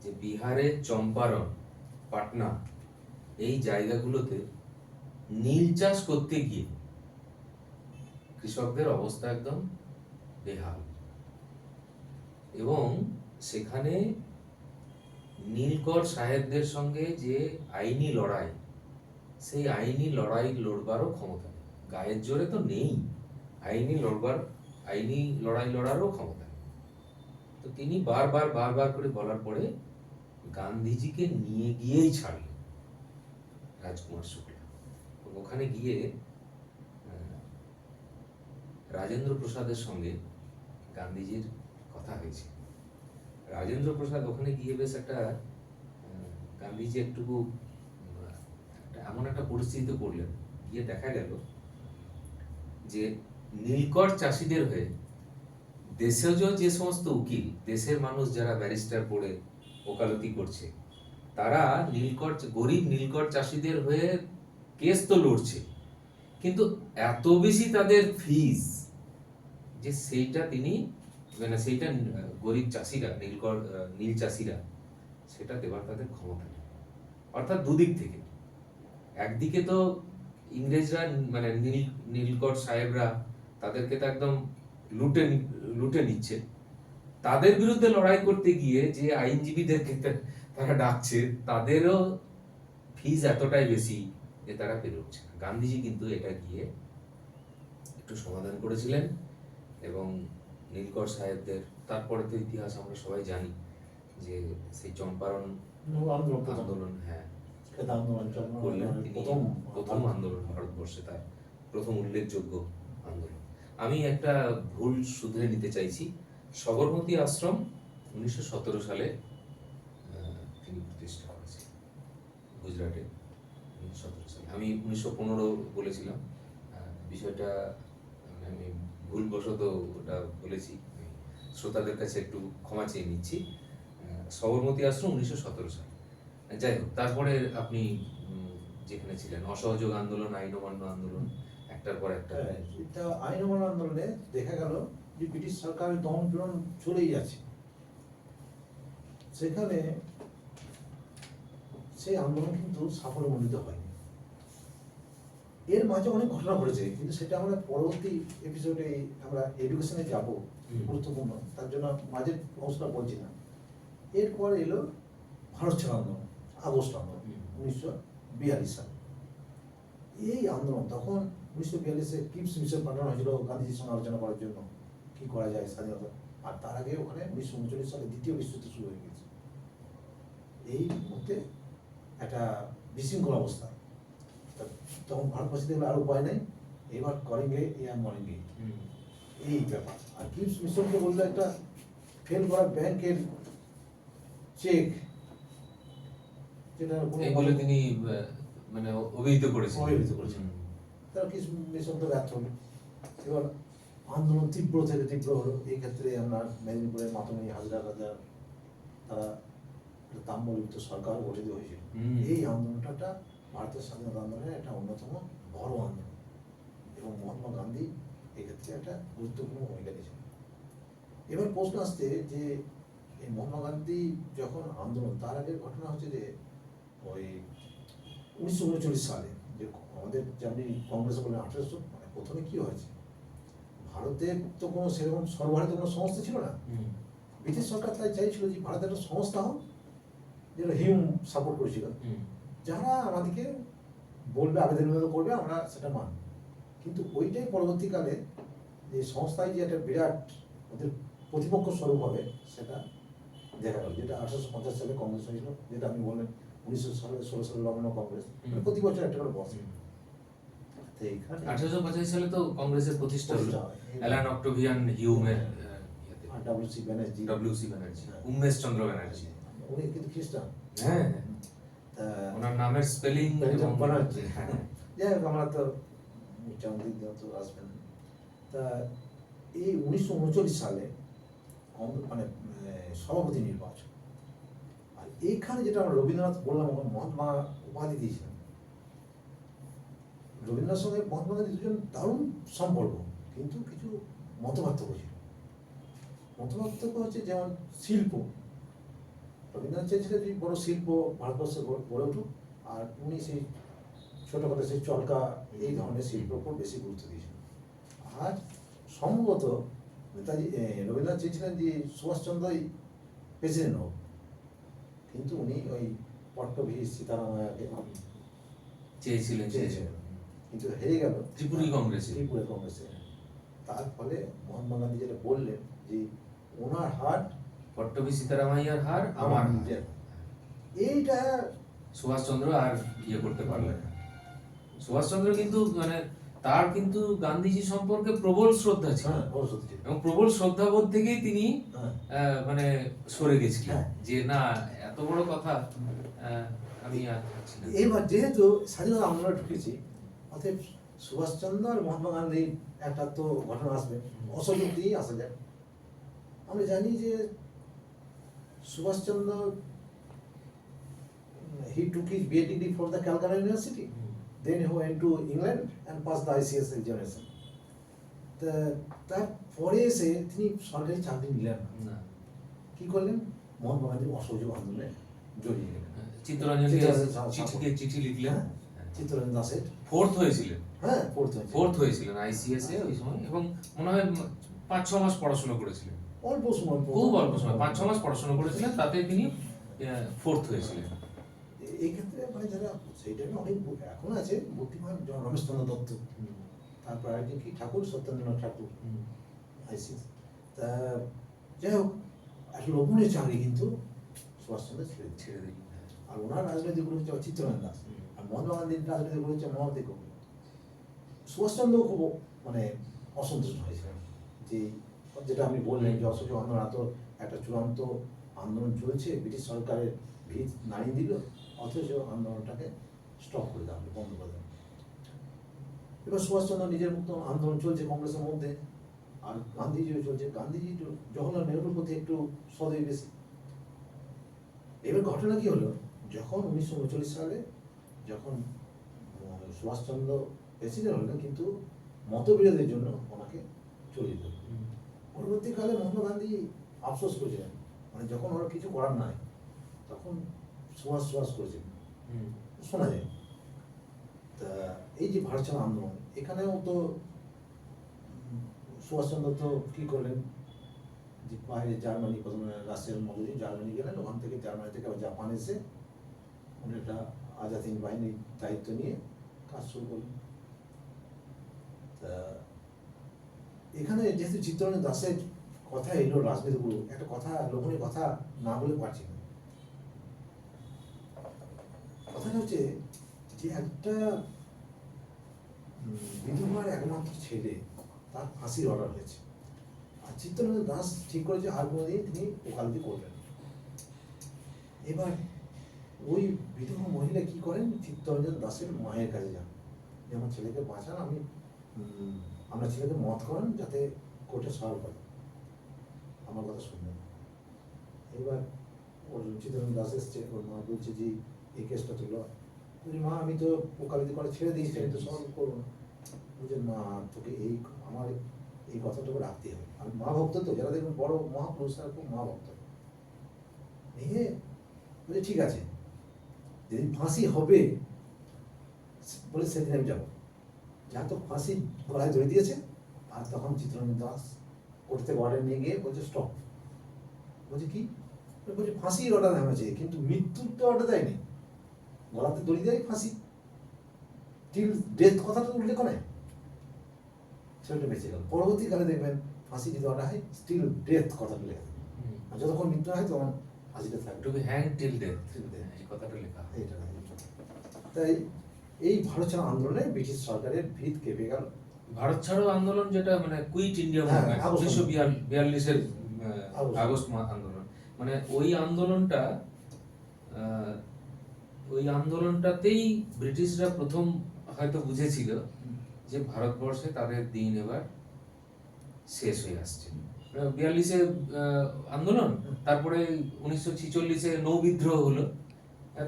যে বিহারের চম্পারণ, পাটনা, এই জায়গাগুলোতে নীল চাষ করতে গিয়ে কৃষকদের অবস্থা একদম বেহাল, এবং সেখানে নীলকর সাহেবদের সঙ্গে যে আইনি লড়াই, সেই আইনি লড়াই লড়বারও ক্ষমতা নেই, গায়ের জোরে তো নেই, আইনি লড়াই লড়ারও ক্ষমতা নেই। তো তিনি বারবার করে বলার পরে গান্ধীজিকে নিয়ে গিয়েই ছাড়লেন রাজকুমার শুক্লা। ওখানে গিয়ে রাজেন্দ্র প্রসাদের সঙ্গে গান্ধীজির কথা হয়েছে। রাজেন্দ্র প্রসাদ ওখানে গিয়ে বেশ একটা গান্ধীজি একটুকু এমন একটা পরিস্থিতিতে পড়লেন, গিয়ে দেখা গেল যে নীলকর চাষীদের হয়ে দেশেজ যে সমস্ত উকিল, দেশের মানুষ যারা ব্যারিস্টার পড়ে ওকালতি করছে, তারা গরিব নীলকর চাষীদের হয়ে কেস তো লড়ছে, কিন্তু এত বেশি তাদের ফিস যে সেইটা তিনি মানে সেইটা গরিব চাষিরা, নীল চাষিরা সেটা দেবার তাদের ক্ষমতা নেই। অর্থাৎ দুদিক থেকে, একদিকে তো ইংরেজরা মানে নীলকর সাহেবরা তাদেরকে তো একদম লুটে নিচ্ছে, তাদের বিরুদ্ধে লড়াই করতে গিয়ে যে আইনজীবীদেরকে তারা ডাকছে, তাদেরও ফিস এতটাই বেশি যে তারা পেরে উঠছে না। গান্ধীজি কিন্তু এটা গিয়ে একটু সমাধান করেছিলেন, এবং নীলকর সাহেবদের, তারপরে তো ইতিহাস আমরা সবাই জানি যে সেই চম্পারণ আন্দোলন, হ্যাঁ, করলেন তিনি, প্রথম আন্দোলন ভারতবর্ষে, তার প্রথম উল্লেখযোগ্য আন্দোলন। আমি একটা ভুল শুধরে নিতে চাইছি, সবরমতী আশ্রম 1917 সালে তিনি প্রতিষ্ঠা করেছেন গুজরাটে, 1917 সালে। আমি 1915 বলেছিলাম, বিষয়টা আমি ভুলবশত ওটা বলেছি, শ্রোতাদের কাছে একটু ক্ষমা চেয়ে নিচ্ছি। সবরমতী আশ্রম 1917 সালে। যাই হোক, তারপরে আপনি যেখানে ছিলেন, অসহযোগ আন্দোলন, আইন অমান্য আন্দোলন, একটার পর একটা। এটা আইন অমান্য আন্দোলনে দেখা গেল যে ব্রিটিশ সরকারের দমন পীড়ন চলেই যাচ্ছে, সেখানে সেই আন্দোলন কিন্তু সাফল্যমণ্ডিত হয়নি। এর মাঝে অনেক ঘটনা ঘটেছে, কিন্তু সেটা আমরা পরবর্তী এপিসোডে আমরা এডুকেশনে যাব, গুরুত্বপূর্ণ, তার জন্য মাঝের অংশটা বলছি না। এরপর এলো ভারত ছাড়ো আন্দোলন, আগস্ট আন্দোলন, 1942 সাল। এই আন্দোলন তখন 1942-এ কিপস মিশন পাঠানো হয়েছিল গান্ধীজির সঙ্গে আলোচনা করার জন্য কি করা যায় স্বাধীনতা। আর তার আগে ওখানে 1939 সালে দ্বিতীয় বিশ্বযুদ্ধ শুরু হয়ে গেছে। এই মুহূর্তে একটা বিশৃঙ্খল অবস্থা। তখন ভারতবাসী দেখলে আর উপায় নেই, এবার করেঙ্গে ইয়ার মরেঙ্গে, এই ব্যাপার। আর কিপস মিশনকে বললে একটা ফেল করা ব্যাংকের চেক, যেটা এই বলে তিনি মানে অভিহিত করেছেন। তারা কিপস মিশন তো ব্যর্থ হলো। এবার আন্দোলন তীব্র থেকে তীব্র হলো। এই ক্ষেত্রে আমরা মেদিনীপুরের মাতঙ্গি হাজরা রাজা তারা তাম্রলিপ্ত সরকার গঠিত হয়েছিল। এই আন্দোলনটা ভারতের স্বাধীনতা আন্দোলনের একটা অন্যতম বড় আন্দোলন, এবং মহাত্মা গান্ধী এক্ষেত্রে একটা গুরুত্বপূর্ণ ভূমিকা নিয়েছেন। এবার প্রশ্ন আসছে যে এই মহাত্মা গান্ধী যখন আন্দোলন, তার আগের ঘটনা হচ্ছে যে ওই 1939 সালে যে আমাদের যেমনি কংগ্রেস বলে 1800, মানে প্রথমে কি হয়েছে, ভারতে তো কোনো সেরকম সর্বভারতীয় কোনো সংস্থা ছিল না। ব্রিটিশ সরকার তাই চাইছিল যে ভারতের একটা সংস্থা হোক, যেটা হিউম সাপোর্ট করেছিল, যারা আমাদেরকে বলবে, আবেদন করবে, আমরা সেটা মানব। কিন্তু ওইটাই পরবর্তীকালে যে সংস্থায় যে একটা বিরাট ওদের প্রতিপক্ষ স্বরূপ হবে, সেটা দেখা গেল, যেটা 1850 সালে কংগ্রেস হয়েছিল, যেটা আপনি বললেন 1916 সালে লন্ডন কংগ্রেস, প্রতি বছর একটা করে বসে। 1885 সালে তো কংগ্রেসের প্রতিষ্ঠা হলো অ্যালান অক্টোভিয়ান হিউমের ডব্লিউ.সি. ব্যানার্জি, উমেশ চন্দ্র ব্যানার্জি, উনি কিন্তু খ্রিস্টান। হ্যাঁ, ওনার নামের স্পেলিং ব্যানার্জি। যাই হোক, আমরা তো তো আসবেন। তা এই 1939 সালে মানে সভাপতি নির্বাচন, আর এইখানে যেটা আমরা রবীন্দ্রনাথ বললাম, মহাত্মা উপাধি দিয়েছিলেন। রবীন্দ্রনাথের সঙ্গে মহাত্মা গান্ধী দুজন দারুণ সম্পর্ক, কিন্তু কিছু মতপার্থক্য ছিল। মতপার্থক্য হচ্ছে যেমন শিল্প, রবীন্দ্রনাথ চেয়েছিলেন যে বড় শিল্প ভারতবর্ষে গড়ে উঠুক, আর উনি সেই ছোটখাটো সেই চরকা এই ধরনের শিল্পের উপর বেশি গুরুত্ব দিয়েছিলেন। আর সম্ভবত নেতাজি রবীন্দ্রনাথ চেয়েছিলেন যে সুভাষচন্দ্রই প্রেসিডেন্ট হোক, কিন্তু উনি ওই পট্টভি সীতারামায়াকে চেয়েছিলেন, কিন্তু হেরে গেল ত্রিপুরী কংগ্রেসে। তার ফলে মহাত্মা গান্ধী যেটা বললেন যে ওনার হার পট্টভি সীতারামাইয়ার হার আমার নিজের, এইটা সুভাষচন্দ্র আর ইয়ে করতে পারলেন না। সুভাষচন্দ্র কিন্তু মানে তার কিন্তু গান্ধীজি সম্পর্কে প্রবল শ্রদ্ধা ছিল, এবং প্রবল শ্রদ্ধাবোধ থেকেই তিনি মানে সরে গেছিলেন যে না, এত বড় কথা আমি আর থাকছি না। এবার যেহেতু স্বাধীনতা আন্দোলনে ঢুকেছি, অতএব সুভাষচন্দ্র আর মহাত্মা গান্ধীর একটা তো ঘটনা আসবে, অসহযোগ দিয়েই আসা যায়। আমরা জানি যে Subhash Chandra he took his BA degree from the Calcutta University. Then he went to England and passed the ICS examination. তারপরে এসে তিনি সরকারি চাকরি নিলেন না। কি করলেন? মহাত্মা গান্ধীর অসহযোগ আন্দোলনে জড়িয়ে গেলেন। চিঠি লিখলেন। চিত্তরঞ্জন দাসের ফোর্থ হয়েছিলেন। হ্যাঁ, ফোর্থ হয়েছিলেন ICS এ ওই সময়, এবং মনে হয় 5-6 মাস পড়াশোনা করেছিলেন। অল্প সময়, খুব অল্প সময়, 5-6 মাস পড়াশোনা করেছিলেন, তাতে তিনি ফোর্থ হয়েছিলেন। এই ক্ষেত্রে মানে যারা সেই টাইমে অনেক এখন আছে বুদ্ধিমান, যেমন রমেশচন্দ্র দত্ত, তারপর আরেকজন কি ঠাকুর, সত্যেন্দ্রনাথ ঠাকুর, ICS। তা যাই হোক, একটা লোভনীয় চাকরি কিন্তু সুভাষচন্দ্র ছেড়ে দিই। আর ওনার রাজনৈতিক গুরু হচ্ছে চিত্তরঞ্জন দাস, আর মহাত্মা গান্ধীর রাজনৈতিক গুরু হচ্ছে মহাদেব কবি। সুভাষচন্দ্র খুব মানে অসন্তুষ্ট হয়েছিলেন যে, যেটা আপনি বললেন যে অসহযোগ আন্দোলন, এত একটা চূড়ান্ত আন্দোলন চলছে, ব্রিটিশ সরকারের ভিত নাড়িয়ে দিল, অথচ আন্দোলনটাকে স্টপ করে দেওয়া, বন্ধ করে দেওয়া। এবার সুভাষচন্দ্র নিজের মতো আন্দোলন চলছে কংগ্রেসের মধ্যে, আর গান্ধীজিও চলছে। গান্ধীজি জওহরলাল নেহরুর প্রতি একটু সদয় বেশি। এবার ঘটনা কি হলো, যখন 1939 সালে যখন সুভাষচন্দ্র প্রেসিডেন্ট হলেন, কিন্তু মতবিরোধের জন্য ওনাকে চলে যেতে হলো। পরবর্তীকালে মহাত্মা গান্ধী আফসোস করেছিলেন, মানে যখন ওরা কিছু করার নাই, তখন সুভাষ করেছিলেন, শোনা যায়। তা এই যে ভারত ছাড়ো আন্দোলন, এখানেও তো সুভাষচন্দ্র তো কী করলেন, যে বাইরে জার্মানি, প্রথমে রাশিয়ার মধ্যে জার্মানি গেলেন, ওখান থেকে জার্মানি থেকে আবার জাপান এসে উনি একটা আজাদ হিন্দ বাহিনীর দায়িত্ব নিয়ে কাজ শুরু করলেন। তা এখানে যেহেতু চিত্তরঞ্জন দাসের কথা এলো রাজনীতিগুলো, একটা কথা লোভনীয় কথা না বলে পারছি না। কথাটা হচ্ছে যে একটা বিধবার একমাত্র ছেলে, তার ফাঁসির অর্ডার হয়েছে, আর চিত্তরঞ্জন দাস ঠিক করেছে আর কোনোদিন তিনি ওকালতি করবেন। এবার ওই বিধবা মহিলা কি করেন, চিত্তরঞ্জন দাসের মায়ের কাছে যান, যে আমার ছেলেকে বাঁচান, আমরা ছেলেকে মত করেন যাতে কোর্টে সওয়াল করে, আমার কথা শুনবেন। এবার ওর চিত্তরঞ্জন দাস এসছে, ওর মা বলছে যে এই কেসটা তুলো, বলছি মা আমি তো ওকালতি করে ছেড়ে দিয়েছি, আমি তো সওয়াল করবো না। বলছে না, তোকে এই আমার এই কথাটুকু রাখতে হবে। আমি মা ভক্ত তো, যারা দেখবেন বড় মহাপুরুষ তারা খুব মা ভক্ত। নিয়ে বলছে ঠিক আছে, যেদিন ফাঁসি হবে বলে সেদিন আমি যাবো। যা তো ফাঁসি গলায় ধরে দিয়েছে, আর তখন চিত্তরঞ্জন দাস করতে অর্ডার নিয়ে গিয়ে বলছে স্টপ। বলছে কি, বলছে ফাঁসির অর্ডার হয়েছে, কিন্তু মৃত্যুর তো অর্ডার দেয়নি, গলাতে দড়ি দেয় ফাঁসি, টিল ডেথ কথাটা উল্লেখ নেই, ছেলেটা বেঁচে গেল। পরবর্তীকালে দেখবেন ফাঁসি যদি অর্ডার হয় স্টিল ডেথ কথাটা লেখা থাকে, আর যতক্ষণ মৃত্যু হয় তখন ফাঁসিটা থাকে, to be hang till death, এই কথাটা লেখা হয়। এইটা। তাই এই ভারত ছাড়ো আন্দোলনে ব্রিটিশ সরকারের ভিত কেঁপে গেল। ভারত ছাড়ো আন্দোলন যেটা মানে কুইট ইন্ডিয়া হ্যাঁ, মুভমেন্ট, আগস্ট 1942-এর আগস্ট। আগস্ট আন্দোলন, মানে ওই আন্দোলনটা ওই আন্দোলনটাতেই ব্রিটিশরা প্রথম হয়তো বুঝেছিল যে ভারতবর্ষে তাদের দিন এবার শেষ হয়ে আসছে। 42-এ আন্দোলন, তারপরে 1946-এ নৌ বিদ্রোহ হলো,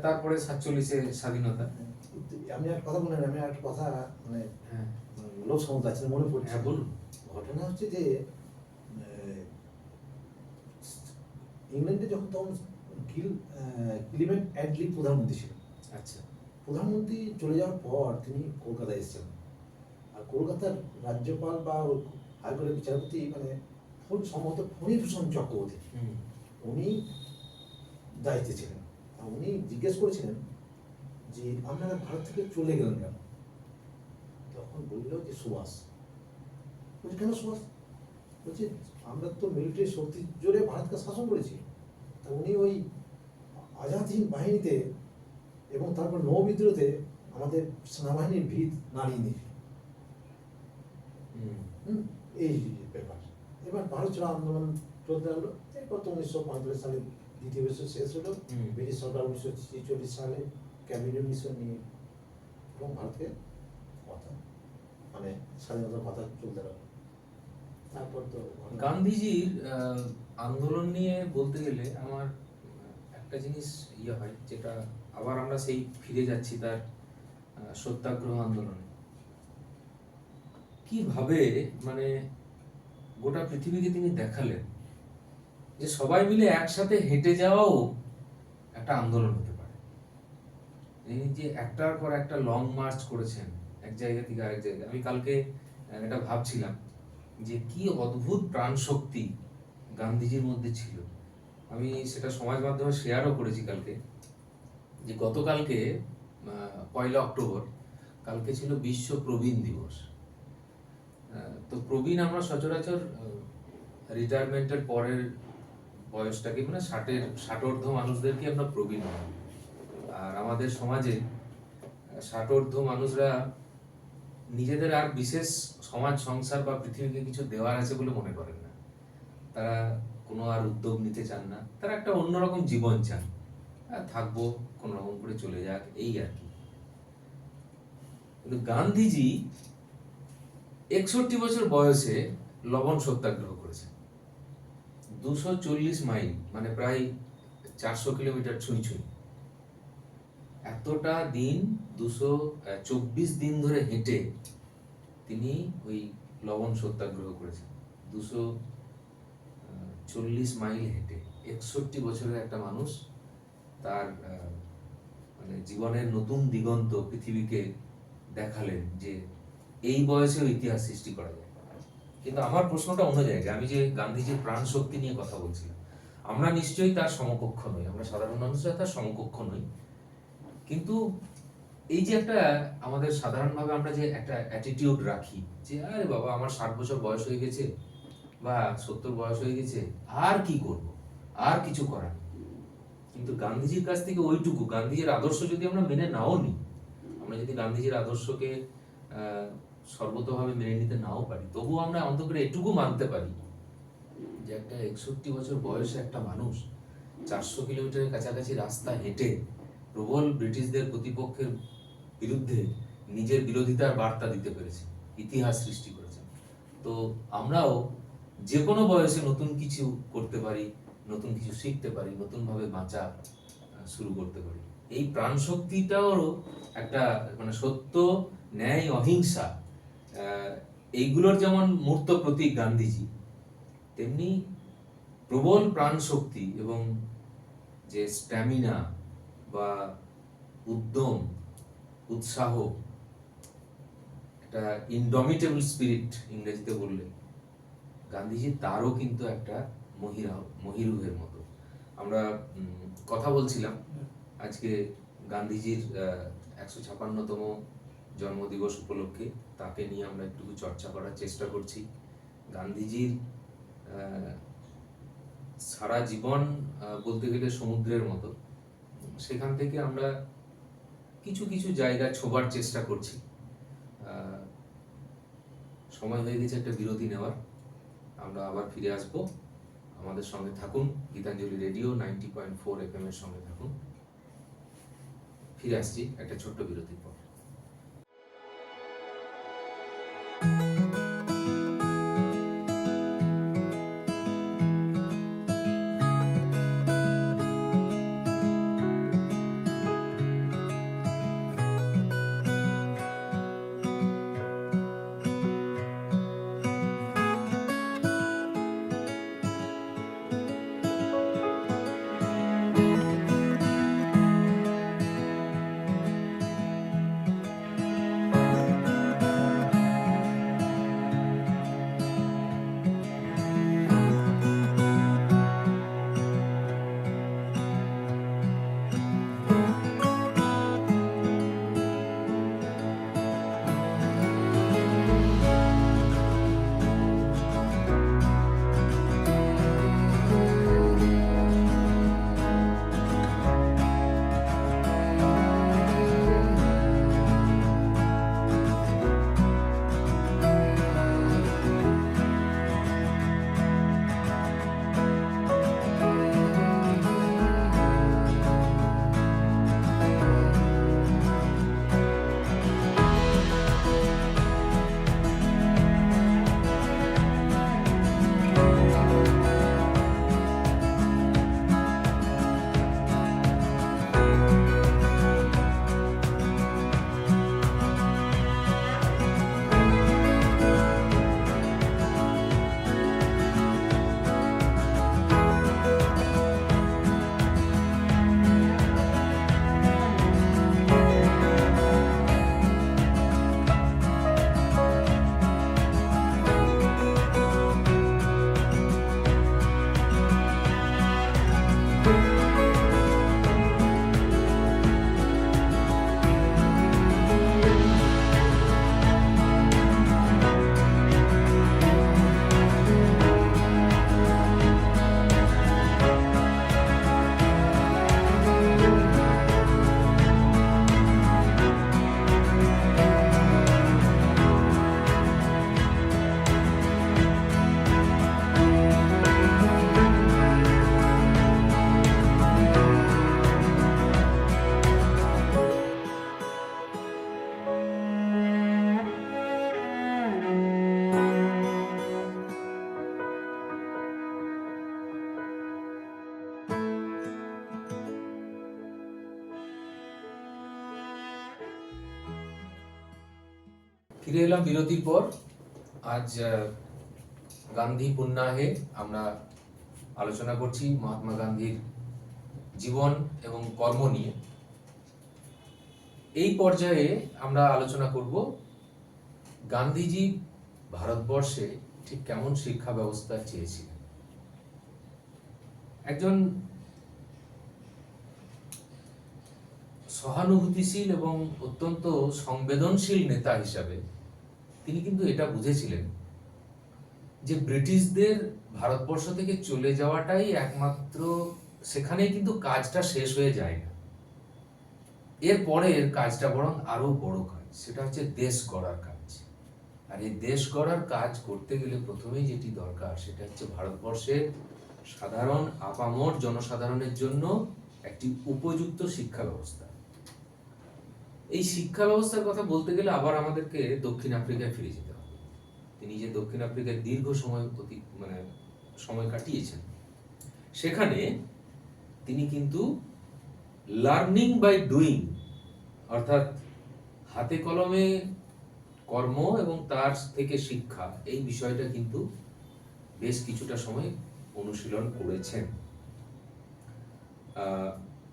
তারপরে 47-এ স্বাধীনতা। আমি একটা কথা বলেন, আমি একটা কথা মানে হ্যাঁ লোক সমস্ত আছে মনে পড়ছে। হ্যাঁ বলুন। ঘটনা হচ্ছে যে ইংল্যান্ডে যখন তখন ক্লিমেন্ট অ্যাটলি প্রধানমন্ত্রী ছিলেন। আচ্ছা। প্রধানমন্ত্রী চলে যাওয়ার পর তিনি কলকাতায় এসেছিলেন, আর কলকাতার রাজ্যপাল বা হাইকোর্টের বিচারপতি মানে সম্ভবত ফণীভূষণ চক্রবর্তী, উনি দায়িত্বে ছিলেন। আর উনি জিজ্ঞেস করেছিলেন যে আপনারা ভারত থেকে চলে গেলেন কেন? তখন বলল যে সুভাষ। বলছে কেন সুভাষ? বলছে আমরা তো মিলিটারি শক্তির জোরে ভারতকে শাসন করেছি, তা উনি ওই আজাদ হিন্দ বাহিনীতে এবং তারপর নৌ বিদ্রোহে আমাদের সেনাবাহিনীর ভিত নাড়িয়ে দিয়েছে। এই ব্যাপার। এবার ভারত ছাড়ো আন্দোলন চলতে লাগলো। এরপর তো 1945 সালে দ্বিতীয় বিশ্ব শেষ হলো, ব্রিটিশ সরকার 1946 সালে ক্যাবিনেট মিশন নিয়ে এবং ভারতকে কথা মানে স্বাধীনতার কথা চলতে লাগলো। তারপর তো গান্ধীজির আন্দোলন নিয়ে বলতে গেলে আমার একটা জিনিস হয়, যেটা আবার আমরা সেই ফিরে যাচ্ছি তার সত্যাগ্রহ আন্দোলনে। কিভাবে মানে গোটা পৃথিবীকে তিনি দেখালেন যে সবাই মিলে একসাথে হেঁটে যাওয়াও একটা আন্দোলন হতে পারে। তিনি যে একটার পর একটা লং মার্চ করেছেন এক জায়গা থেকে আরেক জায়গায়। আমি কালকে এটা ভাবছিলাম যে কি অদ্ভুত প্রাণ শক্তি গান্ধীজির মধ্যে ছিল। আমি সেটা সমাজ মাধ্যমে শেয়ারও করেছি কালকে, যে গতকালকে 1 অক্টোবর, কালকে ছিল বিশ্ব প্রবীণ দিবস। তো প্রবীণ আমরা সচরাচর রিটায়ারমেন্টের পরের বয়সটাকে মানে 60-ঊর্ধ্ব মানুষদেরকে আমরা প্রবীণ বলি। আর আমাদের সমাজে 60-ঊর্ধ্ব মানুষরা নিজেদের আর বিশেষ সমাজ সংসার বা পৃথিবীকে কিছু দেওয়ার আছে বলে মনে করেন না। তারা কোনো আর উদ্যোগ নিতে চান না, তারা একটা অন্যরকম জীবন চান, থাকবো কোনো রকম করে চলে যাক, এই আর কি। কিন্তু গান্ধীজি 61 বছর বয়সে লবণ সত্যাগ্রহ করেছেন, 240 মাইল মানে প্রায় 400 কিলোমিটার ছুঁই ছুঁই। এতটা দিন 224 দিন ধরে হেঁটে তিনি ওই লবণ সত্যাগ্রহ করেছেন, 240 মাইল হেঁটে। 61 বছরের একটা মানুষ তার মানে জীবনের নতুন দিগন্ত পৃথিবীকে দেখালেন যে এই বয়সেও ইতিহাস সৃষ্টি করা যায়। কিন্তু আমার প্রশ্নটা অন্য জায়গায়। আমি যে গান্ধীজির প্রাণ শক্তি নিয়ে কথা বলছিলাম, আমরা নিশ্চয়ই তার সমকক্ষ নই, আমরা সাধারণ মানুষরা তার সমকক্ষ নই, কিন্তু এই যে একটা আমাদের সাধারণভাবে আমরা যে একটা অ্যাটিটিউড রাখি যে আরে বাবা আমার 60 বছর বয়স হয়ে গেছে বা 70 বয়স হয়ে গেছে, আর কি করব, আর কিছু করার নেই। কিন্তু গান্ধীজির কাছ থেকে ওইটুকু, গান্ধীজির আদর্শ যদি আমরা মেনে নাও নিই, আমরা যদি গান্ধীজির আদর্শকে সর্বতভাবে মেনে নিতে নাও পারি, তবুও আমরা অন্তত এটুকু মানতে পারি যে একটা 61 বছর বয়সে একটা মানুষ 400 কিলোমিটারের কাছাকাছি রাস্তা হেঁটে প্রবল ব্রিটিশদের প্রতিপক্ষের বিরুদ্ধে নিজের বিরোধিতার বার্তা দিতে পেরেছে, ইতিহাস সৃষ্টি করেছে। তো আমরাও যে কোনো বয়সে নতুন কিছু করতে পারি, নতুন কিছু শিখতে পারি, নতুনভাবে বাঁচা শুরু করতে পারি। এই প্রাণ শক্তিটাও একটা মানে সত্য, ন্যায়, অহিংসা, এইগুলোর যেমন মূর্ত প্রতীক গান্ধীজি, তেমনি প্রবল প্রাণ শক্তি এবং যে স্ট্যামিনা বা উদ্যম, উৎসাহ, একটা ইনডমিটেবল স্পিরিট ইংরেজিতে বললে, গান্ধীজি তারও কিন্তু একটা মহিরুহের মতো। আমরা কথা বলছিলাম আজকে গান্ধীজির 156তম জন্মদিবস উপলক্ষে, তাকে নিয়ে আমরা একটু চর্চা করার চেষ্টা করছি। গান্ধীজির সারা জীবন বলতে গেলে সমুদ্রের মতো, সেখান থেকে আমরা কিছু কিছু জায়গা ছোঁবার চেষ্টা করছি। সময় হয়ে গেছে একটা বিরতি নেওয়ার, আমরা আবার ফিরে আসব। আমাদের সঙ্গে থাকুন, গীতাঞ্জলি রেডিও 90.4 FM এর সঙ্গে থাকুন। ফিরে আসছি একটা ছোট্ট বিরতির পর। ফিরে এলাম বিরতির পর। আজ গান্ধী পুণ্যাহে আমরা আলোচনা করছি মহাত্মা গান্ধীর জীবন এবং কর্ম নিয়ে। এই পর্যায়ে আমরা আলোচনা করব গান্ধীজি ভারতবর্ষে ঠিক কেমন শিক্ষা ব্যবস্থা চেয়েছিলেন। একজন সহানুভূতিশীল এবং অত্যন্ত সংবেদনশীল নেতা হিসাবে তিনি কিন্তু এটা বুঝেছিলেন যে ব্রিটিশদের ভারতবর্ষ থেকে চলে যাওয়াটাই একমাত্র, সেখানেই কিন্তু কাজটা শেষ হয়ে যায় না, এর পরের কাজটা বরং আরো বড় কাজ, সেটা হচ্ছে দেশ গড়ার কাজ। আর এই দেশ গড়ার কাজ করতে গেলে প্রথমেই যেটি দরকার সেটা হচ্ছে ভারতবর্ষের সাধারণ আপামর জনসাধারণের জন্য একটি উপযুক্ত শিক্ষা ব্যবস্থা। এই শিক্ষা ব্যবস্থার কথা বলতে গেলে আবার আমাদেরকে দক্ষিণ আফ্রিকায় ফিরে যেতে হবে। তিনি যে দক্ষিণ আফ্রিকায় দীর্ঘ সময় কাটিয়েছেন, সেখানে তিনি কিন্তু লার্নিং বাই ডুইং, অর্থাৎ হাতে কলমে কর্ম এবং তার থেকে শিক্ষা, এই বিষয়টা কিন্তু বেশ কিছুটা সময় অনুশীলন করেছেন।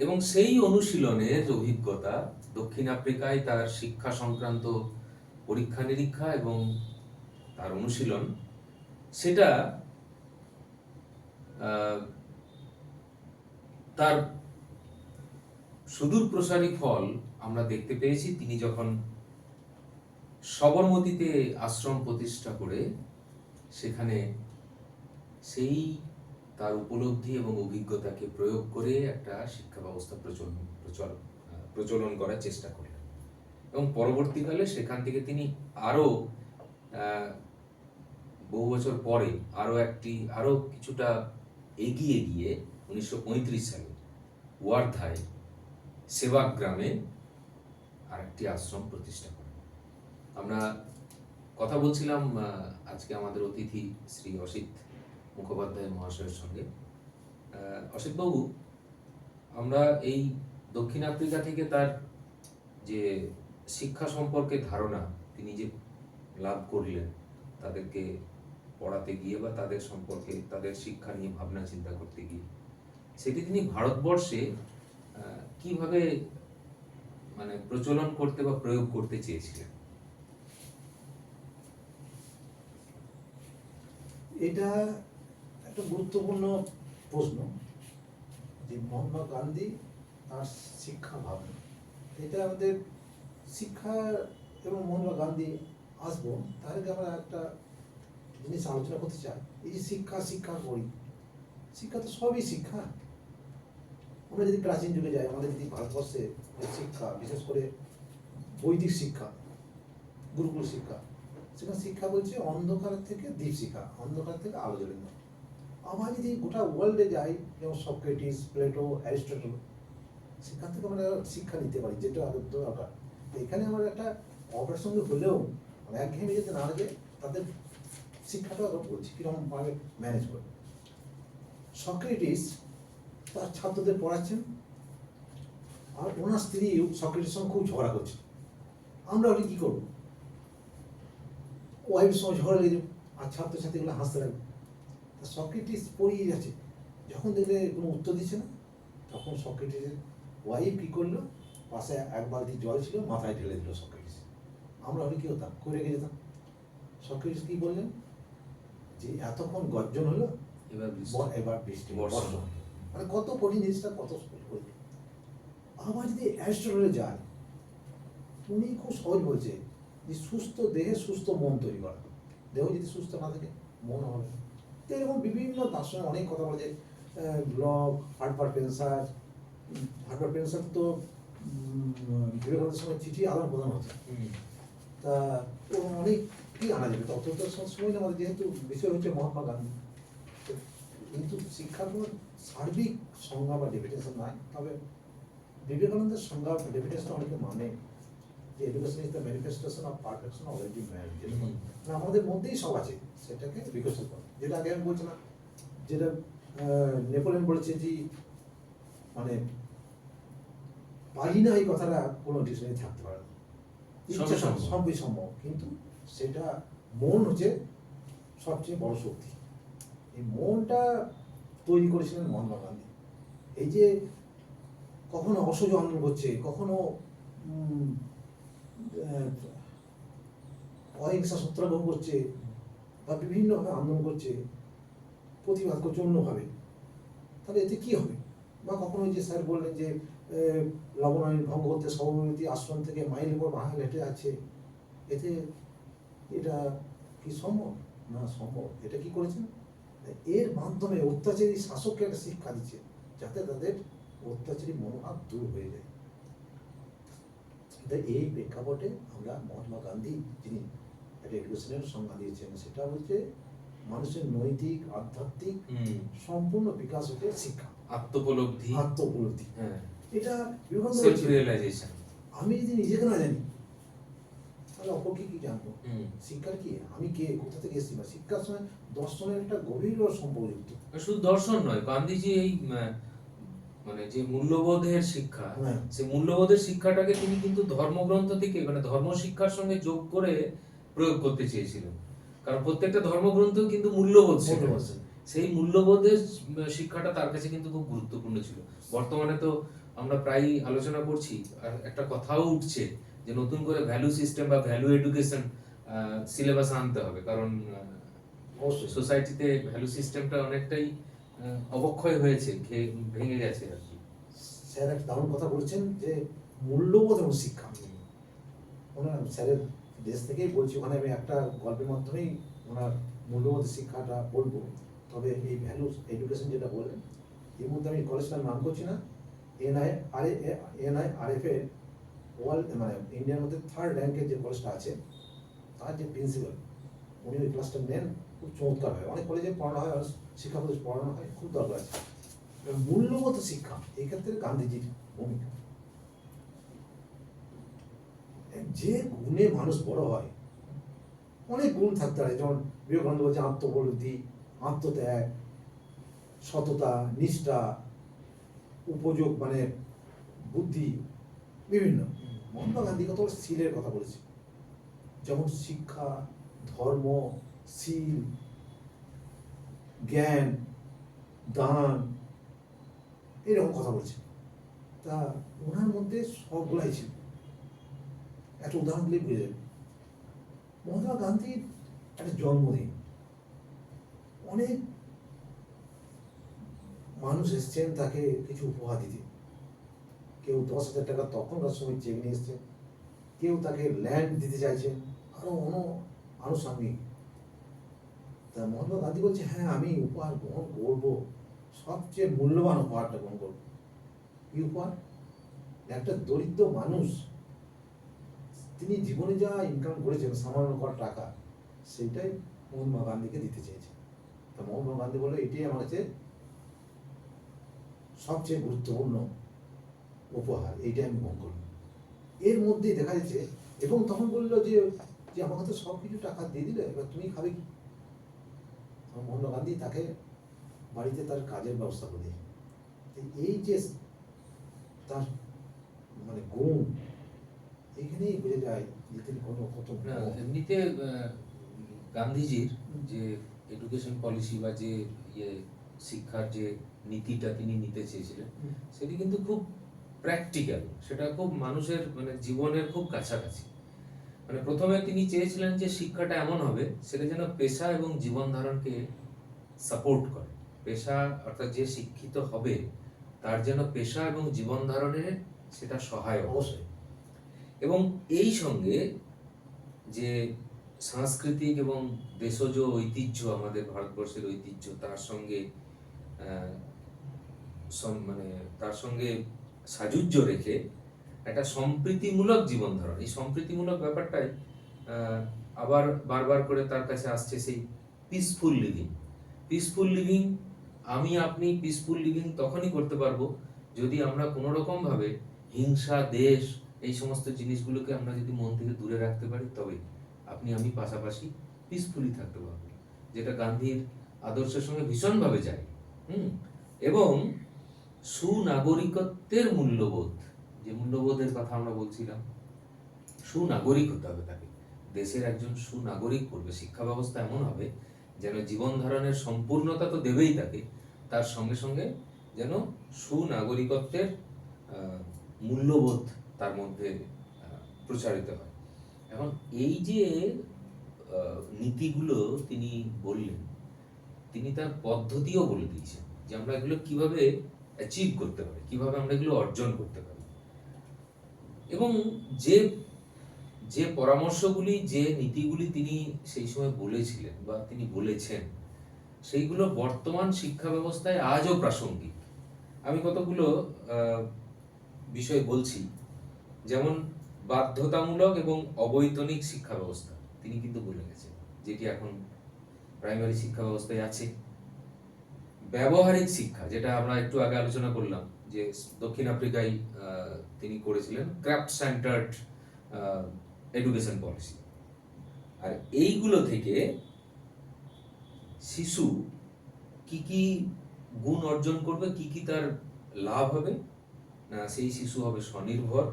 এবং সেই অনুশীলনের অভিজ্ঞতা দক্ষিণ আফ্রিকায় তার শিক্ষা সংক্রান্ত পরীক্ষা নিরীক্ষা এবং তার অনুশীলন, সেটা তার সুদূর প্রসারী ফল আমরা দেখতে পেয়েছি তিনি যখন সবরমতীতে আশ্রম প্রতিষ্ঠা করে সেখানে সেই তার উপলব্ধি এবং অভিজ্ঞতাকে প্রয়োগ করে একটা শিক্ষা ব্যবস্থা প্রচলন করার চেষ্টা করলেন। এবং পরবর্তীকালে সেখান থেকে তিনি আরো বহু বছর পরে আরো কিছুটা এগিয়ে গিয়ে 1935 সালে ওয়ার্ধায় সেবাগ্রামে আরেকটি আশ্রম প্রতিষ্ঠা করেন। আমরা কথা বলছিলাম আজকে আমাদের অতিথি শ্রী অসিত মুখোপাধ্যায় মহাশয়ের সঙ্গে। অসিত বাবু, আমরা এই দক্ষিণ আফ্রিকা থেকে তার যে শিক্ষা সম্পর্কে ধারণা তিনি যে লাভ করলেন, তাদেরকে পড়াতে গিয়ে বা তাদের সম্পর্কে, তাদের শিক্ষা নিয়ে ভাবনা চিন্তা করতে গিয়ে, সেটি তিনি ভারতবর্ষে কিভাবে প্রচলন করতে বা প্রয়োগ করতে চেয়েছিলেন? এটা একটা গুরুত্বপূর্ণ প্রশ্ন যে মহাত্মা গান্ধী তার শিক্ষা ভাবনা, এটা আমাদের শিক্ষা এবং মহাত্মা গান্ধী আসবো, তাহলে আমরা একটা জিনিস আলোচনা করতে চাই। এই যে শিক্ষা করি, শিক্ষা তো সবই শিক্ষা। আমরা যদি প্রাচীন যুগে যাই, আমাদের যদি ভারতবর্ষে যে শিক্ষা, বিশেষ করে বৈদিক শিক্ষা, গুরুকুল শিক্ষা, সেখানে শিক্ষা বলছে অন্ধকার থেকে দীপ শিক্ষা, অন্ধকার থেকে আলো জ্বলে না। আবার যদি গোটা ওয়ার্ল্ডে যাই, যেমন সক্রেটিস, প্লেটো, অ্যারিস্টটল, সেখান থেকে আমরা শিক্ষা নিতে পারি, যেটা আদত্ত দরকার। এখানে আমরা একটা অপরের সঙ্গে হলেও একঘেয়েমি যেতে না লাগে, তাদের শিক্ষাটা বলছি কীরকমভাবে ম্যানেজ করে। সক্রেটিস তার ছাত্রদের পড়াচ্ছেন, আর ওনার স্ত্রী সক্রেটিসের সঙ্গে খুব ঝগড়া করছে। আমরা ওটা কী করবো? ওয়াইফের সঙ্গে ঝগড়া লেগে যাবে, আর ছাত্রছাত্রীগুলো হাসতে লাগবে। সক্রেটিস পড়িয়ে যাচ্ছে, যখন দেখলে কোনো উত্তর দিচ্ছে না, তখন সক্রেটিসের ওয়াইফ কী করলো, পাশে এক বালতি জল ছিল, মাথায় ঢেলে দিল সক্রেটিস। আমরা হলে কী হতাম? করে রেখে যেতাম। সক্রেটিস কী বললেন যে এতক্ষণ গর্জন হলো, এবার বৃষ্টি বর্ষণ। মানে কত কঠিন জিনিসটা, কত কঠিন। আবার যদি অ্যারিস্টটলে যায়, উনি খুব সহজ বলছে যে সুস্থ দেহে সুস্থ মন তৈরি করা। দেহ যদি সুস্থ না থাকে, মন হবে। তো এরকম বিভিন্ন দার্শনে অনেক কথা বলে যে ব্লক, হার্পার পেন্সার তো বিবেকানন্দের সঙ্গে চিঠি আদান প্রদান হচ্ছে। তা অনেক কি আনা যাবে, তত তো সময় না আমাদের, যেহেতু বিষয় হচ্ছে মহাত্মা গান্ধী। কিন্তু শিক্ষার কোনো সার্বিক সংজ্ঞা বা ডেফিনেশন নাই। তবে বিবেকানন্দের সংজ্ঞা ডেফিনেশন অনেকে মানে যে education is the manifestation of perfection already man, যেরকম আমাদের মধ্যেই সব আছে, সেটাকে বিকশিত করা। যেটা আগে আমি বলছিলাম, যেটা নেপোলিয়ন বলেছে যে মানে পারি না, এই কথাটা কোনো ডিকশনারি থাকতে পারে না, সবই সম্ভব। কিন্তু সেটা মন হচ্ছে সবচেয়ে বড় শক্তি। এই মনটা তৈরি করেছিলেন মহাত্মা গান্ধী। এই যে কখনো অসহ্য আন্দোলন করছে, কখনো উম, আহ, অহিংসা সত্যাগ্রহ করছে বা বিভিন্নভাবে আন্দোলন করছে, প্রতিবাদ করছে অন্যভাবে, তাহলে এতে কি হবে? বা কখনো ওই যে স্যার বললেন যে লবণ আইন ভঙ্গ করতে সবরমতী আশ্রম থেকে মাইলের পর মাইল হেঁটে আছে, এতে এটা কি সম্ভব? না সম্ভব। এটা কি করেছেন? এর মাধ্যমে অত্যাচারী শাসককে একটা শিক্ষা দিচ্ছে, যাতে তাদের অত্যাচারী মনোভাব দূর হয়ে যায়। তাই এই প্রেক্ষাপটে আমরা মহাত্মা গান্ধী যিনি একটা এডুকেশনের সংজ্ঞা দিয়েছেন, সেটা হচ্ছে মানুষের নৈতিক আধ্যাত্মিক সম্পূর্ণ বিকাশ হচ্ছে শিক্ষা, আত্মোপলব্ধি, আত্মোপলব্ধি। হ্যাঁ, এটা বিভিন্ন সেলফ রিয়েলাইজেশন। আমি যদি নিজেকে না জানি তাহলে অপরকে কি জানবো? শিক্ষার কি, আমি কে, কোথা থেকে এসেছি? বা শিক্ষার সঙ্গে দর্শনের একটা গভীর সম্পর্কযুক্ত। শুধু দর্শন নয়, গান্ধীজি এই মানে যে মূল্যবোধের শিক্ষা, হ্যাঁ। সেই মূল্যবোধের শিক্ষাটাকে তিনি কিন্তু ধর্মগ্রন্থ থেকে মানে ধর্ম শিক্ষার সঙ্গে যোগ করে প্রয়োগ করতে চেয়েছিলেন। কারণ প্রত্যেকটা ধর্মগ্রন্থ কিন্তু মূল্যবোধ শেখায়। মূল্যবোধ শেখায়। সেই মূল্যবোধের শিক্ষাটা তার কাছে কিন্তু খুব গুরুত্বপূর্ণ ছিল। বর্তমানে তো আমরা প্রায়ই আলোচনা করছি, আর একটা কথাও উঠছে যে নতুন করে ভ্যালু সিস্টেম বা ভ্যালু এডুকেশন সিলেবাস আনতে হবে, কারণ অবশ্যই। সোসাইটিতে ভ্যালু সিস্টেমটা অনেকটাই অবক্ষয় হয়েছে, ভেঙে গেছে আর কি। স্যার একটা দারুণ কথা বলেছেন যে মূল্যবোধ এবং শিক্ষা। ওনার স্যারের দেশ থেকেই বলছি, ওখানে আমি একটা গল্পের মাধ্যমেই ওনার মূল্যবোধ শিক্ষাটা বলবো। তবে এই ভ্যালু এডুকেশন যেটা বললেন, এর মধ্যে আমি কলেজটার নাম করছি না, NIRF এর ওয়ার্ল্ড মানে ইন্ডিয়ার মধ্যে 3rd র্যাঙ্কের যে কলেজটা আছে, তার যে প্রিন্সিপাল, উনি ওই ক্লাসটা নেন, খুব চমৎকার হয়। অনেক কলেজে পড়ানো হয়, শিক্ষা কলেজ পড়ানো হয়, খুব দরকার আছে। মূল্যবোধ শিক্ষা এই ক্ষেত্রে গান্ধীজির ভূমিকা। যে গুণে মানুষ বড় হয়, অনেক গুণ থাকতে পারে, যেমন বিবেকানন্দ বলছে আত্মোপলব্ধি, আত্মত্যাগ, সততা, নিষ্ঠা, উপযোগ মানে বুদ্ধি, বিভিন্ন। মহাত্মা গান্ধী কত শীলের কথা বলেছে, যেমন শিক্ষা, ধর্ম, শীল, জ্ঞান, দান, এরকম কথা বলছে। তা ওনার মধ্যে সবগুলাই ছিল। একটা উদাহরণ দিলে বুঝে যাবে। মহাত্মা গান্ধীর একটা জন্মদিন, অনেক মানুষ এসছেন তাকে কিছু উপহার দিতে। কেউ 10,000 টাকা তখনকার সময় চেক নিয়ে এসছেন, কেউ তাকে ল্যান্ড দিতে চাইছেন, আরো আনুষঙ্গিক। তা মহাত্মা গান্ধী বলছে, হ্যাঁ আমি উপহার গ্রহণ করবো, সবচেয়ে মূল্যবান উপহারটা গ্রহণ করবো। কি উপহার? একটা দরিদ্র মানুষ, তিনি জীবনে যা ইনকাম করেছেন সামান্য কর টাকা, সেটাই মহাত্মা গান্ধীকে দিতে চেয়েছে। তা মহাত্মা গান্ধী বললো, এটাই আমার কাছে সবচেয়ে গুরুত্বপূর্ণ উপহার, এইটাই আমি গ্রহণ করবো। এর মধ্যেই দেখা যাচ্ছে, এবং তখন বললো যে যে আমার কাছে সব কিছু টাকা দিয়ে দিলে, এবার তুমি খাবে কি? মহাত্মা গান্ধী তাকে বাড়িতে তার কাজের ব্যবস্থা করে দিয়েছে। এই যে তার মানে গুণ, এখানেই বোঝা যায় যে তিনি কত না, এমনিতে গান্ধীজির যে এডুকেশন পলিসি বা যে ইয়ে শিক্ষার যে নীতিটা তিনি নিতে চেয়েছিলেন, সেটি কিন্তু খুব প্র্যাকটিক্যাল, সেটা খুব মানুষের মানে জীবনের খুব কাছাকাছি। মানে প্রথমে তিনি চেয়েছিলেন যে শিক্ষাটা এমন হবে সেটা যেন পেশা এবং জীবন ধারণকে সাপোর্ট করে। পেশা অর্থাৎ যে শিক্ষিত হবে তার যেন পেশা এবং জীবন ধারণে সেটা সহায়ক। অবশ্যই। এবং এই সঙ্গে যে সাংস্কৃতিক এবং দেশজ ঐতিহ্য, আমাদের ভারতবর্ষের ঐতিহ্য, তার সঙ্গে মানে তার সঙ্গে সাযুজ্য রেখে একটা সম্প্রীতিমূলক জীবন ধারণ, এই সম্প্রীতিমূলক ব্যাপারটাই আবার বারবার করে তার কাছে আসছে, সেই পিসফুল লিভিং। পিসফুল লিভিং, আমি আপনি পিসফুল লিভিং তখনই করতে পারবো যদি আমরা কোনো রকম ভাবে হিংসা, দেশ, এই সমস্ত জিনিসগুলোকে আমরা যদি মন থেকে দূরে রাখতে পারি, তবে আপনি আমি পাশাপাশি পিসফুলি থাকতে পারবো, যেটা গান্ধীর আদর্শের সঙ্গে ভীষণভাবে যায়। এবং সুনাগরিকত্বের মূল্যবোধ, যে মূল্যবোধের কথা আমরা বলছিলাম, সুনাগরিক হতে হবে তাকে, দেশের একজন সুনাগরিক করবে। শিক্ষা ব্যবস্থা এমন হবে যেন জীবন ধারণের সম্পূর্ণতা তো দেবেই তাকে, তার সঙ্গে সঙ্গে যেন সুনাগরিকত্বের মূল্যবোধ তার মধ্যে প্রচারিত হয়। এখন এই যে নীতিগুলো তিনি বললেন, তিনি তার পদ্ধতিও বলে দিয়েছেন যে আমরা এগুলো কিভাবে অ্যাচিভ করতে পারি, কিভাবে আমরা এগুলো অর্জন করতে পারি। এবং যে যে পরামর্শগুলি, যে নীতিগুলি তিনি সেই সময় বলেছিলেন বা তিনি বলেছেন, সেইগুলো বর্তমান শিক্ষা ব্যবস্থায় আজও প্রাসঙ্গিক। আমি কতগুলো বিষয় বলছি, যেমন বাধ্যতামূলক এবং অবৈতনিক শিক্ষা ব্যবস্থা তিনি কিন্তু বলে গেছেন, যেটি এখন প্রাইমারি শিক্ষা ব্যবস্থায় আছে। ব্যবহারিক শিক্ষা, যেটা আমরা একটু আগে আলোচনা করলাম, যে দক্ষিণ আফ্রিকায় তিনি করেছিলেন ক্রাফট সেন্টার্ড এডুকেশন পলিসি। আর এইগুলো থেকে শিশু কি কি গুণ অর্জন করবে, কি কি তার লাভ হবে, না সেই শিশু হবে স্বনির্ভর,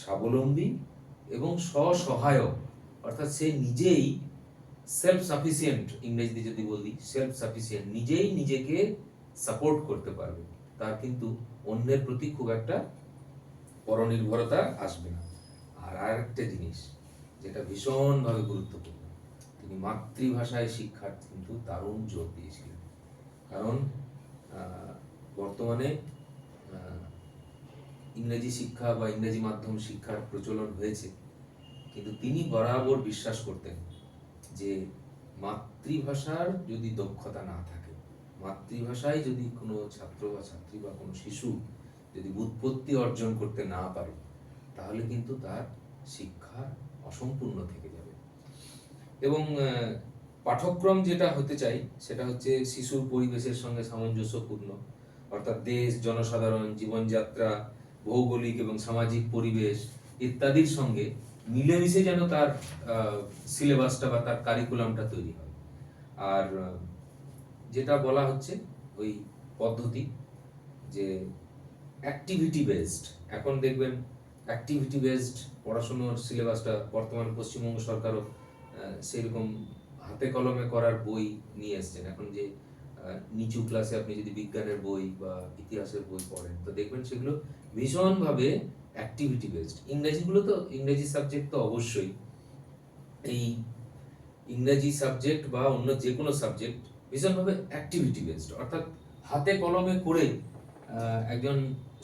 স্বাবলম্বী এবং স্বসহায়ক, অর্থাৎ সে নিজেই সেলফ সাফিসিয়েন্ট, ইংরেজিতে যদি বলি সেলফ সাফিসিয়েন্ট, নিজেই নিজেকে সাপোর্ট করতে পারবে, তার কিন্তু অন্যের প্রতি খুব একটা পরনির্ভরতা আসবে না। আর আরেকটা জিনিস যেটা ভীষণভাবে গুরুত্বপূর্ণ, তিনি মাতৃভাষায় শিক্ষার কিন্তু দারুণ জোর দিয়েছিলেন। কারণ বর্তমানে ইংরেজি শিক্ষা বা ইংরেজি মাধ্যম শিক্ষার প্রচলন হয়েছে, কিন্তু তিনি বরাবর বিশ্বাস করতেন যে মাতৃভাষার যদি দক্ষতা না থাকে, মাতৃভাষায় যদি কোনো ছাত্র বা ছাত্রী বা কোনো শিশু যদি উৎপত্তি অর্জন করতে না পারে, তাহলে কিন্তু তার শিক্ষা অসম্পূর্ণ থেকে যাবে। এবং পাঠ্যক্রম যেটা হতে চাই সেটা হচ্ছে শিশুর পরিবেশের সঙ্গে সামঞ্জস্যপূর্ণ, অর্থাৎ দেশ, জনসাধারণ, জীবনযাত্রা, ভৌগোলিক এবং সামাজিক পরিবেশ ইত্যাদির সঙ্গে মিলেমিশে যেন তার সিলেবাসটা বা তার কারিকুলামটা তৈরি হয়। আর যেটা বলা হচ্ছে ওই পদ্ধতি, যে অ্যাক্টিভিটি বেসড, এখন দেখবেন অ্যাক্টিভিটি বেসড পড়াশোনার সিলেবাসটা বর্তমান পশ্চিমবঙ্গ সরকারও সেরকম হাতে কলমে করার বই নিয়ে এসছেন। এখন যে নিচু ক্লাসে আপনি যদি বিজ্ঞানের বই বা ইতিহাসের বই পড়েন, তো দেখবেন সেগুলো ভীষণভাবে অ্যাক্টিভিটি বেসড। ইংরেজিগুলো তো, ইংরেজি সাবজেক্ট তো অবশ্যই, এই ইংরেজি সাবজেক্ট বা অন্য যে কোনো সাবজেক্ট ভীষণভাবে অ্যাক্টিভিটি বেসড, অর্থাৎ হাতে কলমে করে একজন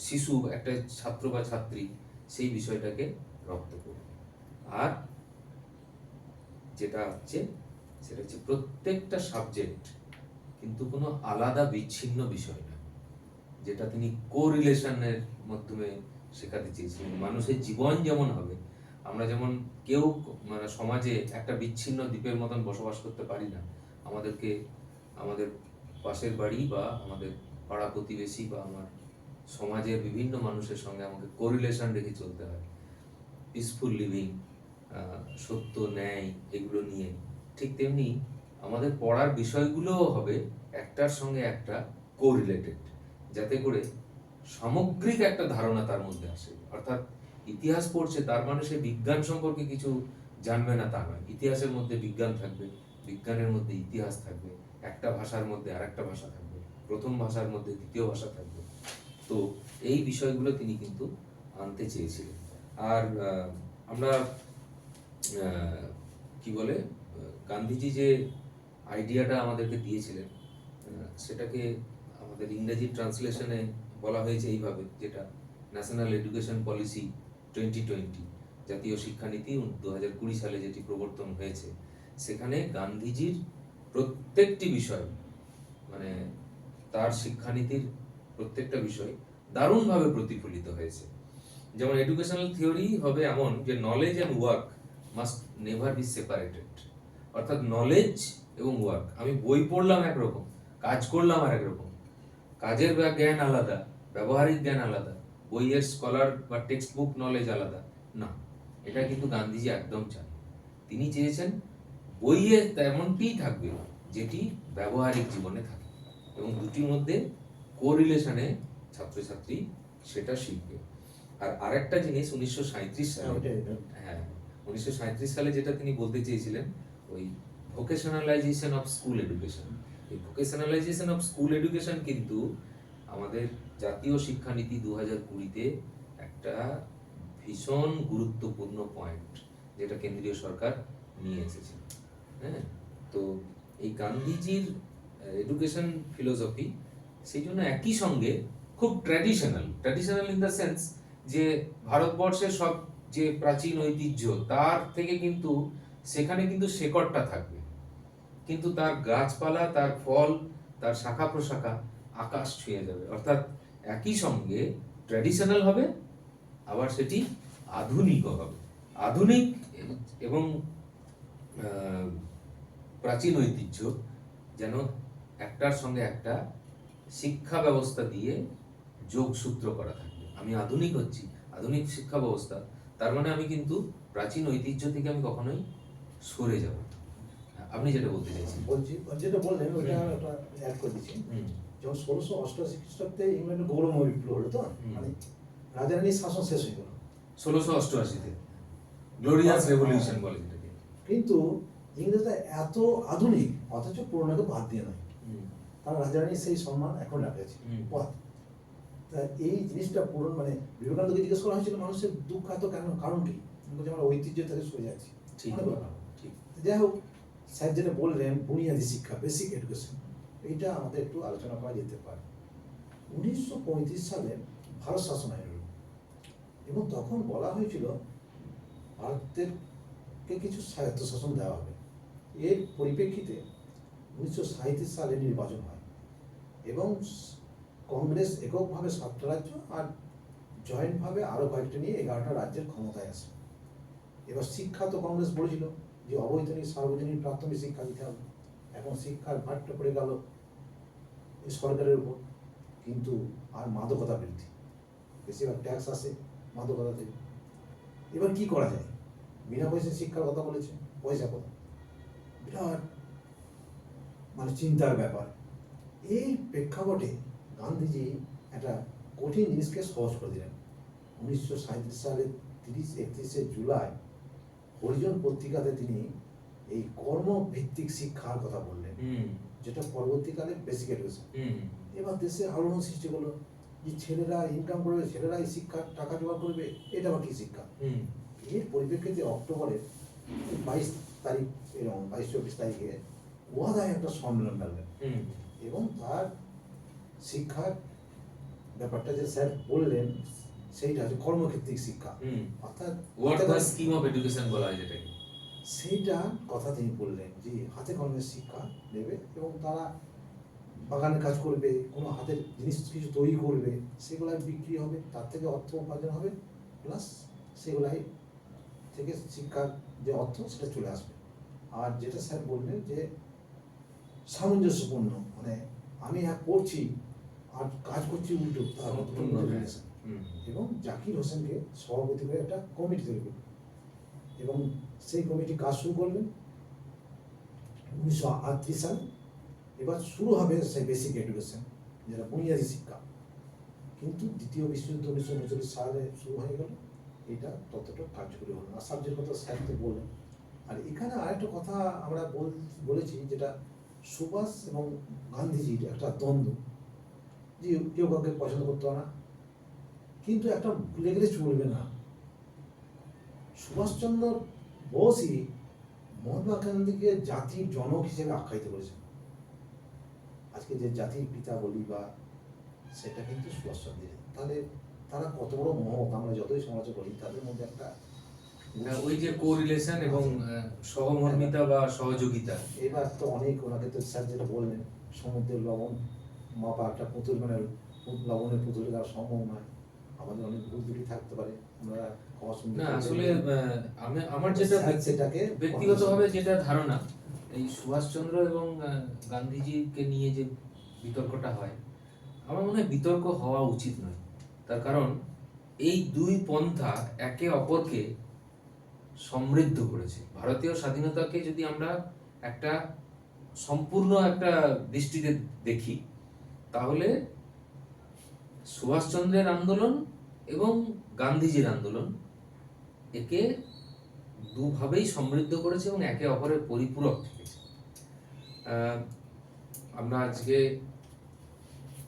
শিশু, একটা ছাত্র বা ছাত্রী সেই বিষয়টাকে রপ্ত করবে। আর যেটা হচ্ছে সেটা হচ্ছে প্রত্যেকটা সাবজেক্ট কিন্তু কোনো আলাদা বিচ্ছিন্ন বিষয় না, যেটা তিনি কোরিলেশনের মাধ্যমে শেখাতে চেয়েছিলেন। মানুষের জীবন যেমন হবে, আমরা যেমন কেউ মানে সমাজে একটা বিচ্ছিন্ন দ্বীপের মতন বসবাস করতে পারি না, আমাদেরকে আমাদের পাশের বাড়ি বা আমাদের পাড়া প্রতিবেশী বা আমার সমাজের বিভিন্ন মানুষের সঙ্গে আমাকে কোরিলেশন রেখে চলতে হয়, পিসফুল লিভিং, সত্য, ন্যায়, এগুলো নিয়ে। ঠিক তেমনি আমাদের পড়ার বিষয়গুলোও হবে একটার সঙ্গে একটা কোরিলেটেড, যাতে করে সামগ্রিক একটা ধারণা তার মধ্যে আসে। অর্থাৎ ইতিহাস পড়ছে তার মানে সে বিজ্ঞান সম্পর্কে কিছু জানবে না তা নয়, ইতিহাসের মধ্যে বিজ্ঞান থাকবে, বিজ্ঞানের মধ্যে ইতিহাস থাকবে, একটা ভাষার মধ্যে আরেকটা ভাষা থাকবে, প্রথম ভাষার মধ্যে দ্বিতীয় ভাষা থাকবে। তো এই বিষয়গুলো তিনি কিন্তু আনতে চেয়েছিলেন। আর আমরা কি বলে, গান্ধীজি যে আইডিয়াটা আমাদেরকে দিয়েছিলেন, সেটাকে আমাদের ইংরেজি ট্রান্সলেশনে বলা হয়েছে এইভাবে, যেটা ন্যাশনাল এডুকেশন পলিসি 2020, জাতীয় শিক্ষানীতি 2020 সালে যেটি প্রবর্তন হয়েছে, সেখানে গান্ধীজির প্রত্যেকটি বিষয়, মানে তার শিক্ষানীতির প্রত্যেকটা বিষয় দারুণভাবে প্রতিফলিত হয়েছে। যেমন এডুকেশনাল থিওরি হবে এমন যে knowledge and work must never be separated, অর্থাৎ নলেজ এবং ওয়ার্ক, আমি বই পড়লাম একরকম, কাজ করলাম আর একরকম, কাজের জ্ঞান আলাদা, ব্যবহারিক জ্ঞান আলাদা, বইয়ের স্কলার বা টেক্সট বুক নলেজ আলাদা না, এটা কিন্তু গান্ধীজি একদম চান। তিনি চেয়েছেন বইয়ে তেমনটিই থাকবে যেটি ব্যবহারিক জীবনে থাকে, এবং দুটির মধ্যে কোরিলেশনে ছাত্রছাত্রী সেটা শিখবে। আর আরেকটা জিনিস 1937 সালে, হ্যাঁ 1937 সালে যেটা তিনি বলতে চেয়েছিলেন, ওই ভোকেশনালাইজেশন অফ স্কুল এডুকেশন। এই ভোকেশনালাইজেশন অফ স্কুল এডুকেশন কিন্তু আমাদের জাতীয় শিক্ষানীতি 2020-তে একটা ভীষণ গুরুত্বপূর্ণ পয়েন্ট যেটা কেন্দ্রীয় সরকার নিয়ে এসেছে। হ্যাঁ, তো এই গান্ধীজির এডুকেশন ফিলোসফি সেই জন্য একই সঙ্গে খুব ট্র্যাডিশনাল ইন দ্য সেন্স যে ভারতবর্ষের সব যে প্রাচীন ঐতিহ্য তার থেকে কিন্তু সেখানে কিন্তু শেকড়টা থাকবে, কিন্তু তার গাছপালা, তার ফল, তার শাখা প্রশাখা আকাশ ছুঁয়ে যাবে। অর্থাৎ একই সঙ্গে ট্র্যাডিশনাল হবে, আবার সেটি আধুনিকও হবে। আধুনিক এবং আহ, প্রাচীন ঐতিহ্য যেন একটার সঙ্গে একটা শিক্ষা ব্যবস্থা দিয়ে যোগসূত্র করা থাকবে। আমি আধুনিক হচ্ছি, আধুনিক শিক্ষা ব্যবস্থা, তার মানে আমি কিন্তু প্রাচীন ঐতিহ্য থেকে আমি কখনোই সরে যাব না। আপনি যেটা বলতে চাইছেন। বলছি, যেটা বললেন ওইটা একটা অ্যাড করে দিচ্ছি। হুম, যেমন 1688 খ্রিস্টাব্দে ইংল্যান্ডে গৌরব বিপ্লব হলো, তো মানে রাজারানীর শাসন শেষ হয়ে গেল 1688-তে গ্লোরিয়াস রেভলিউশন বলে যেটাকে। কিন্তু ইংরেজরা এত আধুনিক অথচ পুরোনোকে বাদ দিয়ে নয়, হুম, তারা রাজারানীর সেই সম্মান এখন রাখেছে পথ। তা এই জিনিসটা পুরো মানে বিবেকানন্দকে জিজ্ঞেস করা হয়েছিল মানুষের দুঃখ এত কেন, কারণ কি? বলছে আমরা ঐতিহ্য থেকে সরে যাচ্ছি। ঠিক, অনেক ব্যাপার। ঠিক। যাই হোক, স্যার যেটা বললেন বুনিয়াদী শিক্ষা, বেসিক এডুকেশন, এইটা আমাদের একটু আলোচনা করা যেতে পারে। 1935 সালে ভারত শাসন আইন হলো এবং তখন বলা হয়েছিল ভারতেরকে কিছু স্বায়ত্তশাসন দেওয়া হবে। এর পরিপ্রেক্ষিতে 1937 সালে নির্বাচন হয় এবং কংগ্রেস এককভাবে 7টা রাজ্য আর জয়েন্টভাবে আরও কয়েকটা নিয়ে 11টা রাজ্যের ক্ষমতায় আসে। এবার শিক্ষা তো কংগ্রেস বলেছিল যে অবৈতনিক সার্বজনীন প্রাথমিক শিক্ষা দিতে হবে, এখন শিক্ষার ভারটা পড়ে গেল এই সরকারের উপর। কিন্তু আর মাদকতা বৃদ্ধি, বেশিরভাগ ট্যাক্স আসে মাদকতা থেকে। এবার কি করা যায়? বিনা পয়সায় শিক্ষার কথা বলেছে, পয়সা কথা বিরাট মানে চিন্তার ব্যাপার। এই প্রেক্ষাপটে গান্ধীজি একটা কঠিন জিনিসকে সহজ করে দিলেন। 1937 সালের 31 জুলাই হরিজন পত্রিকাতে তিনি এই কর্মভিত্তিক শিক্ষার কথা বললেন, যেটা পরবর্তীকালে বেসিক এডুকেশন। এবার দেশে আলোড়ন সৃষ্টি করলো যে ছেলেরা ইনকাম করবে, ছেলেরা এই শিক্ষার টাকা জোগাড় করবে, এটা আবার কি শিক্ষা? এর পরিপ্রেক্ষিতে অক্টোবরের 22 তারিখ এরকম 22-24 তারিখে ওয়াদায় একটা সম্মেলন ডাকলেন এবং তার শিক্ষার ব্যাপারটা যে স্যার বললেন সেইটা হচ্ছে কর্মভিত্তিক শিক্ষা, অর্থাৎ স্কিম অফ এডুকেশন বলা হয় যেটাকে। সেইটা কথা তিনি বললেন যে হাতে কলমের শিক্ষা নেবে এবং তারা বাগানের কাজ করবে, কোনো হাতের জিনিস কিছু তৈরি করবে, সেগুলাই বিক্রি হবে, তার থেকে অর্থ উপার্জন হবে, প্লাস সেগুলাই থেকে শিক্ষার যে অর্থ সেটা চলে আসবে। আর যেটা স্যার বললেন যে সামঞ্জস্যপূর্ণ, মানে আমি পড়ছি আর কাজ করছি উল্টো, তার এবং জাকির হোসেনকে সভাপতি করে একটা কমিটি তৈরি করল এবং সেই কমিটি কাজ শুরু করলেন 1938 সালে। এবার শুরু হবে সেই বেসিক এডুকেশন, যেটা বুনিয়াদী শিক্ষা। কিন্তু দ্বিতীয় বিশ্বযুদ্ধ 1939 সালে শুরু হয়ে গেল, এটা ততটা কার্যকরী হলো না। সাবজেক্ট কথা স্যার তো বললেন। আর এখানে আরেকটা কথা আমরা বলেছি, যেটা সুভাষ এবং গান্ধীজির একটা দ্বন্দ্ব, যে কেউ কাউকে পছন্দ করতো না, কিন্তু একটা ভুলে গেলে চলবে না, সুভাষচন্দ্র বোসই মহাত্মা গান্ধীকে জাতির জনক হিসেবে আখ্যায়িত করেছেন। আজকে যে জাতির পিতা বলি বা সেটা কিন্তু সুভাষচন্দ্রের। তাহলে তারা কত বড় মহৎ, আমরা যতই সমালোচনা করি তাদের মধ্যে একটা ওই যে কোরিলেশন এবং সহমর্মিতা বা সহযোগিতা। এবার তো অনেক ওনাকে তো স্যার যেটা বললেন, সমুদ্রের লবণ মাপা একটা পুতুল, মানে লবণের পুতুল দেওয়া সম্ভব নয়, আমাদের অনেক ভুল ত্রুটি থাকতে পারে, আমরা ক্ষমা সুন্দর না আসলে আমার যেটা সেটাকে ব্যক্তিগতভাবে যেটা ধারণা, এই সুভাষচন্দ্র এবং গান্ধীজিকে নিয়ে যে বিতর্কটা হয়, আমার মনে হয় বিতর্ক হওয়া উচিত নয়। তার কারণ এই দুই পন্থা একে অপরকে সমৃদ্ধ করেছে। ভারতীয় স্বাধীনতাকে যদি আমরা একটা সম্পূর্ণ একটা দৃষ্টিতে দেখি, তাহলে সুভাষচন্দ্রের আন্দোলন এবং গান্ধীজির আন্দোলন একে দুভাবেই সমৃদ্ধ করেছে এবং একে অপরের পরিপূরক থেকেছে। আমরা আজকে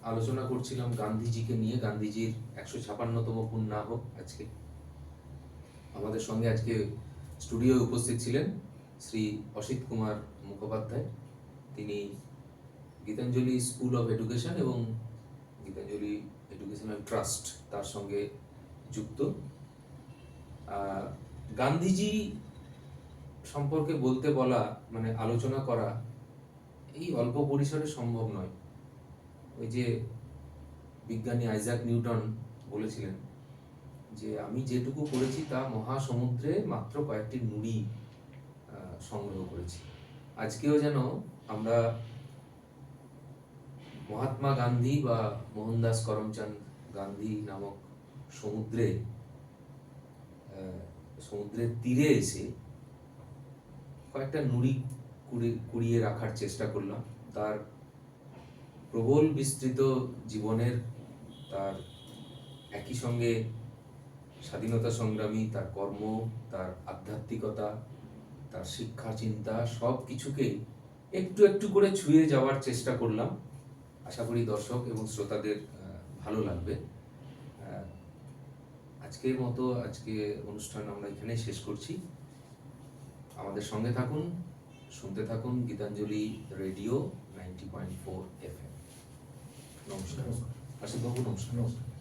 আলোচনা করছিলাম গান্ধীজিকে নিয়ে, গান্ধীজির 156তম পূর্ণাহ আজকে। আমাদের সঙ্গে আজকে স্টুডিওয়ে উপস্থিত ছিলেন শ্রী অসিত কুমার মুখোপাধ্যায়। তিনি গীতাঞ্জলি স্কুল অফ এডুকেশন এবং গীতাঞ্জলি এডুকেশনাল ট্রাস্ট তার সঙ্গে যুক্ত। গান্ধীজি সম্পর্কে বলতে বলা মানে আলোচনা করা এই অল্প পরিসরে সম্ভব নয়। ওই যে বিজ্ঞানী আইজাক নিউটন বলেছিলেন যে আমি যেটুকু করেছি তা মহাসমুদ্রে মাত্র কয়েকটি নুড়ি সংগ্রহ করেছি। আজকেও যেন আমরা মহাত্মা গান্ধী বা মোহনদাস করমচাঁদ গান্ধী নামক সমুদ্রের তীরে এসে কয়েকটা নুড়ি কুড়িয়ে রাখার চেষ্টা করলাম। তার প্রবল বিস্তৃত জীবনের, তার একই সঙ্গে স্বাধীনতা সংগ্রামী, তার কর্ম, তার আধ্যাত্মিকতা, তার শিক্ষা চিন্তা সব কিছুকেই একটু একটু করে ছুঁয়ে যাওয়ার চেষ্টা করলাম। আশা করি দর্শক এবং শ্রোতাদের ভালো লাগবে। আজকের মতো আজকে অনুষ্ঠান আমরা এখানেই শেষ করছি। আমাদের সঙ্গে থাকুন, শুনতে থাকুন গীতাঞ্জলি রেডিও 90.4 FM। নমস্কার। আশিস বাবু, নমস্কার।